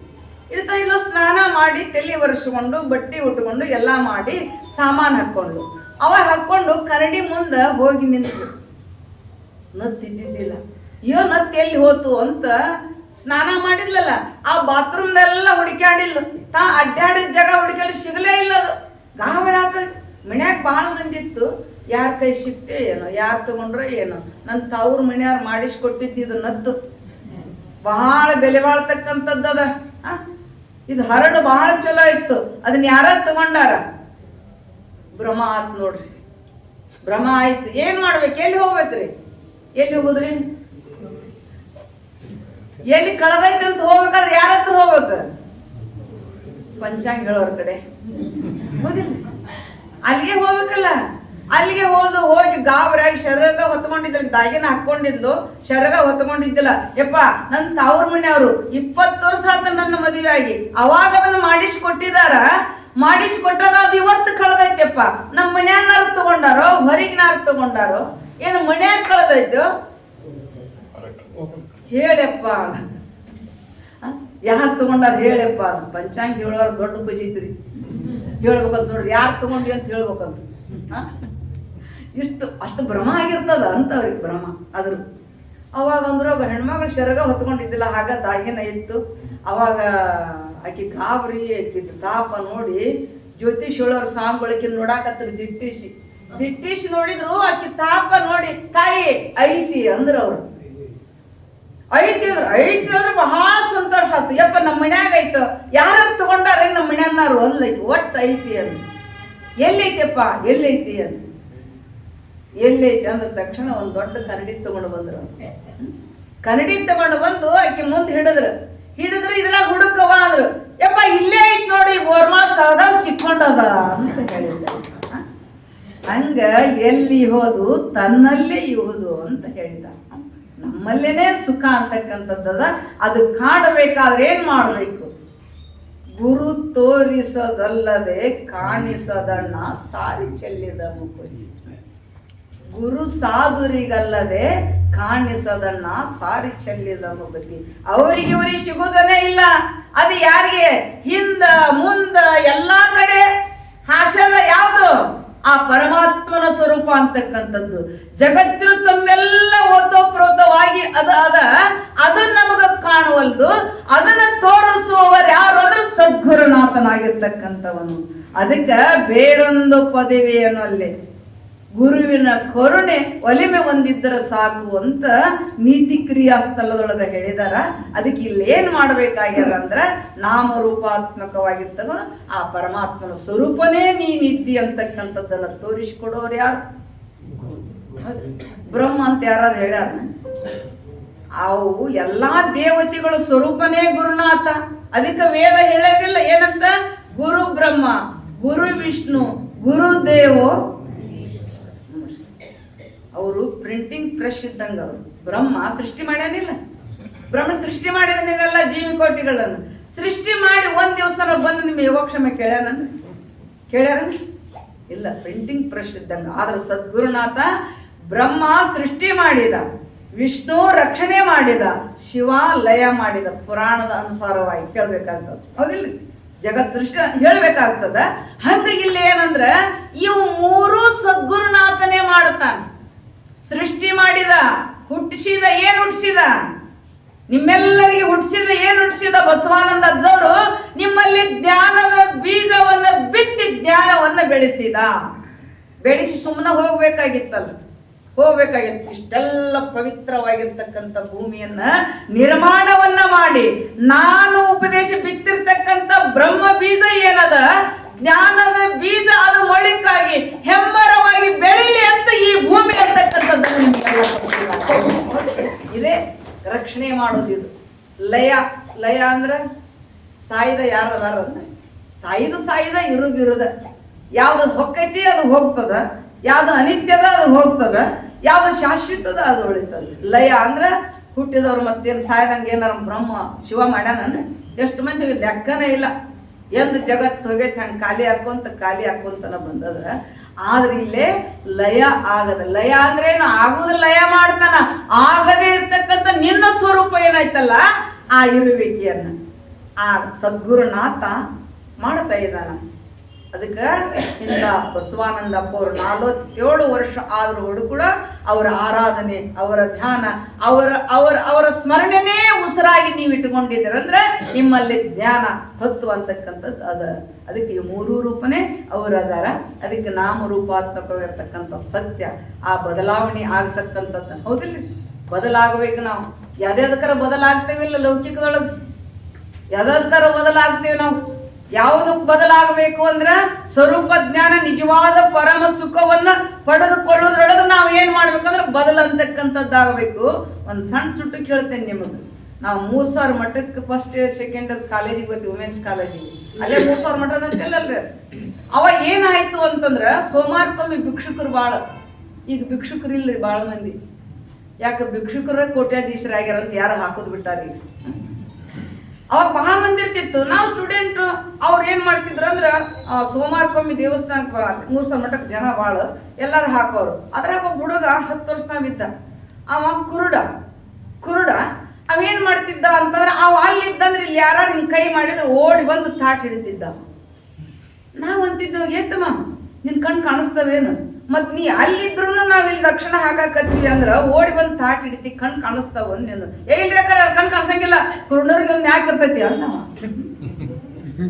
ಇಡ್ತಾ ಇದ್ಲು. ಸ್ನಾನ ಮಾಡಿ ತಲೆ ಒರೆಸ್ಕೊಂಡು ಬಟ್ಟೆ ಉಟ್ಕೊಂಡು ಎಲ್ಲ ಮಾಡಿ ಸಾಮಾನು ಹಾಕ್ಕೊಂಡು ಅವಾಗ ಹಾಕ್ಕೊಂಡು ಕರಡಿ ಮುಂದೆ ಹೋಗಿ ನಿಂತು ನತ್ತಿದ್ದಿದ್ದಿಲ್ಲ. ಅಯ್ಯೋ ನತ್ತಿ ಎಲ್ಲಿ ಹೋತು ಅಂತ ಸ್ನಾನ ಮಾಡಿದ್ಲಲ್ಲ, ಆ ಬಾತ್ರೂಮ್ನೆಲ್ಲ ಹುಡುಕ್ಯಾಡಿಲ್ಲ. ತಾ ಅಡ್ಡಾಡಿದ ಜಾಗ ಹುಡುಕಲು ಸಿಗಲೇ ಇಲ್ಲ. ಅದು ಗಾಬರಿ ಆತ. ಮನ್ಯಾಗ ಬಹಳ ಮಂದಿ ಇತ್ತು. ಯಾರ ಕೈ ಸಿಕ್ತೆ ಏನೋ, ಯಾರು ತಗೊಂಡ್ರೋ ಏನೋ. ನನ್ನ ತವ್ರ ಮನೆಯವ್ರು ಮಾಡಿಸ್ಕೊಟ್ಟಿದ್ದು ನತ್ತು ಬಹಳ ಬೆಲೆ ಬಾಳ್ತಕ್ಕಂಥದ್ದದ. ಇದು ಹರಳು ಬಹಳ ಚಲೋ ಇತ್ತು. ಅದನ್ನ ಯಾರ ತಗೊಂಡಾರ? ಭ್ರಮ ಆತ್ ನೋಡ್ರಿ. ಭ್ರಮ ಆಯ್ತು. ಏನ್ ಮಾಡ್ಬೇಕು? ಎಲ್ಲಿ ಹೋಗ್ಬೇಕ್ರಿ? ಎಲ್ಲಿ ಹೋಗುದ್ರಿ? ಎಲ್ಲಿ ಕಳೆದೈತೆ ಅಂತ ಹೋಗ್ಬೇಕಾದ್ರೆ ಯಾರ ಹತ್ರ ಹೋಗ್ಬೇಕು? ಪಂಚಾಂಗ ಹೇಳೋರ್ ಕಡೆ ಹೋದಿಲ್ಲ, ಅಲ್ಲಿಗೆ ಹೋಗ್ಬೇಕಲ್ಲ. ಅಲ್ಲಿಗೆ ಹೋಗಿ ಗಾಬರಿಯಾಗಿ ಶರಗ ಹೊತ್ಕೊಂಡಿದ್ಲು, ದಾಗಿನ ಹಾಕೊಂಡಿದ್ಲು, ಶರಗ ಹೊತ್ಕೊಂಡಿದ್ದಿಲ್ಲ. ಯಪ್ಪ, ನನ್ನ ತವ್ರ ಮನೆಯವರು 20 ವರ್ಷ ಆತ ನನ್ನ ಮದುವೆ ಆಗಿ. ಅವಾಗ ಅದನ್ನ ಮಾಡಿಸ್ಕೊಟ್ಟಿದಾರ. ಮಾಡಿಸ್ಕೊಟ್ಟಾಗ ಅದು ಇವತ್ತು ಕಳೆದೈತೆಪ್ಪ. ನಮ್ಮ ಮನ್ಯಾನಾರು ತಗೊಂಡಾರೋ ಹೊರಗಿನಾರು ತಗೊಂಡಾರೋ ಏನು ಮನ್ಯಾಗ ಕಳೆದೈತು? ಹೇಳಪ್ಪ, ಯಾರು ತಗೊಂಡಾರ ಹೇಳಪ್ಪ. ಪಂಚಾಂಗ ಹೇಳೋರು ದೊಡ್ಡ ಬಜಿತ್ರಿ. ಹೇಳ್ಬೇಕಂತ ನೋಡ್ರಿ, ಯಾರು ತಗೊಂಡಿ ಅಂತ ಹೇಳ್ಬೇಕಂತ. ಅಷ್ಟು ಭ್ರಮ ಆಗಿರ್ತದ ಅಂತ ಅವ್ರಿಗೆ ಭ್ರಮ ಅದ್ರ. ಅವಾಗ ಅಂದ್ರು ಹೆಣ್ಮಗಳು ಶರಗ ಹೊತ್ಕೊಂಡಿದ್ದಿಲ್ಲ, ಹಾಗ ದಾಗಿನ ಇತ್ತು. ಅವಾಗ ಆಕಿ ಗಾಬರಿ, ಆಕಿ ತಾಪ ನೋಡಿ ಜ್ಯೋತಿಷ್ ಹೇಳೋರು ಸ್ವಾಮಿಗಳಿಗೆ ನೋಡಾಕತ್ರಿ. ದಿಟ್ಟಿಸಿ ನೋಡಿದ್ರು. ಆಕಿ ತಾಪ ನೋಡಿ, ತಾಯಿ ಐತಿ ಅಂದ್ರ ಅವ್ರು. ಐತಿ ಅಂದ್ರೆ ಬಹಳ ಸಂತೋಷ ಆಯ್ತು. ಯಪ್ಪ, ನಮ್ಮ ಮನ್ಯಾಗ ಐತ, ಯಾರು ತಗೊಂಡಾರ ನಮ್ಮ ಮನ್ಯಾನಾರು ಅನ್ಲೈತಿ. ಒಟ್ಟು ಐತಿ ಅಂದ್. ಎಲ್ಲೈತಿಯಪ್ಪ? ಎಲ್ಲೈತಿ ಅಂದ್. ಎಲ್ಲೈತಿ ಅಂದ ತಕ್ಷಣ ಒಂದ್ ದೊಡ್ಡ ಕನ್ನಡಿ ತಗೊಂಡು ಬಂದ್ರು. ಕನ್ನಡಿ ತಗೊಂಡು ಬಂದು ಆಕಿ ಮುಂದೆ ಹಿಡಿದ್ರು. ಇದ್ರಾಗ ಹುಡುಕವ ಅಂದ್ರು. ಯಪ್ಪ, ಇಲ್ಲೇ ಐತಿ ನೋಡಿ, ಗೋರ್ಮಾ ಸ್ಥಳದಾಗ ಸಿಕ್ಕೊಂಡದ ಅಂತ ಹೇಳಿದ್ದ. ಹಂಗ ಎಲ್ಲಿ ಹೋದು ತನ್ನಲ್ಲೇ ಇಹುದು ಅಂತ ಹೇಳಿದ. ನಮ್ಮಲ್ಲೇನೆ ಸುಖ ಅಂತಕ್ಕಂಥದ್ದದ. ಅದು ಕಾಣಬೇಕಾದ್ರೆ ಏನ್ ಮಾಡ್ಬೇಕು? ಗುರು ತೋರಿಸೋದಲ್ಲದೆ ಕಾಣಿಸದಣ್ಣ ಸಾರಿ ಚೆಲ್ಲಿದ ಮುಕುತಿ. ಗುರು ಸಾಧುರಿಗಲ್ಲದೆ ಕಾಣಿಸದಣ್ಣ ಸಾರಿ ಚೆಲ್ಲಿದ ಮುಕುತಿ. ಅವರಿಗೆ ಇವರಿಗೆ ಸಿಗೋದನ್ನೇ ಇಲ್ಲ. ಅದು ಯಾರಿಗೆ? ಹಿಂದ ಮುಂದ ಎಲ್ಲಾ ಕಡೆ ಹಾಸ್ಯದ ಯಾವುದು? ಆ ಪರಮಾತ್ಮನ ಸ್ವರೂಪ ಅಂತಕ್ಕಂಥದ್ದು. ಜಗತ್ತಿನ ತಮ್ಮೆಲ್ಲ ಓತೋಪ್ರೋತವಾಗಿ ಅದು ನಮಗ ಕಾಣುವಲ್ದು ಅದನ್ನ ತೋರಿಸುವವರು ಯಾರು ಅಂದ್ರೆ ಸದ್ಗುರುನಾಥನಾಗಿರ್ತಕ್ಕಂಥವನು. ಅದಕ್ಕೆ ಬೇರೊಂದು ಪದವಿಯನ್ನು ಅಲ್ಲಿ ಗುರುವಿನ ಕರುಣೆ ಒಲಿಮೆ ಹೊಂದಿದ್ದರ ಸಾಕು ಅಂತ ನೀತಿ ಕ್ರಿಯಾ ಸ್ಥಳದೊಳಗೆ ಹೇಳಿದಾರ. ಅದಕ್ಕೆ ಇಲ್ಲಿ ಏನ್ ಮಾಡ್ಬೇಕಾಗ್ಯದ ಅಂದ್ರ ನಾಮರೂಪಾತ್ಮಕವಾಗಿರ್ತದ ಆ ಪರಮಾತ್ಮನ ಸ್ವರೂಪನೇ ನೀನಿದ್ದಿ ಅಂತಕ್ಕಂಥದ್ದನ್ನ ತೋರಿಸಿಕೊಡೋರು ಯಾರು? ಬ್ರಹ್ಮ ಅಂತ ಯಾರು ಹೇಳ್ಯಾರ? ಅವು ಎಲ್ಲಾ ದೇವತೆಗಳ ಸ್ವರೂಪನೇ ಗುರುನಾಥ. ಅದಕ್ಕೆ ವೇದ ಹೇಳೋದಿಲ್ಲ ಏನಂತ? ಗುರು ಬ್ರಹ್ಮ, ಗುರು ವಿಷ್ಣು, ಗುರುದೇವೋ. ಅವರು ಪ್ರಿಂಟಿಂಗ್ ಪ್ರೆಸ್ ಇದ್ದಂಗ. ಅವರು ಬ್ರಹ್ಮ ಸೃಷ್ಟಿ ಮಾಡ್ಯಾನಿಲ್ಲ, ಬ್ರಹ್ಮ ಸೃಷ್ಟಿ ಮಾಡಿದ ನೀವೆಲ್ಲ ಜೀವಿಕೋಟಿಗಳನ್ನು ಸೃಷ್ಟಿ ಮಾಡಿ ಒಂದ್ ದಿವಸ ಬಂದು ನಿಮ್ಮ ಯೋಗಕ್ಷೇಮ ಕೇಳ್ಯಾರ? ಇಲ್ಲ. ಪ್ರಿಂಟಿಂಗ್ ಪ್ರೆಸ್ ಇದ್ದಂಗ. ಆದ್ರೆ ಸದ್ಗುರುನಾಥ ಬ್ರಹ್ಮ ಸೃಷ್ಟಿ ಮಾಡಿದ, ವಿಷ್ಣು ರಕ್ಷಣೆ ಮಾಡಿದ, ಶಿವ ಲಯ ಮಾಡಿದ. ಪುರಾಣದ ಅನುಸಾರವಾಗಿ ಕೇಳ್ಬೇಕಾಗ್ತದ, ಹೌದಿಲ್ಲ? ಜಗತ್ ಸೃಷ್ಟಿ ಹೇಳ್ಬೇಕಾಗ್ತದ. ಹಂಗ ಇಲ್ಲಿ ಏನಂದ್ರ ಇವು ಮೂರು ಸದ್ಗುರುನಾಥನೇ ಮಾಡ್ತಾನ. ಸೃಷ್ಟಿ ಮಾಡಿದ, ಹುಟ್ಟಿಸಿದ. ಏನ್ ಹುಟ್ಟಿಸಿದ? ನಿಮ್ಮೆಲ್ಲರಿಗೆ ಹುಟ್ಟಿಸಿದ. ಏನ್ ಹುಟ್ಟಿಸಿದ? ಬಸವಾನಂದ ಅಜ್ಜವರು ನಿಮ್ಮಲ್ಲಿ ಜ್ಞಾನದ ಬೀಜವನ್ನ ಬಿತ್ತಿ ಜ್ಞಾನವನ್ನ ಬೆಳೆಸಿ ಸುಮ್ಮನೆ ಹೋಗ್ಬೇಕಾಗಿತ್ತು. ಇಷ್ಟೆಲ್ಲ ಪವಿತ್ರವಾಗಿರ್ತಕ್ಕಂಥ ಭೂಮಿಯನ್ನ ನಿರ್ಮಾಣವನ್ನ ಮಾಡಿ ನಾನು ಉಪದೇಶ ಬಿತ್ತಿರ್ತಕ್ಕಂಥ ಬ್ರಹ್ಮ ಬೀಜ ಏನದ, ಜ್ಞಾನದ ಬೀಜ, ಅದು ಮೊಳಿಕಾಗಿ ಹೆಮ್ಮರವಾಗಿ ಬೆಳಿಲಿ ಅಂತ ಈ ಭೂಮಿ ಅಂತಕ್ಕಂಥದ್ದನ್ನು ಇದೇ ರಕ್ಷಣೆ ಮಾಡೋದು. ಇದು ಲಯ ಅಂದ್ರೆ ಸಾಯ್ದ ಯಾರದಾರ ಅಂದ್ರೆ ಸಾಯ್ದ ಇರುದ. ಯಾವ್ದು ಹೊಕ್ಕೈತಿ ಅದು ಹೋಗ್ತದ, ಯಾವ್ದು ಅನಿತ್ಯದ ಅದು ಹೋಗ್ತದ, ಯಾವ್ದು ಶಾಶ್ವತದ ಅದು ಉಳಿತದ. ಲಯ ಅಂದ್ರ ಹುಟ್ಟಿದವ್ರು ಮತ್ತೇನು ಸಾಯ್ದಂಗೆ ಏನಾರ ಬ್ರಹ್ಮ ಶಿವ ಮಾಡ್ಯಾನ? ಎಷ್ಟು ಮಂದಿ ಲೆಕ್ಕನೇ ಇಲ್ಲ. ಎಂದ್ ಜಗತ್ತು ಹೋಗೈತಿ ಹಂಗೆ ಖಾಲಿ ಹಾಕೊಂತನ ಬಂದದ. ಆದ್ರೆ ಇಲ್ಲೇ ಲಯ ಆಗದ. ಲಯ ಅಂದ್ರೆ ಏನು? ಆಗುದ ಲಯ ಮಾಡ್ತಾನ. ಆಗದೇ ಇರ್ತಕ್ಕಂಥ ನಿನ್ನ ಸ್ವರೂಪ ಏನಾಯ್ತಲ್ಲ ಆ ಇರುವಿಕೆಯನ್ನ ಆ ಸದ್ಗುರುನಾಥ ಮಾಡ್ತಾ ಇದ್ದಾನ. ಅದಕ್ಕೆ ಇಂಥ ಬಸವಾನಂದಪ್ಪ ಅವರು 47 ವರ್ಷ ಆದ್ರೂ ಕೂಡ ಅವರ ಆರಾಧನೆ, ಅವರ ಧ್ಯಾನ, ಅವರ ಸ್ಮರಣೆನೇ ಉಸಿರಾಗಿ ನೀವು ಇಟ್ಟುಕೊಂಡಿದ್ದೀರಂದ್ರೆ ನಿಮ್ಮಲ್ಲಿ ಜ್ಞಾನ ತತ್ವ ಅಂತಕ್ಕಂಥದ್ದು ಅದ. ಅದಕ್ಕೆ ಈ ಮೂರೂ ರೂಪನೇ ಅವರು ಅದಾರ. ಅದಕ್ಕೆ ನಾಮರೂಪಾತ್ಮಕವಾಗಿರ್ತಕ್ಕಂಥ ಸತ್ಯ ಆ ಬದಲಾವಣೆ ಆಗ್ತಕ್ಕಂಥದ್ದು, ಹೌದಿಲ್ಲ? ಬದಲಾಗಬೇಕು. ನಾವು ಯಾವ್ದಾದಕ್ಕಾರ ಬದಲಾಗ್ತೇವಿಲ್ಲ ಲೌಕಿಕದೊಳಗೆ, ಯಾವ್ದಾದಕ್ಕಾರ ಬದಲಾಗ್ತೇವೆ ನಾವು. ಯಾವುದಕ್ಕೆ ಬದಲಾಗಬೇಕು ಅಂದ್ರ ಸ್ವರೂಪ ಜ್ಞಾನ, ನಿಜವಾದ ಪರಮ ಸುಖವನ್ನ ಪಡೆದುಕೊಳ್ಳೋದ್ರೊಳಗೆ ನಾವು ಏನ್ ಮಾಡ್ಬೇಕಂದ್ರೆ ಬದಲಂತಕ್ಕಂಥದ್ದಾಗಬೇಕು. ಒಂದ್ ಸಣ್ಣ ಚುಟ್ಟಕ್ಕೆ ಹೇಳ್ತೇನೆ ನಿಮಗೆ. ನಾವು 3000 ಮಠಕ್ಕೆ ಫಸ್ಟ್ ಇಯರ್ ಸೆಕೆಂಡ್ ಇಯರ್ ಕಾಲೇಜಿಗೆ ಬರ್ತೀವಿ, ವುಮೆನ್ಸ್ ಕಾಲೇಜಿಗೆ. ಅಲ್ಲೇ 3000 ಮಠದ ಅಂತಲ್ಲಲ್ರಿ. ಅವಾಗ ಏನಾಯ್ತು ಅಂತಂದ್ರ ಸೋಮವಾರಕ್ಕೊಮ್ಮೆ ಭಿಕ್ಷುಕರು ಬಾಳ. ಈಗ ಭಿಕ್ಷುಕರು ಇಲ್ರಿ ಬಾಳ ಮಂದಿ. ಯಾಕೆ? ಭಿಕ್ಷುಕರ ಕೋಟ್ಯಾಧೀಶರಾಗ್ಯಾರ ಅಂತ ಯಾರು ಹಾಕೋದ್ ಬಿಟ್ಟಾರಿ. ಅವಾಗ ಬಹಳ ಮಂದಿ ಇರ್ತಿತ್ತು. ನಾವು ಸ್ಟೂಡೆಂಟ್ ಅವ್ರು ಏನ್ ಮಾಡ್ತಿದ್ರು ಅಂದ್ರ ಸೋಮವಾರಕ್ಕೊಮ್ಮೆ ದೇವಸ್ಥಾನಕ್ಕೆ 3000 ಮಠಕ್ಕೆ ಜನ ಬಾಳ ಎಲ್ಲಾರು ಹಾಕೋರು. ಅದ್ರಾಗ ಒಬ್ಬ ಹುಡುಗ 10 ವರ್ಷನಾಗಿದ್ದ. ಅವ ಕುರುಡ ಅವೇನ್ ಮಾಡ್ತಿದ್ದ ಅಂತಂದ್ರೆ ಅವ ಅಲ್ಲಿದ್ದಂದ್ರೆ ಇಲ್ಲಿ ಯಾರು ಹಿಂಗ್ ಕೈ ಮಾಡಿದ್ರೆ ಓಡಿ ಬಂದು ತಾಟ್ ಹಿಡಿತಿದ್ದ. ನಾವ್ ಅಂತಿದ್ವಿ, ಏತಮ್ಮ ನಿನ್ ಕಣ್ ಕಾಣಿಸ್ತವೇನು? ಮತ್ ನೀ ಅಲ್ಲಿದ್ರು ನಾವ್ ಇಲ್ಲಿ ದಕ್ಷಿಣ ಹಾಕಾಕತ್ತೀವಿ ಅಂದ್ರ ಓಡಿ ಬಂದ್ ತಾಟ್ ಹಿಡಿತಿ, ಕಣ್ ಕಾಣಿಸ್ತಾವ ನೀನು? ಇಲ್ರಿ ಕಣ್ ಕಾಣಿಸಂಗಿಲ್ಲ, ಕುರುಡರಿಗೆ ಒಂದ್ ಯಾಕೆ ಇರ್ತೈತಿ ಅಂತ.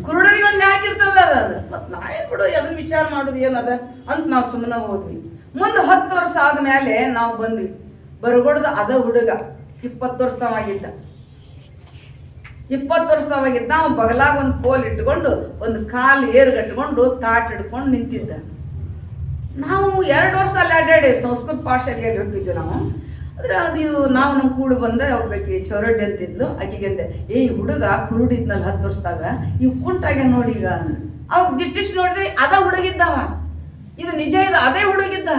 ಕುರುಡರಿಗೆ ಒಂದ್ ಯಾಕೆ ಇರ್ತದ ಅದ? ಮತ್ ನಾವೇನ್ ಬಿಡು ಅದನ್ನ ವಿಚಾರ ಮಾಡುದು ಏನದ ಅಂತ ನಾವ್ ಸುಮ್ಮನೆ ಹೋದ್ವಿ. ಮುಂದ್ 10 ವರ್ಷ ಆದ್ಮೇಲೆ ನಾವು ಬಂದ್ವಿ. ಬರಗೊಡ್ದ ಅದ ಹುಡುಗ 20 ವರ್ಷವಾಗಿದ್ದ. 20 ವರ್ಷವಾಗಿದ್ದ. ನಾವು ಬಗಲಾಗ ಒಂದ್ ಕೋಲ್ ಇಟ್ಕೊಂಡು ಒಂದು ಕಾಲು ಏರ್ಗಟ್ಕೊಂಡು ತಾಟ್ ಹಿಡ್ಕೊಂಡು ನಿಂತಿದ್ದ. ನಾವು 2 ವರ್ಷ ಅಲ್ಲಿ ಅಡ್ಡಾಡಿ ಸಂಸ್ಕೃತ ಪಾಠಶಾಲೆಯಲ್ಲಿ ಹೋಗ್ತಿದ್ವಿ ನಾವು. ಆದ್ರೆ ಅದು ನಾವು ನಮ್ ಕೂಡ ಬಂದ ಹೋಗ್ಬೇಕು. ಚೌರಡ್ಡಿ ಅಂತಿದ್ಲು. ಆಕಿಗೆಂದೆ, ಈ ಹುಡುಗ ಕುರುಡಿದ್ನಲ್ಲ 10 ವರ್ಷದಾಗ, ಇವ್ ಕುಂಟಾಗ ನೋಡಿ ಈಗ. ಅವಾಗ ದಿಟ್ಟಿಸ್ ನೋಡಿದೆ ಅದ ಹುಡುಗಿದ್ದವ. ಇದು ನಿಜ, ಇದು ಅದೇ ಹುಡುಗಿದ್ದ.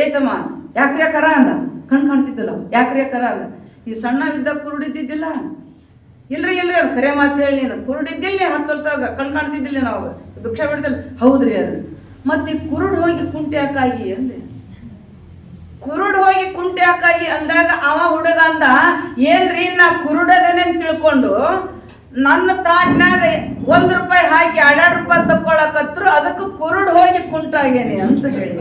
ಏತಮ್ಮ ಯಾಕ್ರಿ ಕರ ಅಂದ. ಕಣ್ ಕಾಣ್ತಿದ್ದಲ್ಲ, ಯಾಕ್ರಿ ಕರ ಅಂದ. ಈ ಸಣ್ಣವಿದ್ದ ಕುರುಡಿದ್ದಿದ್ದಿಲ್ಲ? ಇಲ್ರಿ ಅದು ಕರೆ ಮಾತು ಹೇಳಿ, ನೀನು ಕುರುಡಿದ್ದಿಲ್ಲ 10 ವರ್ಷದಾಗ, ಕಣ್ ಕಾಣ್ತಿದ್ದಿಲ್ಲ ನಾವು ಭಿಕ್ಷಾ ಬಿಡ್ದಲ್ಲ. ಹೌದ್ರಿ ಅದು. ಮತ್ತೆ ಕುರುಡ್ ಹೋಗಿ ಕುಂಟೆ ಹಾಕಾಗಿ ಅಂದೆ. ಕುರುಡ್ ಹೋಗಿ ಕುಂಟೆ ಹಾಕಾಗಿ ಅಂದಾಗ ಅವ ಹುಡುಗ ಅಂದ, ಏನ್ರಿ ನಾ ಕುರುಡದೇನೆ ಅಂತ ತಿಳ್ಕೊಂಡು ನನ್ನ ತಾಟ್ನಾಗ 1 ರೂಪಾಯಿ ಹಾಕಿ 2 ರೂಪಾಯಿ ತಕ್ಕೊಳಕತ್ರು, ಅದಕ್ಕೆ ಕುರುಡ್ ಹೋಗಿ ಕುಂಟಾಗೇನೆ ಅಂತ ಹೇಳಿ.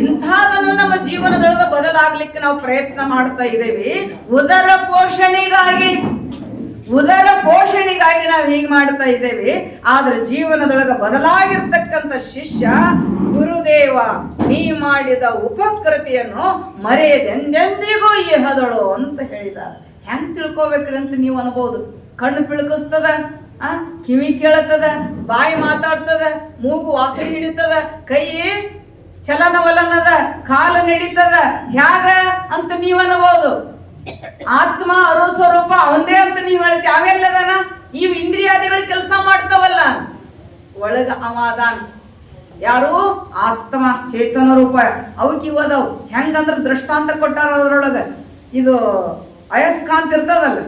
ಇಂಥದನ್ನು ನಮ್ಮ ಜೀವನದೊಳಗ ಬದಲ ಬದಲಾಗ್ಲಿಕ್ಕೆ ನಾವು ಪ್ರಯತ್ನ ಮಾಡ್ತಾ ಇದ್ದೇವೆ. ಉದರ ಪೋಷಣೆಗಾಗಿ ನಾವು ಹೀಗೆ ಮಾಡ್ತಾ ಇದ್ದೇವೆ. ಆದ್ರೆ ಜೀವನದೊಳಗ ಬದಲಾಗಿರ್ತಕ್ಕಂಥ ಶಿಷ್ಯ ಗುರುದೇವ ನೀ ಮಾಡಿದ ಉಪಕೃತಿಯನ್ನು ಮರೆಯದೆಂದೆಂದಿಗೂ ಇಹದಳು ಅಂತ ಹೇಳಿದ್ದಾರೆ. ಹೆಂಗ್ ತಿಳ್ಕೊಬೇಕ್ರಿ ಅಂತ ನೀವು ಅನ್ಬೋದು. ಕಣ್ಣು ಪಿಳುಕಿಸ್ತದ, ಕಿವಿ ಕೇಳತದ, ಬಾಯಿ ಮಾತಾಡ್ತದ, ಮೂಗು ವಾಸನೆ ಹಿಡಿತದ, ಕೈ ಚಲನವಲನದ, ಕಾಲು ನಡೀತದ, ಹ್ಯಾಗ ಅಂತ ನೀವ್ ಅನ್ಬೋದು. ಆತ್ಮ ಅರುಸ್ವರೂಪ ಅವಂದೇ ಅಂತ ನೀವ್ ಹೇಳ್ತೀವಿ. ಅವೆಲ್ಲದನ ಇವ್ ಇಂದ್ರಿಯಾದಿಗಳು ಕೆಲಸ ಮಾಡ್ತಾವಲ್ಲ, ಒಳಗ ಅವಾದಾನ ಯಾರು ಆತ್ಮ ಚೇತನ ರೂಪ ಅವಕ್ಕೆ ಇವದವು. ಹೆಂಗಂದ್ರ ದೃಷ್ಟಾಂತ ಕೊಟ್ಟಾರ ಅದ್ರೊಳಗ. ಇದು ಅಯಸ್ಕಾಂತ ಇರ್ತದಲ್ಲ,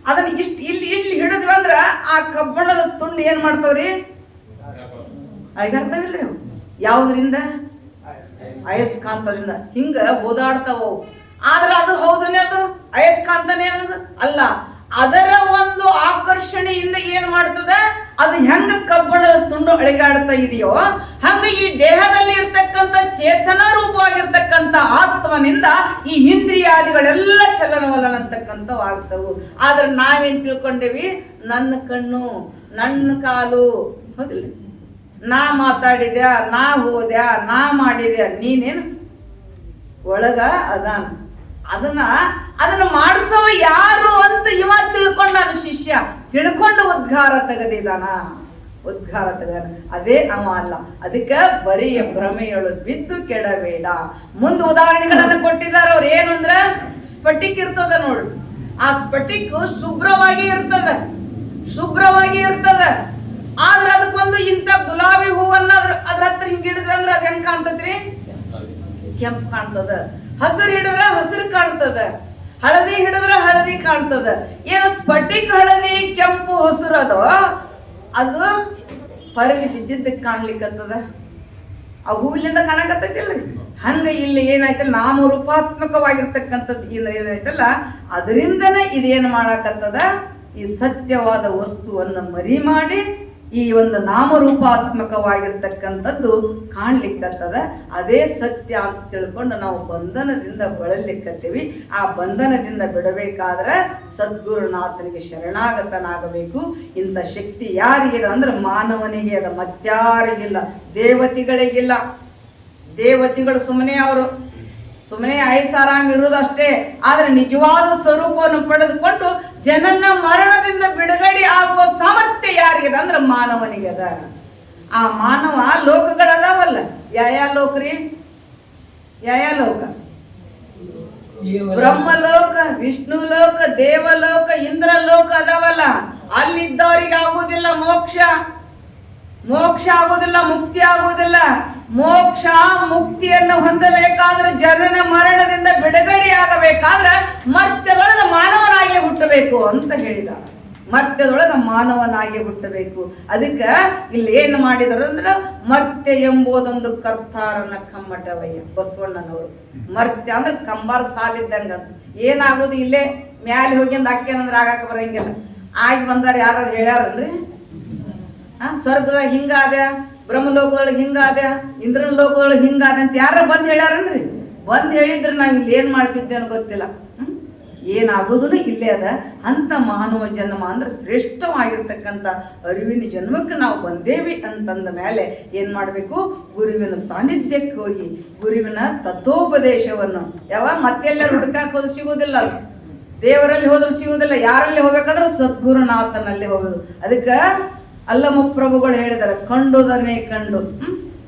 ಅದನ್ನ ಇಲ್ಲಿ ಹಿಡಿದ್ವಿ ಅಂದ್ರ ಆ ಕಬ್ಬಣದ ತುಂಡು ಏನ್ ಮಾಡ್ತಾವ್ರಿ? ಅಳಿಗಾಡ್ತಾವಿಲ್ರಿ ಅವು. ಯಾವ್ದ್ರಿಂದ? ಅಯಸ್ಕಾಂತದಿಂದ. ಹಿಂಗ ಓದಾಡ್ತಾವ. ಆದ್ರ ಅದು ಹೌದನೇ, ಅದು ಅಯಸ್ಕಾಂತನೇ ಅದು ಅಲ್ಲ. ಅದರ ಒಂದು ಆಕರ್ಷಣೆಯಿಂದ ಏನ್ ಮಾಡ್ತದ, ಅದು ಹೆಂಗ ಕಬ್ಬಣದ ತುಂಡು ಅಳಿಗಾಡ್ತಾ ಇದೆಯೋ ಹಂಗ ಈ ದೇಹದಲ್ಲಿ ಇರ್ತಕ್ಕಂಥ ಚೇತನ ರೂಪವಾಗಿರ್ತಕ್ಕಂಥ ಆತ್ಮನಿಂದ ಈ ಇಂದ್ರಿಯಾದಿಗಳೆಲ್ಲ ಚಲನವಲನ ಅಂತಕ್ಕಂಥವಾಗ್ತವು. ಆದ್ರೆ ನಾವೇನ್ ತಿಳ್ಕೊಂಡೇವಿ? ನನ್ನ ಕಣ್ಣು, ನನ್ನ ಕಾಲು, ಹೌದಿಲ್ಲ, ನಾ ಮಾತಾಡಿದ್ಯಾ, ನಾ ಹೋದ್ಯಾ, ನಾ ಮಾಡಿದ್ಯಾ, ನೀನೇನು ಒಳಗ ಅದಾನ. ಅದನ್ನ ಮಾಡಿಸೋ ಯಾರು ಅಂತ ಇವ ತಿಳ್ಕೊಂಡಾನ ಶಿಷ್ಯ. ತಿಳ್ಕೊಂಡು ಉದ್ಗಾರ ತೆಗೆದಿದಾನ. ಅದೇ ಅವ ಅಲ್ಲ. ಅದಕ್ಕೆ ಬರೀ ಭ್ರಮೆಯೊಳು ಬಿದ್ದು ಕೆಡಬೇಡ. ಮುಂದೆ ಉದಾಹರಣೆಗಳನ್ನ ಕೊಟ್ಟಿದ್ದಾರೆ ಅವ್ರು. ಏನು ಅಂದ್ರ, ಸ್ಫಟಿಕ್ ಇರ್ತದ ನೋಡು. ಆ ಸ್ಫಟಿಕ್ ಶುಭ್ರವಾಗಿ ಇರ್ತದ. ಆದ್ರೆ ಅದಕ್ಕೊಂದು ಇಂಥ ಗುಲಾಬಿ ಹೂವನ್ನ ಅದ್ರ ಹತ್ರ ಹಿಂಗ್ ಹಿಡಿದ್ವಿ ಅಂದ್ರೆ ಅದ್ ಹೆಂಗ್ ಕಾಣ್ತದ್ರಿ? ಕೆಂಪು ಕಾಣ್ತದ. ಹಸಿರು ಹಿಡಿದ್ರ ಹಸಿರು ಕಾಣ್ತದ, ಹಳದಿ ಹಿಡಿದ್ರ ಹಳದಿ ಕಾಣ್ತದ. ಏನು ಸ್ಫಟಿಕ್ ಹಳದಿ ಕೆಂಪು ಹಸಿರು ಅದು ಪರಿಧಿ ಬಿದ್ದಿದ್ದಕ್ಕೆ ಕಾಣ್ಲಿಕ್ಕತ್ತದ. ಆ ಹೂವಿಲಿಂದ ಕಾಣಕತ್ತೈತಿಲ್ರಿ. ಹಂಗ ಇಲ್ಲಿ ಏನಾಯ್ತಲ್ಲ, ನಾಮರೂಪಾತ್ಮಕವಾಗಿರ್ತಕ್ಕಂಥದ್ದು ಏನಾಯ್ತಲ್ಲ, ಅದರಿಂದನೇ ಇದೇನು ಮಾಡಾಕತ್ತದ, ಈ ಸತ್ಯವಾದ ವಸ್ತುವನ್ನು ಮರಿ ಮಾಡಿ ಈ ಒಂದು ನಾಮರೂಪಾತ್ಮಕವಾಗಿರ್ತಕ್ಕಂಥದ್ದು ಕಾಣ್ಲಿಕ್ಕತ್ತದ. ಅದೇ ಸತ್ಯ ಅಂತ ತಿಳ್ಕೊಂಡು ನಾವು ಬಂಧನದಿಂದ ಬಳಲಿಕ್ಕತ್ತೀವಿ. ಆ ಬಂಧನದಿಂದ ಬಿಡಬೇಕಾದ್ರೆ ಸದ್ಗುರುನಾಥನಿಗೆ ಶರಣಾಗತನಾಗಬೇಕು. ಇಂಥ ಶಕ್ತಿ ಯಾರಿಗಿದೆ ಅಂದ್ರೆ ಮಾನವನಿಗೆ ಅದ, ಮತ್ಯಾರಿಗಿಲ್ಲ. ದೇವತೆಗಳಿಗಿಲ್ಲ. ದೇವತೆಗಳು ಸುಮ್ಮನೆ ಐಸಾರಾಮ್ ಇರುವುದಷ್ಟೇ. ಆದ್ರೆ ನಿಜವಾದ ಸ್ವರೂಪವನ್ನು ಪಡೆದುಕೊಂಡು ಜನನ ಮರಣದಿಂದ ಬಿಡುಗಡೆ ಆಗುವ ಸಾಮರ್ಥ್ಯ ಯಾರಿಗಿದೆ ಅಂದ್ರೆ ಮಾನವನಿಗೆ ಅದ. ಆ ಮಾನವ ಲೋಕಗಳದಾವಲ್ಲ, ಯಾವ ಲೋಕ್ರಿ? ಯಾವ ಲೋಕ? ಬ್ರಹ್ಮಲೋಕ, ವಿಷ್ಣು ಲೋಕ, ದೇವಲೋಕ, ಇಂದ್ರ ಲೋಕ ಅದಾವಲ್ಲ. ಅಲ್ಲಿದ್ದವರಿಗೆ ಆಗುವುದಿಲ್ಲ ಮೋಕ್ಷ ಆಗುವುದಿಲ್ಲ, ಮುಕ್ತಿ ಆಗುವುದಿಲ್ಲ. ಮೋಕ್ಷ ಮುಕ್ತಿಯನ್ನು ಹೊಂದಬೇಕಾದ್ರೆ, ಜನನ ಮರಣದಿಂದ ಬಿಡುಗಡೆ ಆಗಬೇಕಾದ್ರೆ ಮರ್ತ್ಯದೊಳಗ ಮಾನವನಾಗಿ ಹುಟ್ಟಬೇಕು ಅಂತ ಹೇಳಿದ. ಮರ್ತ್ಯದೊಳಗ ಮಾನವನಾಗಿ ಹುಟ್ಟಬೇಕು. ಅದಕ್ಕೆ ಇಲ್ಲಿ ಏನು ಮಾಡಿದರು ಅಂದ್ರೆ, ಮರ್ತ್ಯ ಎಂಬುದೊಂದು ಕರ್ತಾರನ ಕಮ್ಮಟವಯ್ಯ ಬಸವಣ್ಣನವರು. ಮರ್ತ್ಯ ಅಂದ್ರೆ ಕಂಬಾರ ಸಾಲಿದ್ದಂಗ. ಏನಾಗೋದು ಇಲ್ಲೇ ಮ್ಯಾಲೆ ಹೋಗಿಂದ ಅಕ್ಕೇನಂದ್ರೆ ಆಗಾಕ ಬರಂಗಿಲ್ಲ. ಆಗಿ ಬಂದಾರ ಯಾರು ಹೇಳ್ಯಾರಲ್ರಿ? ಸ್ವರ್ಗದಾಗ ಹಿಂಗಾದ, ಬ್ರಹ್ಮಲೋಕದೊಳಗೆ ಹಿಂಗಾದ, ಇಂದ್ರನ ಲೋಕದೊಳಗೆ ಹಿಂಗಾದ ಅಂತ ಯಾರ ಬಂದ್ ಹೇಳ್ಯಾರನ್ರಿ? ಬಂದ್ ಹೇಳಿದ್ರೆ ನಾವ್ ಇಲ್ಲಿ ಏನ್ ಮಾಡ್ತಿದ್ದೇನೋ ಗೊತ್ತಿಲ್ಲ. ಏನಾಗೋದನ್ನು ಇಲ್ಲೇ ಅದ. ಅಂತ ಮಾನವ ಜನ್ಮ ಅಂದ್ರೆ ಶ್ರೇಷ್ಠವಾಗಿರ್ತಕ್ಕಂಥ ಅರಿವಿನ ಜನ್ಮಕ್ಕೆ ನಾವು ಬಂದೇವಿ ಅಂತಂದ ಮೇಲೆ ಏನ್ ಮಾಡ್ಬೇಕು? ಗುರುವಿನ ಸಾನ್ನಿಧ್ಯಕ್ಕೆ ಹೋಗಿ ಗುರುವಿನ ತತ್ವೋಪದೇಶವನ್ನು ಮತ್ತೆಲ್ಲರೂ ಹುಡುಕಾಕ್ ಹೋದ್ ಸಿಗೋದಿಲ್ಲ. ದೇವರಲ್ಲಿ ಹೋದ್ರು ಸಿಗುವುದಿಲ್ಲ. ಯಾರಲ್ಲಿ ಹೋಗ್ಬೇಕಂದ್ರೆ ಸದ್ಗುರುನಾಥನಲ್ಲಿ ಹೋಗೋದು. ಅದಕ್ಕೆ ಅಲ್ಲಮಪ್ರಭುಗಳು ಹೇಳಿದ್ದಾರೆ, ಕಂಡುದನ್ನೇ ಕಂಡು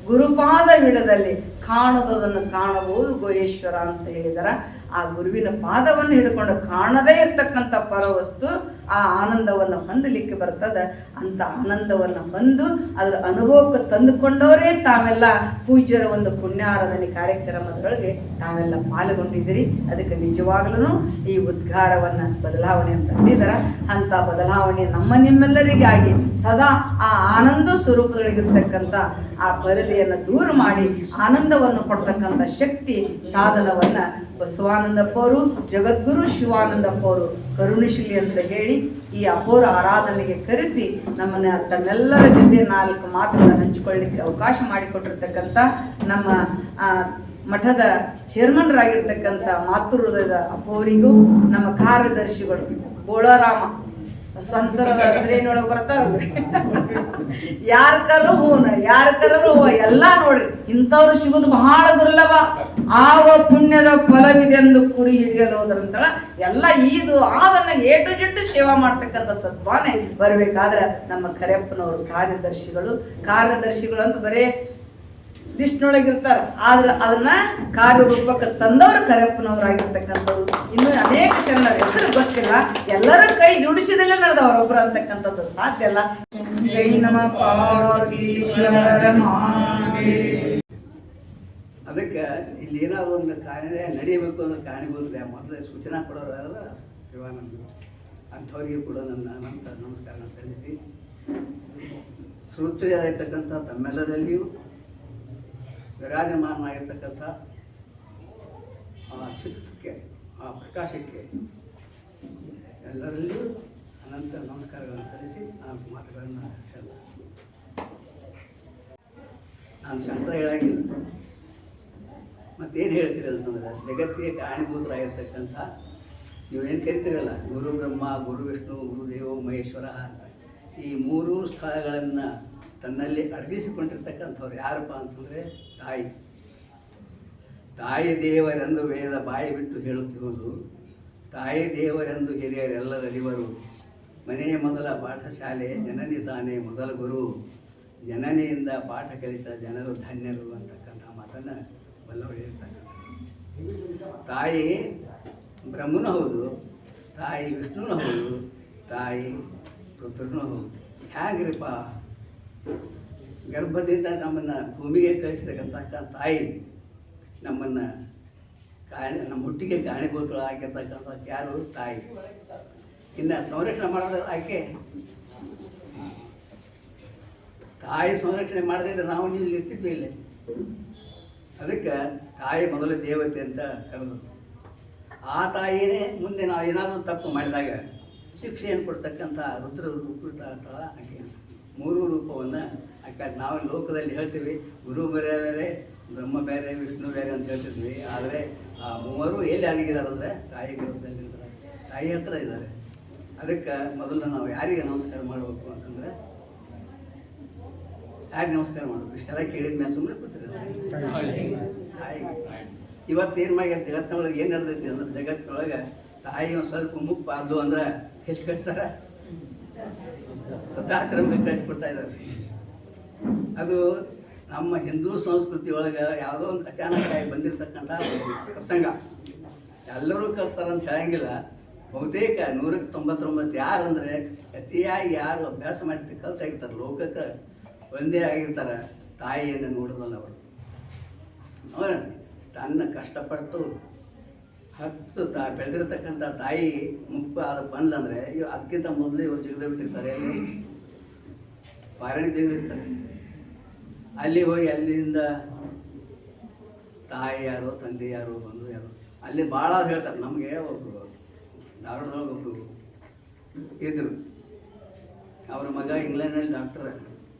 ಗುರುಪಾದ ಹಿಡದಲ್ಲಿ ಕಾಣುವುದನ್ನು ಕಾಣಬಹುದು ಗುಹೇಶ್ವರ ಅಂತ ಹೇಳಿದಾರ. ಆ ಗುರುವಿನ ಪಾದವನ್ನು ಹಿಡ್ಕೊಂಡು ಕಾಣದೇ ಇರ್ತಕ್ಕಂಥ ಪರವಸ್ತು ಆ ಆನಂದವನ್ನು ಹೊಂದಲಿಕ್ಕೆ ಬರ್ತದ. ಅಂತ ಆನಂದವನ್ನು ಹೊಂದು ಅದರ ಅನುಭವಕ್ಕೆ ತಂದುಕೊಂಡವರೇ ತಾವೆಲ್ಲ ಪೂಜ್ಯರ ಒಂದು ಪುಣ್ಯಾರಾಧನೆ ಕಾರ್ಯಕ್ರಮದೊಳಗೆ ತಾವೆಲ್ಲ ಪಾಲ್ಗೊಂಡಿದ್ದೀರಿ. ಅದಕ್ಕೆ ನಿಜವಾಗ್ಲೂ ಈ ಉದ್ಗಾರವನ್ನ ಬದಲಾವಣೆ ಅಂತ ಅಂದಿದ್ದಾರೆ. ಅಂತ ಬದಲಾವಣೆ ನಮ್ಮ ನಿಮ್ಮೆಲ್ಲರಿಗಾಗಿ ಸದಾ ಆ ಆನಂದ ಸ್ವರೂಪದೊಳಗಿರ್ತಕ್ಕಂಥ ಆ ಪರಿಧಿಯನ್ನು ದೂರ ಮಾಡಿ ಆನಂದವನ್ನು ಕೊಡ್ತಕ್ಕಂಥ ಶಕ್ತಿ ಸಾಧನವನ್ನ ಬಸವಾನಂದಪ್ಪ ಅವರು, ಜಗದ್ಗುರು ಶಿವಾನಂದಪ್ಪ ಅವರು ಕರುಣಿಶಿಲಿ ಅಂತ ಹೇಳಿ ಈ ಅಪೂರ್ವ ಆರಾಧನೆಗೆ ಕರೆಸಿ ನಮ್ಮನ್ನ ತಮ್ಮೆಲ್ಲರ ಜೊತೆ 4 ಮಾತುಗಳನ್ನು ಹಂಚಿಕೊಳ್ಳಿಕ್ಕೆ ಅವಕಾಶ ಮಾಡಿಕೊಟ್ಟಿರ್ತಕ್ಕಂಥ ನಮ್ಮ ಮಠದ ಚೇರ್ಮನ್ರಾಗಿರ್ತಕ್ಕಂಥ ಮಾತೃ ಹೃದಯದ ಅಪ್ಪವರಿಗೂ, ನಮ್ಮ ಕಾರ್ಯದರ್ಶಿಗಳು ಬೋಳರಾಮ ಸಂತರ ಹೆಸರೇನೊಳಗೆ ಬರ್ತಾರಲ್ರಿ, ಯಾರ ಕರು ಹೂನ ಯಾರ ಕರೆದ್ರು ಹೂವ ಎಲ್ಲ ನೋಡ್ರಿ, ಇಂಥವ್ರು ಸಿಗೋದು ಬಹಳ ದುರ್ಲಭ. ಆವ ಪುಣ್ಯದ ಫಲವಿದೆ ಎಂದು ಕುರಿ ಹಿಡಿಯಲೋದ್ರಂತಳ ಎಲ್ಲ ಇದು ಅದನ್ನ ಏಟು ಜಿಟ್ಟು ಸೇವಾ ಮಾಡ್ತಕ್ಕಂಥ ಸದ್ಭಾವನೆ ಬರ್ಬೇಕಾದ್ರೆ ನಮ್ಮ ಕರೆಯಪ್ಪನವರು ಕಾರ್ಯದರ್ಶಿಗಳು ಅಂತ ಬರೇ ಲಿಸ್ಟ್ನೊಳಗಿರ್ತಾರ, ಆದ್ರೆ ಅದನ್ನ ಕಾರ್ಯರೂಪಕ್ಕೆ ತಂದವರು ಕರೆಯಪ್ಪನವರಾಗಿರ್ತಕ್ಕಂಥವ್ರು. ಇನ್ನು ಅನೇಕ ಶರಣರ ಹೆಸರು ಗೊತ್ತಿಲ್ಲ, ಎಲ್ಲರ ಕೈ ಜೋಡಿಸಿದಲ್ಲೇ ನಡೆದವ್ರ ಒಬ್ರು ಅಂತಕ್ಕಂಥದ್ದು ಸಾಧ್ಯ ಅಲ್ಲ. ಜೈ ನಮ ಪಾರ್ವತೀಶ್ವರ ಮಹಾದೇವ. ಅದಕ್ಕೆ ಇಲ್ಲಿ ಏನಾದ್ರು ಒಂದು ಕಾರ್ಯ ನಡೀಬೇಕು ಅಂದ್ರೆ ಕಾಣಿಬೋದ್ರೆ ಮೊದಲೇ ಸೂಚನಾ ಕೊಡೋರಲ್ಲ ಶಿವಾನಂದರು, ಅಂಥವರಿಗೂ ಕೂಡ ನನ್ನ ಅನಂತ ನಮಸ್ಕಾರ ಸಲ್ಲಿಸಿ, ಶ್ರೋತ್ರಿಯರಾಗಿರ್ತಕ್ಕಂಥ ತಮ್ಮೆಲ್ಲರಲ್ಲಿಯೂ ವಿರಾಜಮಾನವಾಗಿರ್ತಕ್ಕಂಥ ಆ ಚಿತ್ರಕ್ಕೆ, ಆ ಪ್ರಕಾಶಕ್ಕೆ ಎಲ್ಲರಲ್ಲಿಯೂ ಅನಂತ ನಮಸ್ಕಾರಗಳನ್ನು ಸಲ್ಲಿಸಿ ನಾಲ್ಕು ಮಾತುಗಳನ್ನು ಹೇಳ. ನಾನು ಶಾಸ್ತ್ರ ಹೇಳಾಗಿಲ್ಲ, ಮತ್ತೇನು ಹೇಳ್ತೀರಿ ಅಂತಂದ್ರೆ ಜಗತ್ತಿಗೆ ಕಾರಣೀಭೂತರಾಗಿರ್ತಕ್ಕಂಥ ನೀವೇನು ಕರಿತೀರಲ್ಲ, ಗುರು ಬ್ರಹ್ಮ, ಗುರು ವಿಷ್ಣು, ಗುರುದೇವ ಮಹೇಶ್ವರ ಅಂತ ಈ ಮೂರೂ ಸ್ಥಳಗಳನ್ನು ತನ್ನಲ್ಲಿ ಅಡಗಿಸಿಕೊಂಡಿರ್ತಕ್ಕಂಥವ್ರು ಯಾರಪ್ಪ ಅಂತಂದರೆ ತಾಯಿ ದೇವರೆಂದು ವೇದ ಬಾಯಿ ಬಿಟ್ಟು ಹೇಳುತ್ತಿರುವುದು, ತಾಯಿ ದೇವರೆಂದು ಹಿರಿಯರೆಲ್ಲರರಿವರು, ಮನೆಯ ಮೊದಲ ಪಾಠಶಾಲೆ ಜನನಿ ತಾನೇ ಮೊದಲ ಗುರು, ಜನನಿಯಿಂದ ಪಾಠ ಕಲಿತ ಜನರು ಧನ್ಯರು ಅಂತಕ್ಕಂಥ ಮಾತನ್ನು ಬಲ್ಲವರು ಹೇಳ್ತಕ್ಕಂಥ. ತಾಯಿ ಬ್ರಹ್ಮನೂ ಹೌದು, ತಾಯಿ ವಿಷ್ಣುನೂ ಹೌದು, ತಾಯಿ ರುದ್ರನೂ ಹೌದು. ಹೇಗ್ರಿಪ್ಪ, ಗರ್ಭದಿಂದ ನಮ್ಮನ್ನು ಭೂಮಿಗೆ ಕಳಿಸಿರ್ತಕ್ಕಂಥ ತಾಯಿ ನಮ್ಮನ್ನು ನಮ್ಮ ಹುಟ್ಟಿಗೆ ಕಾರಣೀಭೂತರಾಗಿರ್ತಕ್ಕಂಥ ಯಾರು? ತಾಯಿ. ಇನ್ನು ಸಂರಕ್ಷಣೆ ಮಾಡೋದು ಆಕೆ. ತಾಯಿ ಸಂರಕ್ಷಣೆ ಮಾಡದಿದ್ರೆ ನಾವು ನೀವು ಇರ್ತಿದ್ವಿ ಇಲ್ಲೇ. ಅದಕ್ಕೆ ತಾಯಿ ಮೊದಲ ದೇವತೆ ಅಂತ ಕರೆದು, ಆ ತಾಯಿಯೇ ಮುಂದೆ ನಾವು ಏನಾದರೂ ತಪ್ಪು ಮಾಡಿದಾಗ ಶಿಕ್ಷೆಯನ್ನು ಕೊಡ್ತಕ್ಕಂಥ ರುದ್ರ ರೂಪಿರ್ತಾಳ ಆಕೆ. ಮೂರು ರೂಪವನ್ನು ಆಕೆ ನಾವು ಲೋಕದಲ್ಲಿ ಹೇಳ್ತೀವಿ, ಗುರು ಬೇರೆ, ಬ್ರಹ್ಮ ಬೇರೆ, ವಿಷ್ಣು ಬೇರೆ ಅಂತ ಹೇಳ್ತಿದ್ವಿ. ಆದರೆ ಆ ಮೂವರು ಎಲ್ಲಿ ಅಡಗಿದ್ದಾರೆ ಅಂದರೆ ತಾಯಿ ಗರ್ಭದಲ್ಲಿದ್ದಾರೆ, ತಾಯಿ ಹತ್ರ ಇದ್ದಾರೆ. ಅದಕ್ಕೆ ಮೊದಲು ನಾವು ಯಾರಿಗೆ ನಮಸ್ಕಾರ ಮಾಡಬೇಕು ಅಂತಂದರೆ, ಯಾರಿಗೆ ನಮಸ್ಕಾರ ಮಾಡಬೇಕು? ಇಷ್ಟೆಲ್ಲ ಕೇಳಿದ ಮೇಲೆ ಸುಮ್ಮನೆ ಕೂತಿರ ತಾಯಿಗೆ. ಇವತ್ತೇನು ಮಾಡಿ ಜಗತ್ತಿನೊಳಗೆ ಏನು ನಡೆದೈತಿ ಅಂದ್ರೆ, ಜಗತ್ತಿನೊಳಗೆ ತಾಯಿ ಒಂದು ಸ್ವಲ್ಪ ಮುಪ್ಪು ಆದ್ಲು ಅಂದ್ರೆ ಎಷ್ಟು ಕಳಿಸ್ತಾರ? ವೃದ್ಧಾಶ್ರಮಕ್ಕೆ ಕಳಿಸ್ಕೊಡ್ತಾ ಇದ್ದಾರೆ. ಅದು ನಮ್ಮ ಹಿಂದೂ ಸಂಸ್ಕೃತಿ ಒಳಗೆ ಯಾವುದೋ ಒಂದು ಅಚಾನಕ್ಕಾಗಿ ಬಂದಿರತಕ್ಕಂಥ ಪ್ರಸಂಗ. ಎಲ್ಲರೂ ಕಳಿಸ್ತಾರಂತ ಹೇಳಂಗಿಲ್ಲ. ಬಹುತೇಕ 199 ಯಾರು ಅಂದರೆ ಅತಿಯಾಗಿ ಯಾರು ಅಭ್ಯಾಸ ಮಾಡಿ ಕಲ್ತಾಗಿರ್ತಾರೆ, ಲೋಕಕ್ಕೆ ಒಂದೇ ಆಗಿರ್ತಾರೆ, ತಾಯಿಯನ್ನು ನೋಡೋದಲ್ಲ ಅವರು. ನೋಡಿ, ತನ್ನ ಕಷ್ಟಪಟ್ಟು ಬೆಳೆದಿರ್ತಕ್ಕಂಥ ತಾಯಿ ಮುಪ್ಪ ಆದ ಬಂದ್ಲಂದರೆ ಇವು ಅದಕ್ಕಿಂತ ಮೊದಲು ಇವರು ಜಿಗದ ಬಿಟ್ಟಿರ್ತಾರೆ, ಫಾರಿನ್ ಜಿಗಿದಿರ್ತಾರೆ. ಅಲ್ಲಿ ಹೋಗಿ ಅಲ್ಲಿಂದ ತಾಯಿ ಯಾರು, ತಂದೆ ಯಾರು, ಬಂಧು ಯಾರು, ಅಲ್ಲಿ ಭಾಳ ಹೇಳ್ತಾರೆ. ನಮಗೆ ಒಬ್ಬರು ಧಾರವಾಡದೊಳಗೆ ಒಬ್ಬರು ಇದ್ದರು, ಅವರ ಮಗ ಇಂಗ್ಲೆಂಡ್ನಲ್ಲಿ ಡಾಕ್ಟರ್,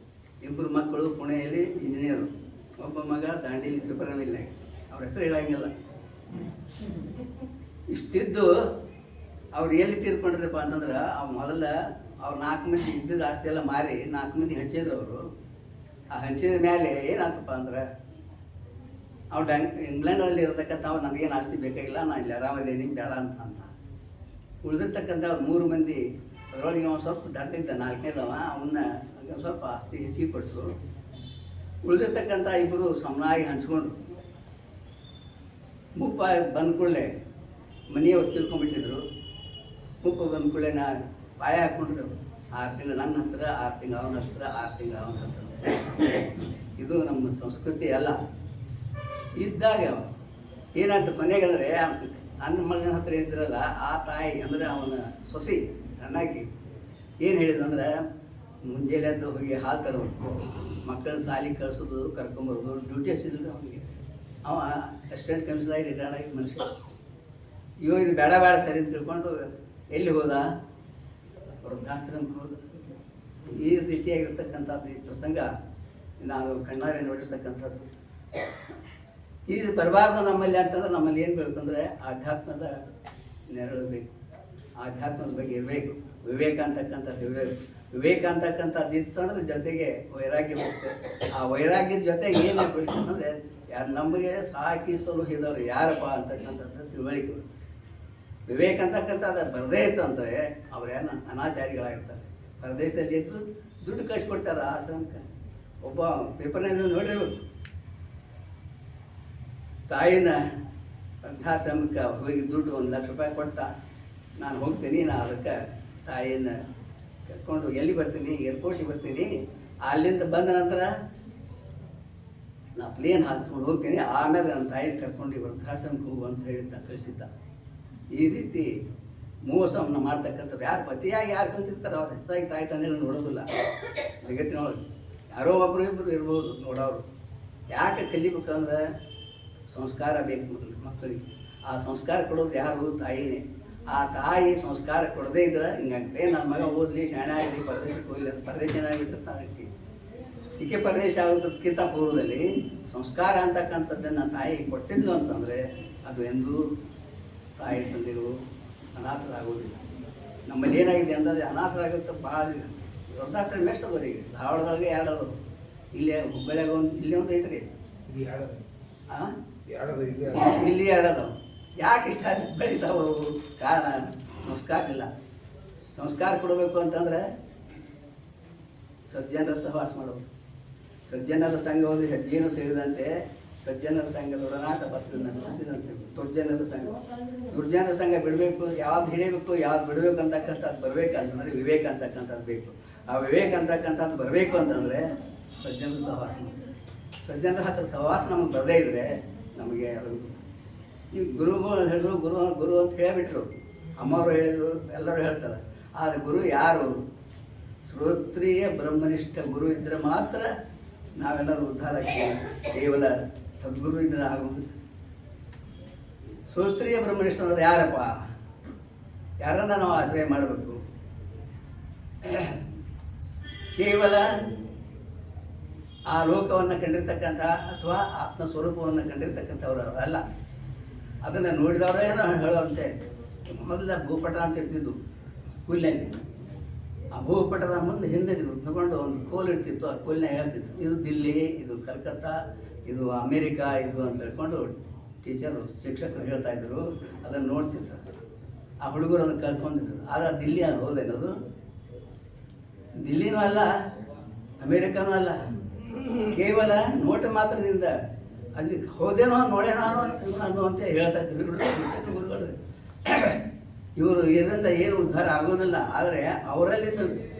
ಇಬ್ಬರು ಮಕ್ಕಳು ಪುಣೆಯಲ್ಲಿ ಇಂಜಿನಿಯರು, ಒಬ್ಬ ಮಗ ದಾಂಡೇಲಿ ಪೇಪರ್ನಲ್ಲಿ. ಅವ್ರ ಹೆಸರು ಹೇಳಂಗಿಲ್ಲ. ಇಷ್ಟಿದ್ದು ಅವ್ರು ಎಲ್ಲಿ ತೀರ್ಕೊಂಡ್ರಪ್ಪ ಅಂತಂದ್ರೆ, ಮೊದಲ ಅವ್ರು 4 ಮಂದಿ ಇದ್ದಿದ್ದು ಆಸ್ತಿ ಎಲ್ಲ ಮಾರಿ 4 ಮಂದಿ ಹಂಚಿದ್ರು ಅವರು. ಆ ಹಂಚಿದ ಮೇಲೆ ಏನಾಗ್ತಪ್ಪ ಅಂದ್ರೆ, ಅವ್ರು ಇಂಗ್ಲೆಂಡಲ್ಲಿ ಇರತಕ್ಕಂಥ ಅವ್ರು ನನಗೇನು ಆಸ್ತಿ ಬೇಕಾಗಿಲ್ಲ, ನಾನು ಇಲ್ಲಿ ಆರಾಮದೇನಿ, ಬೇಡ ಅಂತ ಉಳಿದಿರ್ತಕ್ಕಂಥ ಅವ್ರು 3 ಮಂದಿ, ಅದರೊಳಗೆ ಅವ್ನು ಸ್ವಲ್ಪ ದಡ್ಡಿದ್ದ 4ನೇದವ, ಅವನ್ನ ಸ್ವಲ್ಪ ಆಸ್ತಿ ಹೆಚ್ಚಿಗೆ ಕೊಟ್ಟರು. ಉಳಿದಿರ್ತಕ್ಕಂಥ ಇಬ್ಬರು ಸಮನಾಗಿ ಹಂಚ್ಕೊಂಡ್ರು. ಮುಪ್ಪ ಬಂದ ಕೂಡಲೇ ಮನೆಯವ್ರು ತಿಳ್ಕೊಂಡ್ಬಿಟ್ಟಿದ್ರು. ಮುಪ್ಪ ಬಂದ ಕೂಡಲೇ ಪಾಯ ಹಾಕ್ಕೊಂಡ್ರು. 6 ತಿಂಗಳು ನನ್ನ ಹತ್ರ, 6 ತಿಂಗಳು ಅವನ ಹತ್ರ, 6 ತಿಂಗಳು ಅವನ ಹತ್ರ. ಇದು ನಮ್ಮ ಸಂಸ್ಕೃತಿ ಅಲ್ಲ. ಇದ್ದಾಗ ಏನಾಯ್ತು ಕೊನೆಗಂದರೆ, ಅನ್ನ ಮಗನ ಹತ್ರ ಇದ್ರಲ್ಲ ಆ ತಾಯಿ ಅಂದರೆ ಅವನ ಸೊಸಿ ಸಣ್ಣಾಕಿ ಏನು ಹೇಳಿದಂದ್ರೆ, ಮುಂಜಾನೆ ಎದ್ದು ಹೋಗಿ ಹಾಲು ತರಬೇಕು, ಮಕ್ಕಳನ್ನ ಶಾಲೆಗೆ ಕಳಿಸೋದು, ಕರ್ಕೊಂಬರೋದು, ಡ್ಯೂಟಿ ಹಚ್ಚಿದ್ರು ಅವನಿಗೆ. ಅವ ಅಸಿಸ್ಟೆಂಟ್ ಕಮಿಷನರ್ ರಿಟೈರ್ಡ್ ಆಗಿ ಮನುಷ್ಯ. ಇದು ಬೇಡ ಸರಿ ಅಂತ ತಿಳ್ಕೊಂಡು ಎಲ್ಲಿ ಹೋದ? ವೃದ್ಧಾಶ್ರಮಕ್ಕೆ ಹೋದ. ಈ ರೀತಿಯಾಗಿರ್ತಕ್ಕಂಥದ್ದು ಈ ಪ್ರಸಂಗ ನಾನು ಕಣ್ಣಾರೆ ನೋಡಿರ್ತಕ್ಕಂಥದ್ದು. ಇದು ಬರಬಾರ್ದು ನಮ್ಮಲ್ಲಿ ಅಂತಂದ್ರೆ ನಮ್ಮಲ್ಲಿ ಏನು ಬೇಕಂದ್ರೆ ಆಧ್ಯಾತ್ಮದ ನೆರಳು ಬೇಕು, ಆಧ್ಯಾತ್ಮದ ಬಗ್ಗೆ ಇರಬೇಕು, ವಿವೇಕ ಅಂತಕ್ಕಂಥದ್ದು ಇರಬೇಕು. ವಿವೇಕ ಅಂತಕ್ಕಂಥದ್ದು ಇತ್ತಂದ್ರೆ ಜೊತೆಗೆ ವೈರಾಗ್ಯ ಬೇಕು. ಆ ವೈರಾಗ್ಯದ ಜೊತೆಗೆ ಏನು ಬೇಕು ಅಂದರೆ ಯಾರು ನಮಗೆ ಸಾಕಿಸಲು ಹಿದವರು ಯಾರಪ್ಪ ಅಂತಕ್ಕಂಥದ್ದು ತಿಳುವಳಿಕೆ ಬರುತ್ತೆ. ವಿವೇಕ ಅಂತಕ್ಕಂಥದ್ದು ಬರದೇ ಇತ್ತಂದರೆ ಅವ್ರೇನು ಅನಾಚಾರಿಗಳಾಗಿರ್ತಾರೆ. ಹೊರದೇಶದಲ್ಲಿ ಇದ್ದು ದುಡ್ಡು ಕಳಿಸ್ಕೊಡ್ತಾರೆ ಆಶ್ರಮಕ್ಕೆ. ಒಬ್ಬ ಪೇಪರ್ನಲ್ಲಿ ನೋಡಿರ್ಬೇಕು, ತಾಯಿನ ವೃದ್ಧಾಶ್ರಮಕ್ಕೆ ಹೋಗಿ ದುಡ್ಡು 1 ಲಕ್ಷ ರೂಪಾಯಿ ಕೊಟ್ಟ, ನಾನು ಹೋಗ್ತೀನಿ, ನಾನು ಅದಕ್ಕೆ ತಾಯಿನ ಕರ್ಕೊಂಡು ಎಲ್ಲಿ ಬರ್ತೀನಿ, ಏರ್ಪೋರ್ಟಿಗೆ ಬರ್ತೀನಿ, ಅಲ್ಲಿಂದ ಬಂದ ನಂತರ ನಾ ಪ್ಲೇನ್ ಹಾಕ್ಕೊಂಡು ಹೋಗ್ತೀನಿ, ಆಮೇಲೆ ನನ್ನ ತಾಯಿನ ಕರ್ಕೊಂಡು ವೃದ್ಧಾಶ್ರಮಕ್ಕೆ ಹೋಗು ಅಂತ ಹೇಳಿ ಕಳಿಸಿದ್ದ. ಈ ರೀತಿ ಮೋಸವನ್ನು ಮಾಡ್ತಕ್ಕಂಥವ್ರು ಯಾರು ಪತಿಯಾಗಿ ಯಾರು ಕುಂತಿರ್ತಾರೆ ಅವ್ರು ಹೆಚ್ಚಾಗಿ ತಾಯಿ ತಂದೆಗಳನ್ನ ನೋಡೋದಿಲ್ಲ. ಜಗತ್ತಿನೊಳಗೆ ಯಾರೋ ಒಬ್ಬರು ಇಬ್ಬರು ಇರ್ಬೋದು ನೋಡೋರು. ಯಾಕೆ ಕಲಿಬೇಕಂದ್ರೆ ಸಂಸ್ಕಾರ ಬೇಕು ಮಕ್ಕಳಿಗೆ. ಆ ಸಂಸ್ಕಾರ ಕೊಡೋದು ಯಾರು? ತಾಯಿನೇ. ಆ ತಾಯಿ ಸಂಸ್ಕಾರ ಕೊಡದೇ ಇದ್ರೆ ಹಿಂಗಾಗ್ತದೆ. ನನ್ನ ಮಗ ಓದಲಿ, ಶಾಣೆ ಆಗಲಿ, ಪರದೇಶಕ್ಕೆ ಹೋಗಲಿ, ಅದು ಪರದೇಶನಾಗಿಟ್ಟಿರ್ತಾನೆ. ಈಕೆ ಪರದೇಶ ಆಗೋದಕ್ಕಿಂತ ಪೂರ್ವದಲ್ಲಿ ಸಂಸ್ಕಾರ ಅಂತಕ್ಕಂಥದ್ದನ್ನು ತಾಯಿ ಕೊಟ್ಟಿದ್ಲು ಅಂತಂದರೆ ಅದು ಎಂದೂ ತಾಯಿ ತಂದೆಗಳು ಅನಾಥರಾಗೋದಿಲ್ಲ. ನಮ್ಮಲ್ಲಿ ಏನಾಗಿದೆ ಅಂದರೆ ಅನಾಥರಾಗುತ್ತೆ ಭಾಳ. ವೃದ್ಧಾಶ್ರಮ ಎಷ್ಟು ಅದ ರೀ? ಧಾರವಾಡದೊಳಗೆ 2 ಅದಾವ, ಇಲ್ಲೇ ಹುಬ್ಬಳ್ಳಿಯಾಗ ಒಂದು, ಇಲ್ಲಿ ಒಂದು ಐತ್ರಿ, ಹಾಂ ಇಲ್ಲಿ 2 ಅದಾವ. ಯಾಕೆ ಇಷ್ಟ ಬೆಳೀತಾವು? ಕಾರಣ ಸಂಸ್ಕಾರ ಇಲ್ಲ. ಸಂಸ್ಕಾರ ಕೊಡಬೇಕು ಅಂತಂದರೆ ಸಜ್ಜನರ ಸಹವಾಸ ಮಾಡೋದು. ಸಜ್ಜನರ ಸಂಘ ಹೋಗಿ ಹೆಜ್ಜೆಯನ್ನು ಸೇರಿದಂತೆ ಸಜ್ಜನರ ಸಂಘದ ಒಡನಾಟ ಬರ್ತದಂತೆ. ದುರ್ಜನರ ಸಂಘ ಬಿಡಬೇಕು. ಯಾವ್ದು ಹಿಡಿಬೇಕು, ಯಾವ್ದು ಬಿಡಬೇಕು ಅಂತಕ್ಕಂಥದ್ದು ಬರಬೇಕಂತಂದರೆ ವಿವೇಕ ಅಂತಕ್ಕಂಥದ್ದು ಬೇಕು. ಆ ವಿವೇಕ ಅಂತಕ್ಕಂಥದ್ದು ಬರಬೇಕು ಅಂತಂದರೆ ಸಜ್ಜನರ ಸಹವಾಸ. ಸಜ್ಜನರ ಹತ್ರ ಸಹವಾಸ ನಮಗೆ ಬರದೇ ಇದ್ದರೆ ನಮಗೆ ಅದು ಈ ಗುರುಗಳು ಹೇಳಿದ್ರು, ಗುರು ಅಂತ ಹೇಳಿಬಿಟ್ರು, ಅಮ್ಮವರು ಹೇಳಿದರು, ಎಲ್ಲರೂ ಹೇಳ್ತಾರೆ. ಆದರೆ ಗುರು ಯಾರು? ಶ್ರೋತ್ರಿಯ ಬ್ರಹ್ಮನಿಷ್ಠ ಗುರು ಇದ್ದರೆ ಮಾತ್ರ ನಾವೆಲ್ಲರೂ ಉದ್ಧಾರ ಆಗ್ತೀವಿ. ಕೇವಲ ಸದ್ಗುರು ಇದ್ರೆ ಆಗುವುದು. ಶ್ರೋತ್ರಿಯ ಬ್ರಹ್ಮನಿಷ್ಠ ಅಂದ್ರೆ ಯಾರಪ್ಪ? ಯಾರನ್ನ ನಾವು ಆಶ್ರಯ ಮಾಡಬೇಕು? ಕೇವಲ ಆ ಲೋಕವನ್ನು ಕಂಡಿರ್ತಕ್ಕಂಥ ಅಥವಾ ಆತ್ಮಸ್ವರೂಪವನ್ನು ಕಂಡಿರ್ತಕ್ಕಂಥವ್ರು ಅಲ್ಲ. ಅದನ್ನು ನೋಡಿದವರೇನೋ ಹೇಳುವಂತೆ. ಮೊದಲ ಭೂಪಟ ಅಂತ ಇರ್ತಿದ್ದು ಸ್ಕೂಲ್ನಲ್ಲಿ. ಆ ಭೂಪಟದ ಮುಂದೆ ಹಿಂದೆ ತಗೊಂಡು ಒಂದು ಕೋಲ್ ಇರ್ತಿತ್ತು. ಆ ಕೋಲ್ನ ಹೇಳ್ತಿತ್ತು, ಇದು ದಿಲ್ಲಿ, ಇದು ಕಲ್ಕತ್ತಾ, ಇದು ಅಮೇರಿಕಾ, ಇದು ಅಂತ ಹೇಳ್ಕೊಂಡು ಟೀಚರು, ಶಿಕ್ಷಕರು ಹೇಳ್ತಾ ಇದ್ರು. ಅದನ್ನು ನೋಡ್ತಿದ್ರು. ಆ ಹುಡುಗರು ಅದನ್ನು ಕಲ್ತ್ಕೊಂಡಿದ್ರು. ಆದರೆ ದಿಲ್ಲಿ ಹೋದೇನದು? ದಿಲ್ಲಿನೂ ಅಲ್ಲ, ಅಮೇರಿಕಾನೂ ಅಲ್ಲ. ಕೇವಲ ನೋಟ ಮಾತ್ರದಿಂದ ಅಲ್ಲಿ ಹೋದೇನೋ ನೋಡೇನೋ ಅನ್ನುವಂತ ಹೇಳ್ತಾ ಇದ್ರು ಗುರುಗಳು. ಇವರು ಇದರಿಂದ ಏನು ಉದ್ಧಾರ ಆಗೋದಿಲ್ಲ. ಆದರೆ ಅವರಲ್ಲಿ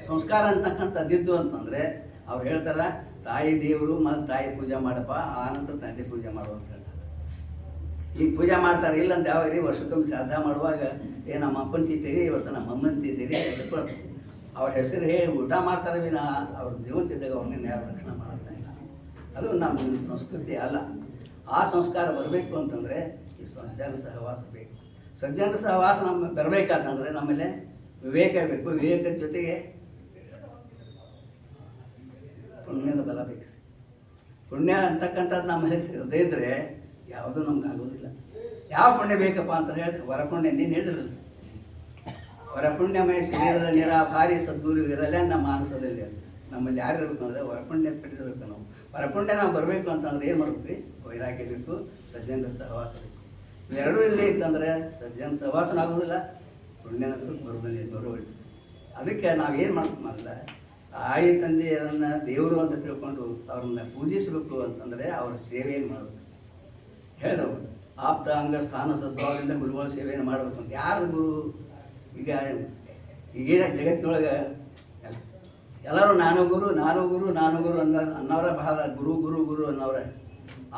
ಸಂಸ್ಕಾರ ಅಂತಕ್ಕಂಥದ್ದಿದ್ದು ಅಂತಂದರೆ ಅವ್ರು ಹೇಳ್ತಾರೆ, ತಾಯಿ ದೇವರು ಮತ್ತು ತಾಯಿ ಪೂಜೆ ಮಾಡಪ್ಪ, ಆನಂತರ ತಂದೆ ಪೂಜೆ ಮಾಡುವ ಅಂತ ಹೇಳ್ತಾರೆ. ಈಗ ಪೂಜೆ ಮಾಡ್ತಾರೆ. ಇಲ್ಲಂತ ಯಾವಾಗ ರೀ ವರ್ಷಕ್ಕೊಮ್ಮೆ ಶ್ರಾದ್ದ ಮಾಡುವಾಗ ನಮ್ಮ ಅಪ್ಪನ ತಿಂತೀರಿ, ಇವತ್ತು ನಮ್ಮ ಅಮ್ಮನ ತಿಂತೀರಿ, ಅವ್ರ ಹೆಸರು ಹೇಳಿ ಊಟ ಮಾಡ್ತಾರೆ ವಿನ ಅವ್ರ ಜೀವಂತಿದ್ದಾಗ ಅವ್ರನ್ನ ಯಾರು ರಕ್ಷಣೆ ಮಾಡ್ತಾ ಇಲ್ಲ. ಅದು ನಮ್ಮ ಸಂಸ್ಕೃತಿ ಅಲ್ಲ. ಆ ಸಂಸ್ಕಾರ ಬರಬೇಕು ಅಂತಂದರೆ ಈ ಸಜ್ಜನ ಸಹವಾಸ ಬೇಕು. ಸಜ್ಜನ ಸಹವಾಸ ನಮ್ಮ ಬರಬೇಕಂತಂದರೆ ನಮ್ಮಲ್ಲಿ ವಿವೇಕ ಬೇಕು. ವಿವೇಕದ ಜೊತೆಗೆ ಪುಣ್ಯದ ಬಲ ಬೇಕು. ಪುಣ್ಯ ಅಂತಕ್ಕಂಥದ್ದು ನಮ್ಮಲ್ಲಿ ಇರದೇ ಇದ್ದರೆ ಯಾವುದೂ ನಮ್ಗೆ ಆಗೋದಿಲ್ಲ. ಯಾವ ಪುಣ್ಯ ಬೇಕಪ್ಪ ಅಂತ ಹೇಳಿದ್ರೆ ವರಪುಣ್ಯ. ನೀನು ಹೇಳಿದ್ರಲ್ಲ, ವರಪುಣ್ಯಮಯ ಶರೀರದ ನಿರಾಭಾರಿ ಸದ್ಗುರು ಇರಲ್ಲ ನಮ್ಮ ಮಾನಸದಲ್ಲಿ ಅಂತ. ನಮ್ಮಲ್ಲಿ ಯಾರು ಇರಬೇಕು ಅಂದರೆ ವರಪುಣ್ಯ ಪಡೆದಿರಬೇಕು. ನಾವು ವರಪುಣ್ಯ ನಾವು ಬರಬೇಕು ಅಂತಂದ್ರೆ ಏನು ಮಾಡ್ಬೇಕು? ವೈರಾಗ್ಯ ಬೇಕು, ಸಜ್ಜನರ ಸಹವಾಸ ಬೇಕು. ಇವೆರಡೂ ಇಲ್ಲೇ ಇತ್ತಂದರೆ ಸಜ್ಜನ ಸಹವಾಸನ ಆಗೋದಿಲ್ಲ, ಪುಣ್ಯನಂತೂ ಬರುವಳಿ. ಅದಕ್ಕೆ ನಾವೇನು ಮಾಡ್ಬೇಕಂದ್ರೆ ತಾಯಿ ತಂದೆಯರನ್ನು ದೇವರು ಅಂತ ತಿಳ್ಕೊಂಡು ಅವ್ರನ್ನ ಪೂಜಿಸಬೇಕು ಅಂತಂದರೆ ಅವರ ಸೇವೆಯನ್ನು ಮಾಡಬೇಕು. ಹೇಳಿದವರು ಆಪ್ತ ಅಂಗ ಸ್ಥಾನ ಸದ್ಭಾವದಿಂದ ಗುರುಗಳ ಸೇವೆಯನ್ನು ಮಾಡಬೇಕು ಅಂತ. ಯಾರು ಗುರು? ಈಗೇನ ಜಗತ್ತಿನೊಳಗೆ ಎಲ್ಲರೂ ನಾನು ಗುರು ಅನ್ನೋರ ಬಹಳ ಗುರು ಗುರು ಗುರು ಅನ್ನೋರ.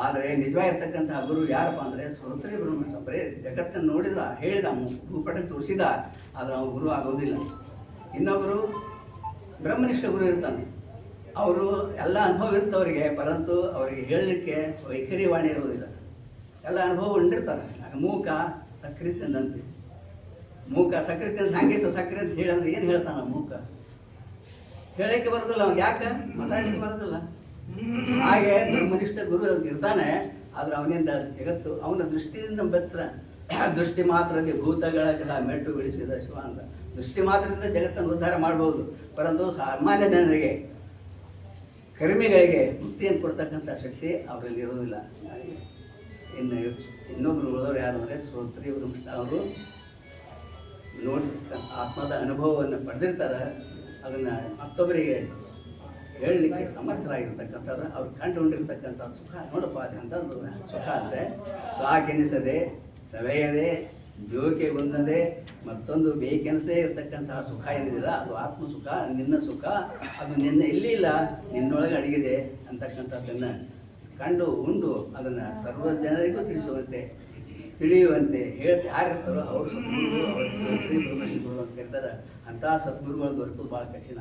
ಆದರೆ ನಿಜವಾಗಿರ್ತಕ್ಕಂತಹ ಗುರು ಯಾರಪ್ಪ ಅಂದರೆ ಶ್ರೋತ್ರಿಯ ಬ್ರಹ್ಮನಿಷ್ಠ. ಬರೀ ಜಗತ್ತನ್ನು ನೋಡಿದ, ಹೇಳಿದ, ಭೂಪಟ ತೋರಿಸಿದ, ಆದರೆ ಅವ್ನು ಗುರು ಆಗೋದಿಲ್ಲ. ಇನ್ನೊಬ್ಬರು ಬ್ರಹ್ಮನಿಷ್ಠ ಗುರು ಇರ್ತಾನೆ. ಅವರು ಎಲ್ಲ ಅನುಭವ ಇರ್ತವರಿಗೆ, ಪರಂತು ಅವರಿಗೆ ಹೇಳಲಿಕ್ಕೆ ವೈಖರಿ ವಾಣಿ ಇರೋದಿಲ್ಲ. ಎಲ್ಲ ಅನುಭವ ಉಂಡಿರ್ತಾರೆ. ಮೂಕ ಸಕ್ರೆ ತಿಂದಂತೆ. ಮೂಕ ಸಕ್ರೆ ತಿಂದ ಹಂಗಿತ್ತು. ಸಕ್ರೆ ಅಂತ ಹೇಳಿದ್ರೆ ಏನು ಹೇಳ್ತಾನ ಮೂಕ? ಹೇಳಕ್ಕೆ ಬರೋದಿಲ್ಲ ಅವ್ನು. ಯಾಕೆ? ಮಾತಾಡಲಿಕ್ಕೆ ಬರೋದಿಲ್ಲ. ಹಾಗೆ ಬ್ರಹ್ಮನಿಷ್ಠ ಗುರು ಇರ್ತಾನೆ, ಆದ್ರೆ ಅವನಿಂದ ಜಗತ್ತು ಅವನ ದೃಷ್ಟಿಯಿಂದ ಬೆತ್ರ ದೃಷ್ಟಿ ಮಾತ್ರದೇ ಭೂತಗಳ ಮೆಟ್ಟು ಬಿಡಿಸಿದ ಶಿವ ಅಂತ. ದೃಷ್ಟಿ ಮಾತ್ರದಿಂದ ಜಗತ್ತನ್ನು ಉದ್ಧಾರ ಮಾಡಬಹುದು, ಪರಂತು ಸಾಮಾನ್ಯ ಜನರಿಗೆ ಕರ್ಮಿಗಳಿಗೆ ಮುಕ್ತಿಯನ್ನು ಕೊಡ್ತಕ್ಕಂಥ ಶಕ್ತಿ ಅವರಲ್ಲಿ ಇರುವುದಿಲ್ಲ. ಇನ್ನು ಇನ್ನೊಬ್ರು ಉಳಿದವರು ಯಾರು ಅಂದರೆ ಶ್ರೋತ್ರಿ ಅವರು ನೋಡಿರ್ತಕ್ಕ ಆತ್ಮದ ಅನುಭವವನ್ನು ಪಡೆದಿರ್ತಾರೆ, ಅದನ್ನು ಮತ್ತೊಬ್ಬರಿಗೆ ಹೇಳಲಿಕ್ಕೆ ಸಮರ್ಥರಾಗಿರ್ತಕ್ಕಂಥದ್ದು, ಅವ್ರು ಕಂಡುಕೊಂಡಿರ್ತಕ್ಕಂಥ ಸುಖ ನೋಡಪ್ಪ ಅಂಥದ್ದು ಸುಖ ಅಂದರೆ ಸಾಕೆನಿಸದೆ ಸವೆಯದೆ ಜೋಕೆ ಹೊಂದದೆ ಮತ್ತೊಂದು ಬೇಕೆನಿಸದೇ ಇರತಕ್ಕಂತಹ ಸುಖ ಏನಿದಿಲ್ಲ ಅದು ಆತ್ಮ ಸುಖ, ನಿನ್ನ ಸುಖ, ಅದು ನಿನ್ನ ಎಲ್ಲಿ ಇಲ್ಲ ನಿನ್ನೊಳಗೆ ಅಡಗಿದೆ ಅಂತಕ್ಕಂಥದ್ದನ್ನು ಕಂಡು ಉಂಡು ಅದನ್ನು ಸರ್ವ ಜನರಿಗೂ ತಿಳಿಯುವಂತೆ ಹೇಳ್ತಾ ಯಾರಿರ್ತಾರೋ ಅವರು ಸದ್ಗುರು, ಅವರು ಶ್ರೀ ಬ್ರಹ್ಮಶ್ರೀಗಳು ಅಂತ ಕರೀತಾರೆ. ಅಂತಹ ಸದ್ಗುರುಗಳು ದೊರಕೋದು ಭಾಳ ಕಠಿಣ.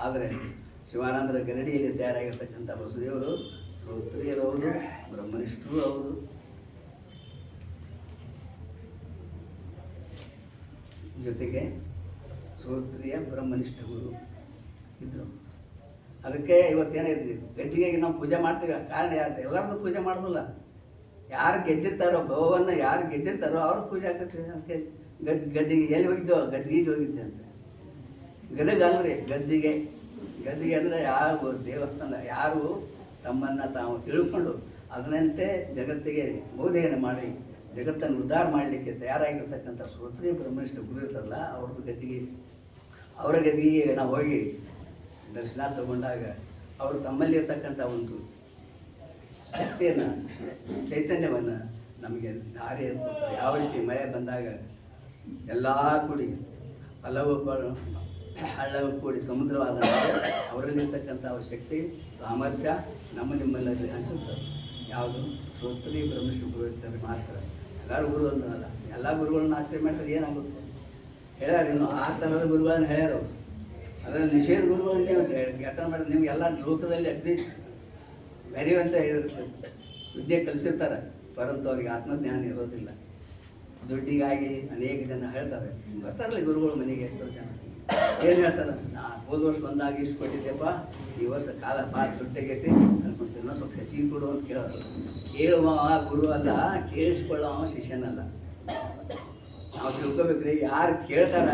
ಆದರೆ ಶಿವಾನಂದರ ಗರಡಿಯಲ್ಲಿ ತಯಾರಾಗಿರ್ತಕ್ಕಂಥ ವಸುದೇವರು ಶ್ರೋತ್ರಿಯರವರು, ಬ್ರಹ್ಮನಿಷ್ಠರು ಹೌದು. ಜೊತೆಗೆ ಶ್ರೋತ್ರಿಯ ಬ್ರಹ್ಮನಿಷ್ಠ ಗುರು ಇದ್ರು. ಅದಕ್ಕೆ ಇವತ್ತೇನಾಯ್ತು, ಗದ್ದಿಗೆಗೆ ನಾವು ಪೂಜೆ ಮಾಡ್ತೀವಿ, ಕಾರಣ ಯಾರು ಎಲ್ಲರದ್ದು ಪೂಜೆ ಮಾಡೋದಿಲ್ಲ. ಯಾರು ಗೆದ್ದಿರ್ತಾರೋ ಭವವನ್ನು ಯಾರು ಗೆದ್ದಿರ್ತಾರೋ ಅವ್ರದ್ದು ಪೂಜೆ ಆಗ್ತೈತೆ. ಅದಕ್ಕೆ ಗದ್ದಿಗೆ ಎಲ್ಲಿ ಹೋಗಿದ್ದೋ ಗದ್ದಿಗೆ ಹೋಗಿದ್ದೆ ಅಂತ. ಗದಗ ಅಲ್ರಿ ಗದ್ದಿಗೆ ಅಂದರೆ ಯಾರು ದೇವಸ್ಥಾನ, ಯಾರು ತಮ್ಮನ್ನು ತಾವು ತಿಳ್ಕೊಂಡು ಅದರಂತೆ ಜಗತ್ತಿಗೆ ಬೋಧೆಯನ್ನು ಮಾಡಿ ಜಗತ್ತನ್ನು ಉದ್ಧಾರ ಮಾಡಲಿಕ್ಕೆ ತಯಾರಾಗಿರ್ತಕ್ಕಂಥ ಶ್ರೋತ್ರಿಯ ಬ್ರಹ್ಮನಿಷ್ಠ ಗುರು ಇರ್ತಾರಲ್ಲ ಅವ್ರದ್ದು ಗದ್ದಿಗೆ, ಅವರ ಗದ್ದಿಗೆ ನಾವು ಹೋಗಿ ದರ್ಶನ ತಗೊಂಡಾಗ ಅವರು ತಮ್ಮಲ್ಲಿ ಇರ್ತಕ್ಕಂಥ ಒಂದು ಶಕ್ತಿಯನ್ನು ಚೈತನ್ಯವನ್ನು ನಮಗೆ ದಾರಿ ಕೊಡ್ತಾರೆ. ಯಾವ ರೀತಿ ಮಳೆ ಬಂದಾಗ ಎಲ್ಲ ಕೂಡಿ ಹಳ್ಳವು ಕೂಡಿ ಸಮುದ್ರವಾದ ಅವರಲ್ಲಿರ್ತಕ್ಕಂಥ ಶಕ್ತಿ ಸಾಮರ್ಥ್ಯ ನಮ್ಮ ನಿಮ್ಮಲ್ಲಿ ಅನಿಸುತ್ತದೆ. ಯಾವುದು ಶ್ರೋತ್ರಿಯ ಬ್ರಹ್ಮನಿಷ್ಠ ಗುರು ಇರ್ತಾರೆ ಮಾತ್ರ. ಎಲ್ಲರೂ ಗುರು ಅನ್ನೋಲ್ಲ, ಎಲ್ಲ ಗುರುಗಳನ್ನ ಆಶ್ರಯ ಮಾಡಿದ್ರೆ ಏನಾಗುತ್ತೆ ಹೇಳ್ಯಾರ. ಇನ್ನು ಆ ಥರದ ಗುರುಗಳನ್ನ ಹೇಳ್ಯಾರ ಅವರು. ಅದರಲ್ಲಿ ನಿಷೇಧ ಗುರುಗಳನ್ನೇ ಯಾಕಂದ್ರೆ ಮಾಡಿದ್ರೆ ನಿಮಗೆಲ್ಲ ಲೋಕದಲ್ಲಿ ಅಗ್ನಿ ಬೆರೆಯುವಂತ ವಿದ್ಯೆ ಕಲಿಸಿರ್ತಾರೆ, ಪರಂತು ಅವ್ರಿಗೆ ಆತ್ಮಜ್ಞಾನ ಇರೋದಿಲ್ಲ. ದುಡ್ಡಿಗಾಗಿ ಅನೇಕ ಜನ ಹೇಳ್ತಾರೆ, ಬರ್ತಾರಲ್ಲ ಗುರುಗಳು ಮನೆಗೆ ಎಷ್ಟೋ ಜನ ಏನು ಹೇಳ್ತಾರೆ, ಹೋದ ವರ್ಷ ಬಂದಾಗ ಇಷ್ಟು ಕೊಟ್ಟಿದ್ದೆಪ್ಪ, ಈ ವರ್ಷ ಕಾಲ ಭಾಳ ದುಡ್ಡಾಗೈತಿ ಅನ್ಕೊಂತೀನಿ, ಇನ್ನೂ ಸ್ವಲ್ಪ ಹೆಚ್ಚಿಗೆ ಕೊಡು ಅಂತ ಕೇಳೋರು. ಕೇಳುವ ಗುರು ಅಲ್ಲ, ಕೇಳಿಸ್ಕೊಳ್ಳೋ ಶಿಷ್ಯನಲ್ಲ. ನಾವು ತಿಳ್ಕೊಬೇಕ್ರಿ, ಯಾರು ಕೇಳ್ತಾರ,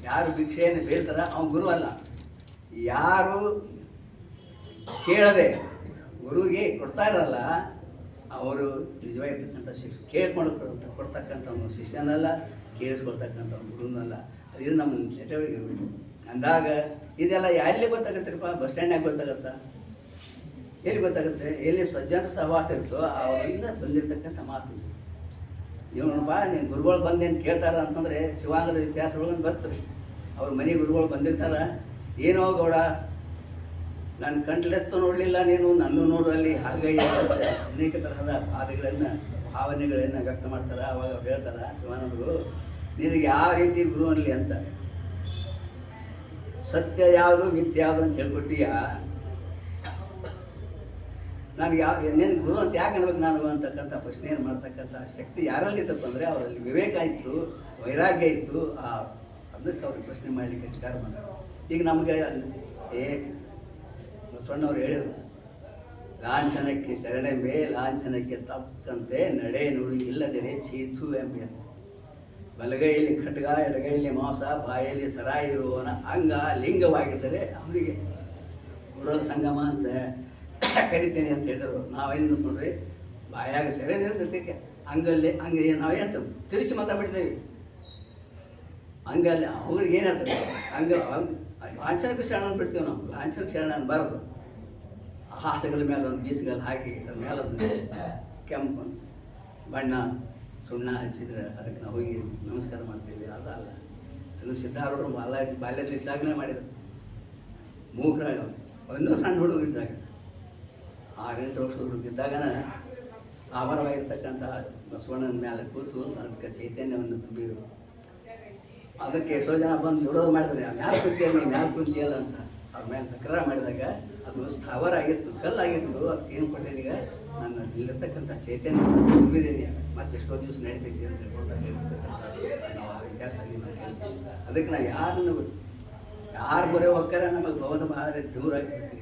ಯಾರು ಭಿಕ್ಷೆಯನ್ನು ಬೇಳ್ತಾರ ಅವ್ನು ಗುರು ಅಲ್ಲ. ಯಾರು ಕೇಳದೆ ಗುರುವಿಗೆ ಕೊಡ್ತಾ ಇರಲ್ಲ ಅವರು ನಿಜವಾಗಿರ್ತಕ್ಕಂಥ ಕೇಳ್ಕೊಂಡು ಕೊಡ್ತಕ್ಕಂಥ ಶಿಷ್ಯನಲ್ಲ, ಕೇಳಿಸ್ಕೊಳ್ತಕ್ಕಂಥ ಗುರುನಲ್ಲ. ಇದು ನಮ್ಮ ನೆಟ್ಟೊಳಗೆ ಇರಬೇಕು. ಅಂದಾಗ ಇದೆಲ್ಲ ಎಲ್ಲಿ ಗೊತ್ತಾಗತ್ತೆಪ್ಪ? ಬಸ್ ಸ್ಟ್ಯಾಂಡ್ನಾಗ ಗೊತ್ತಾಗತ್ತಾ? ಎಲ್ಲಿ ಗೊತ್ತಾಗುತ್ತೆ? ಎಲ್ಲಿ ಸಜ್ಜನ ಸಹವಾಸ ಇರ್ತೋ ಅವರಿಂದ ಬಂದಿರತಕ್ಕಂಥ ಮಾತು. ನೀವು ನೋಡಪ್ಪ, ನೀನು ಗುರುಗಳು ಬಂದೇನು ಕೇಳ್ತಾರ ಅಂತಂದರೆ ಶಿವಾನಂದರ ಇತಿಹಾಸದೊಳಗೆ ಬರ್ತಾರೆ. ಅವ್ರ ಮನೆ ಗುರುಗಳು ಬಂದಿರ್ತಾರ, ಏನೋ ಗೌಡ ನಾನು ಕಂಟ್ಲೆತ್ತು ನೋಡಲಿಲ್ಲ, ನೀನು ನನ್ನ ನೋಡು ಅಲ್ಲಿ ಹಾಗೆ ಅನೇಕ ತರಹದ ಪಾದಗಳನ್ನು ಭಾವನೆಗಳನ್ನು ವ್ಯಕ್ತ ಮಾಡ್ತಾರೆ. ಅವಾಗ ಹೇಳ್ತಾರ ಶಿವಾನಂದರು, ನಿನಗೆ ಯಾವ ರೀತಿ ಗುರು ಅನ್ನಲಿ ಅಂತ, ಸತ್ಯ ಯಾವುದು ಮಿಥ್ಯ ಯಾವುದು ಅಂತ ಹೇಳ್ಕೊಟ್ಟಿಯ, ನನಗೆ ನಿನ್ನ ಗುರು ಅಂತ ಯಾಕೆ ಅನ್ಬೇಕು ನಾನು ಅಂತಕ್ಕಂಥ ಪ್ರಶ್ನೆಯನ್ನು ಮಾಡ್ತಕ್ಕಂಥ ಶಕ್ತಿ ಯಾರಲ್ಲಿ ಇತ್ತಪ್ಪ ಅಂದರೆ ಅವರಲ್ಲಿ ವಿವೇಕ ಇತ್ತು, ವೈರಾಗ್ಯ ಇತ್ತು. ಅದಕ್ಕೆ ಅವ್ರಿಗೆ ಪ್ರಶ್ನೆ ಮಾಡಲಿಕ್ಕೆ ಅಧಿಕಾರ ಮಾಡ್ತಾರೆ. ಈಗ ನಮಗೆ ಬಸವಣ್ಣವ್ರು ಹೇಳಿದರು, ಲಾಂಛನಕ್ಕೆ ಶರಣೆಂಬೆ ಲಾಂಛನಕ್ಕೆ ತಕ್ಕಂತೆ ನಡೆ ನುಡಿ ಇಲ್ಲದಿರೆ ಚೀತು ಎಂಬೆ ಅಂತ. ಬಲಗೈಯಲ್ಲಿ ಖಡ್ಗ, ಎಡಗೈಯಲ್ಲಿ ಮಾಂಸ, ಬಾಯಲ್ಲಿ ಸರಾಯಿ ಇರುವವನ ಅಂಗ ಲಿಂಗವಾಗಿದ್ದರೆ ಅವರಿಗೆ ಗುಡಲ ಸಂಗಮ ಅಂತ ಕರಿತೇನೆ ಅಂತ ಹೇಳಿದರು. ನಾವೇನು ನೋಡ್ರಿ, ಬಾಯಾಗ ಸೆರೆ ನಿರ್ತೈತೆ, ಅಂಗಲ್ಲಿ ನಾವೇನಂತ ತಿಳಿಸಿ ಮಾತಾಡ್ಬಿಡ್ತೇವೆ. ಹಂಗಲ್ಲಿ ಅವ್ರಿಗೆ ಏನು ಹೇಳ್ತಾರೆ, ಹಂಗೆ ಲಾಂಛನಕ್ಕೆ ಶರಣ ಅಂದ್ಬಿಡ್ತೀವಿ ನಾವು. ಲಾಂಛನಕ್ಕೆ ಶರಣ ಅನ್ಬಾರ್ದು. ಹಾಸಗಳ ಮೇಲೆ ಒಂದು ಬೀಸಗಲ್ಲಿ ಹಾಕಿ ಅದ್ರ ಮೇಲೆ ಒಂದು ಕೆಂಪು ಬಣ್ಣ ಸುಣ್ಣ ಹಚ್ಚಿದ್ರೆ ಅದಕ್ಕೆ ನಾವು ಹೋಗಿ ನಮಸ್ಕಾರ ಮಾಡ್ತೀವಿ. ಅದಲ್ಲ, ಅದು ಸಿದ್ಧಾರೂಢರು ಬಾಲ್ಯದಲ್ಲಿದ್ದಾಗಲೇ ಮಾಡಿದ್ರು. ಮೂಕರಾಗ ಇನ್ನೂ ಸಣ್ಣ ಹುಡುಗಿದ್ದಾಗ 6-8 ವರ್ಷ ಹುಡುಗಿದ್ದಾಗನ ಸ್ಥಾವರವಾಗಿರ್ತಕ್ಕಂಥ ಬಸವಣ್ಣನ ಮೇಲೆ ಕೂತು ಅದಕ್ಕೆ ಚೈತನ್ಯವನ್ನು ತುಂಬಿರು. ಅದಕ್ಕೆ ಎಷ್ಟೋ ಜನ ಬಂದು ವಿರೋಧ ಮಾಡಿದ್ರೆ, ಮ್ಯಾಲೆ ಕುಂತಿಯಲ್ಲ ನೀವು ಮ್ಯಾಲೆ ಕುಂತಿಯಲ್ಲ ಅಂತ ಅವ್ರ ಮೇಲೆ ತಕರಾರು ಮಾಡಿದಾಗ ಅದು ಸ್ಥಾವರ ಆಗಿತ್ತು, ಕಲ್ಲಾಗಿತ್ತು. ಅದಕ್ಕೆ ಏನು ಕೊಟ್ಟಿದ್ದೀನಿ, ಈಗ ನನ್ನ ಇಲ್ಲಿರ್ತಕ್ಕಂಥ ಚೈತನ್ಯ ತುಂಬಿದ್ದೀನಿ, ಮತ್ತೆ ಎಷ್ಟೋ ದಿವಸ ನಡೀತೈತಿ ಅಂತ ಹೇಳ್ಕೊಂಡು ನಾವು ಇತಿಹಾಸದಲ್ಲಿ ನಾವು ಹೇಳ್ತೀವಿ. ಅದಕ್ಕೆ ನಾವು ಯಾರು ಮೊರೆ ಹೋಗ್ತಾರೆ ನಮಗೆ ಭವದ ಭಾಳ ದೂರ ಆಗ್ತೈತಿ,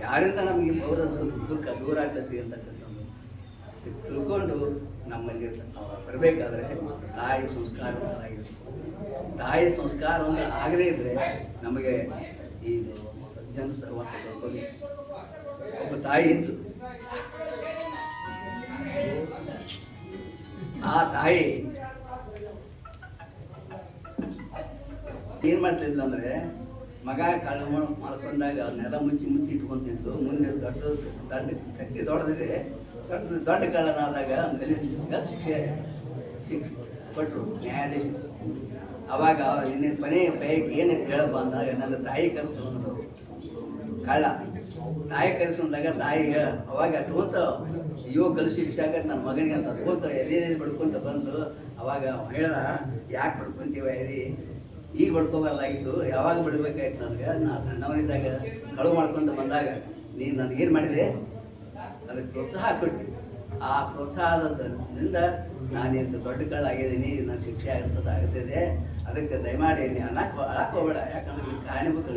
ಯಾರಿಂದ ನಮಗೆ ಭವದ ದುಃಖ ದೂರ ಆಗ್ತೈತಿ ಅಂತಕ್ಕಂಥದ್ದು ತಿಳ್ಕೊಂಡು ನಮ್ಮಲ್ಲಿ ಬರಬೇಕಾದ್ರೆ ತಾಯಿ ಸಂಸ್ಕಾರವಂತರಾಗಿರ್ಬೇಕು. ತಾಯಿ ಸಂಸ್ಕಾರವಂತ ಆಗದೇ ಇದ್ದರೆ ನಮಗೆ ಈ ಜನ ಸಹವಾಸ ಕಳ್ಕೊಂಡು ಒಬ್ಬ ತಾಯಿ ಇದ್ದು ಆ ತಾಯಿ ಏನು ಮಾಡ್ತಿದ್ಲು ಅಂದರೆ ಮಗ ಕಳ್ಳ ಮಾಡ್ಕೊಂಡಾಗ ಅವನ್ನೆಲ್ಲ ಮುಚ್ಚಿ ಇಟ್ಕೊಂತಿದ್ದು. ಮುಂದೆ ಕಟ್ಟಿ ದೊಡ್ಡದಿದೆ, ದೊಡ್ಡ ಕಳ್ಳನಾದಾಗ ಅವನಲ್ಲಿ ಶಿಕ್ಷೆ ಕೊಟ್ಟರು ನ್ಯಾಯಾಧೀಶ. ಅವಾಗ ಇನ್ನೇನು ಕೊನೆ ಬೈಕ್ ಏನು ಹೇಳಪ್ಪ ಅಂದಾಗ ನನ್ನ ತಾಯಿ ಕನಸು ಅನ್ನೋದು ಕಳ್ಳ ತಾಯಿ ಕರೆಸ್ಕೊಂಡಾಗ ತಾಯಿ ಅವಾಗ ತಗೋತ ಅಯ್ಯೋ ಕಲಿಸಿ ಶಿಕ್ಷೆ ಆಗತ್ತೆ ನನ್ನ ಮಗನಿಗೆ ಅಂತ ತಗೋತ ಎದೆ ಬಡ್ಕೊಂತ ಬಂದು ಅವಾಗ ಹೇಳ ಯಾಕೆ ಬಡ್ಕೊಂತೀವ ಎದೆ ಈಗ ಬಡ್ಕೋಬಾರ್ದಾಗಿತ್ತು, ಯಾವಾಗ ಬಿಡ್ಬೇಕಾಯ್ತು ನನಗೆ. ನಾ ಸಣ್ಣವನಿದ್ದಾಗ ಕಳು ಮಾಡ್ಕೊಂತ ಬಂದಾಗ ನೀನು ನನಗೇನು ಮಾಡಿದೆ ಅದಕ್ಕೆ ಪ್ರೋತ್ಸಾಹ ಕೊಟ್ಟು ಆ ಪ್ರೋತ್ಸಾಹದಿಂದ ನಾನಿಂತ ದೊಡ್ಡ ಕಳ್ಳಾಗಿದ್ದೀನಿ, ನನ್ನ ಶಿಕ್ಷೆ ಆಗುತ್ತದೆ. ಅದಕ್ಕೆ ದಯಮಾಡಿ ನೀ ಅಳಕ್ಕೆ ಹೋಗಬೇಡ, ಯಾಕಂದ್ರೆ ಕಾರಣೀಭೂತ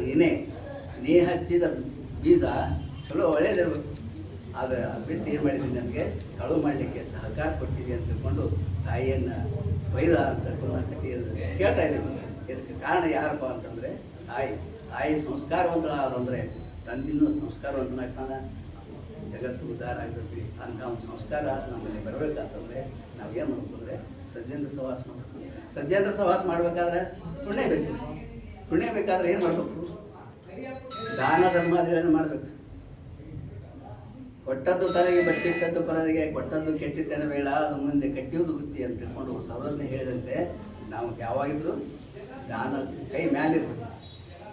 ನೀ ಹಚ್ಚಿದ ಬೀಜ ಚಲೋ ಒಳ್ಳೇದಿರ್ಬೇಕು. ಆದರೆ ಅದು ಬಿಟ್ಟು ಏನು ಮಾಡಿದ್ದೀನಿ, ನನಗೆ ಕಳು ಮಾಡಲಿಕ್ಕೆ ಸಹಕಾರ ಕೊಟ್ಟಿದೆ ಅಂತ ತಿಳ್ಕೊಂಡು ತಾಯಿಯನ್ನು ಬೈದ ಅಂತ ಕೇಳ್ತಾ ಇದ್ದೀವಿ. ಇದಕ್ಕೆ ಕಾರಣ ಯಾರಪ್ಪ ಅಂತಂದರೆ ತಾಯಿ ಸಂಸ್ಕಾರವಂತಳಾದಂದರೆ ತಂದಿನೂ ಸಂಸ್ಕಾರವಂತನಾಗ್ತಾನೆ, ಜಗತ್ತು ಉದ್ಧಾರ ಆಗ್ತೈತಿ. ಅಂತ ಒಂದು ಸಂಸ್ಕಾರ ನಮ್ಮಲ್ಲಿ ಬರಬೇಕಂತಂದರೆ ನಾವೇನು ಮಾಡ್ಬೇಕಂದ್ರೆ ಸಜ್ಜನರ ಸಹವಾಸ ಮಾಡಬೇಕು. ಸಜ್ಜನರ ಸಹವಾಸ ಮಾಡಬೇಕಾದ್ರೆ ಪುಣ್ಯ ಬೇಕು. ಪುಣ್ಯ ಬೇಕಾದ್ರೆ ಏನು ಮಾಡಬೇಕು? ದಾನ ಧರ್ಮಾದಿಗಳನ್ನು ಮಾಡಬೇಕು. ಕೊಟ್ಟದ್ದು ತಲೆಗೆ ಬಚ್ಚಿಟ್ಟದ್ದು ಪರರಿಗೆ, ಕೊಟ್ಟದ್ದು ಕೆಟ್ಟಿದ್ದೇನೆ ಬೇಡ, ಅದು ಮುಂದೆ ಕಟ್ಟಿಯುವುದು ವೃತ್ತಿ ಅಂತ ತಿಳ್ಕೊಂಡು ಸರ್ವಜ್ಞ ಹೇಳಿದಂತೆ ನಾವು ಯಾವಾಗಿದ್ರು ದಾನ ಕೈ ಮ್ಯಾಲಿರ್ಬೇಕು,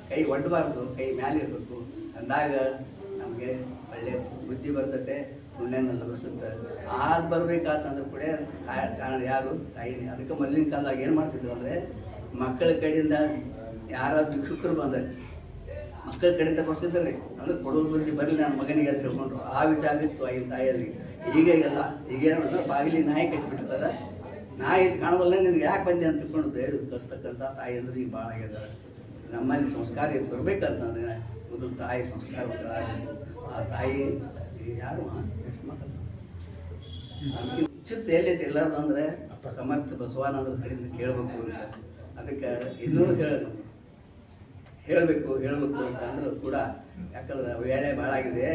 ಕೈ ಒಡ್ಡಬಾರ್ದು, ಕೈ ಮ್ಯಾಲಿರ್ಬೇಕು. ಅಂದಾಗ ನಮಗೆ ಒಳ್ಳೆಯ ಬುದ್ಧಿ ಬರ್ತತೆ, ಪುಣ್ಯನ ಲಭಿಸುತ್ತೆ. ಅದು ಬರಬೇಕಾತಂದ್ರೆ ಕೂಡ ಕಾರಣ ಯಾರು? ತಾಯಿನೇ. ಅದಕ್ಕೆ ಮೊದಲಿನ ಕಾಲದಾಗ ಏನು ಮಾಡ್ತಿದ್ರು ಅಂದರೆ ಮಕ್ಕಳ ಕಡೆಯಿಂದ ಯಾರ ಭಿಕ್ಷುಕರು ಬಂದರೆ ಮಕ್ಕಳ ಕಡೆಯಿಂದ ಕೊಡಿಸಿದ್ರಿ ಅಂದ್ರೆ ಕೊಡೋದು ಬುದ್ಧಿ ಬರಲಿ ನನ್ನ ಮಗನಿಗೆ ಅಂತ ತಿಳ್ಕೊಂಡ್ರು. ಆ ವಿಚಾರ ಇತ್ತು ಆಗಿನ ತಾಯಿಯಲ್ಲಿ. ಈಗೆಲ್ಲ ಈಗೇನು ಅಂದ್ರೆ ಬಾಗಿಲಿ ನಾಯಿ ಕಟ್ಟಿಬಿಟ್ಟಿರ್ತಾರೆ. ನಾಯಿ ಇದು ಕಾಣೋದಲ್ಲ, ನಿನ್ಗೆ ಯಾಕೆ ಬಂದೆ ಅಂತ ತಿಳ್ಕೊಂಡು ಬೇರೆ ಕಳಿಸ್ತಕ್ಕಂಥ ತಾಯಿ ಅಂದ್ರೆ ಈಗ ಭಾಳ ಆಗ್ಯದ. ನಮ್ಮಲ್ಲಿ ಸಂಸ್ಕಾರ ಇದು ಬರಬೇಕಂತಂದ್ರೆ ಮೊದಲು ತಾಯಿ ಸಂಸ್ಕಾರವಂತರಾಗಬೇಕು. ಆ ತಾಯಿ ಯಾರು ಎಷ್ಟು ಮಾತಾಡ್ತಾರೆ ಚಿತ್ತ ಎಲ್ಲೈತೆ ಎಲ್ಲಾರ್ದು ಅಂದರೆ ಸಮರ್ಥ ಬಸವಾನಂದ್ರ ಕಡೆಯಿಂದ ಕೇಳಬೇಕು ಅಂತ. ಅದಕ್ಕೆ ಇನ್ನೂ ಹೇಳಬೇಕು ಅಂತ ಅಂದರೂ ಕೂಡ, ಯಾಕಂದ್ರೆ ವೇಳೆ ಭಾಳ ಆಗಿದೆ.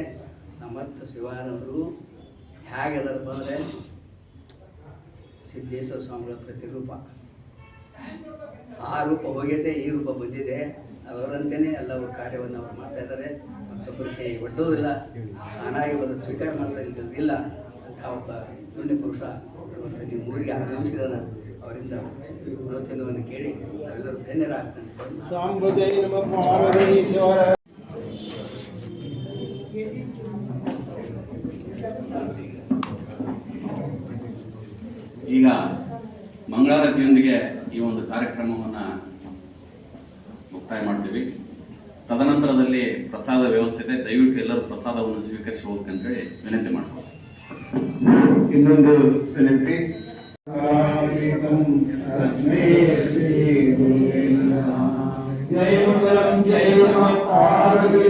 ಸಮರ್ಥ ಶಿವಾನಂದರು ಹೇಗದಾರಪ್ಪ ಅಂದರೆ ಸಿದ್ದೇಶ್ವರ ಸ್ವಾಮಿಗಳ ಪ್ರತಿರೂಪ. ಆ ರೂಪ ಹೋಗಿದೆ, ಈ ರೂಪ ಬಂದಿದೆ. ಅವರಂತೆಯೇ ಎಲ್ಲವೂ ಕಾರ್ಯವನ್ನು ಅವರು ಮಾಡ್ತಾ ಇದ್ದಾರೆ. ಮತ್ತೊಬ್ಬರು ಕೈ ಒಡ್ಡೋದಿಲ್ಲ, ತಾನಾಗಿ ಒಂದು ಸ್ವೀಕಾರ ಮಾಡ್ತಾ ಇಲ್ಲ ಅಂತ ಒಬ್ಬ ಪುಣ್ಯ ಪುರುಷ ಇವತ್ತು ನೀವು ಊರಿಗೆ ಆಗಮಿಸಿದಾನ. ಅವರಿಂದ ಆಲೋಚನೆಯನ್ನು ಕೇಳಿ ನಾವೆಲ್ಲರೂ ಧನ್ಯರಾಗ್ತಂತೆ. ಈಗ ಮಂಗಳಾರತಿಯೊಂದಿಗೆ ಈ ಒಂದು ಕಾರ್ಯಕ್ರಮವನ್ನು ಮುಕ್ತಾಯ ಮಾಡ್ತೀವಿ. ತದನಂತರದಲ್ಲಿ ಪ್ರಸಾದ ವ್ಯವಸ್ಥೆ ಇದೆ. ದಯವಿಟ್ಟು ಎಲ್ಲರೂ ಪ್ರಸಾದವನ್ನು ಸ್ವೀಕರಿಸಬೇಕಂತೇಳಿ ವಿನಂತಿ ಮಾಡ್ತೀವಿ. ಇನ್ನೊಂದು ವಿನಂತಿ, ಜಯ ಮಂಗಲಂ ಜಯ ನಮಃ ಪಾರ್ವತಿ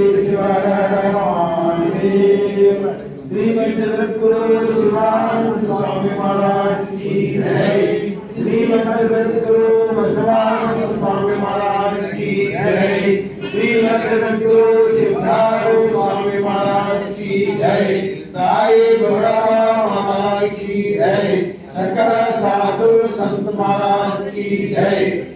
ಶ್ರೀಮದ್ ಜಗದ್ಗುರು ಶಿವಾನಂದ ಸ್ವಾಮಿ ಮಹಾರಾಜ್ ಕಿ ಜೈ. ಶ್ರೀಮದ್ ಜಗದ್ಗುರು ಬಸವಾನಂದ ಸ್ವಾಮಿ ಮಹಾರಾಜ್ ಕಿ ಜೈ. ಶ್ರೀಮದ್ ಜಗದ್ಗುರು ಸಿದ್ಧಾರೂಢ ಸ್ವಾಮಿ ಮಹಾರಾಜ್ ಕಿ ಜೈ. ತಾಯಿ ಗೌರವ ಮಾತಾ की जय. सकल साधु संत महाराज की जय.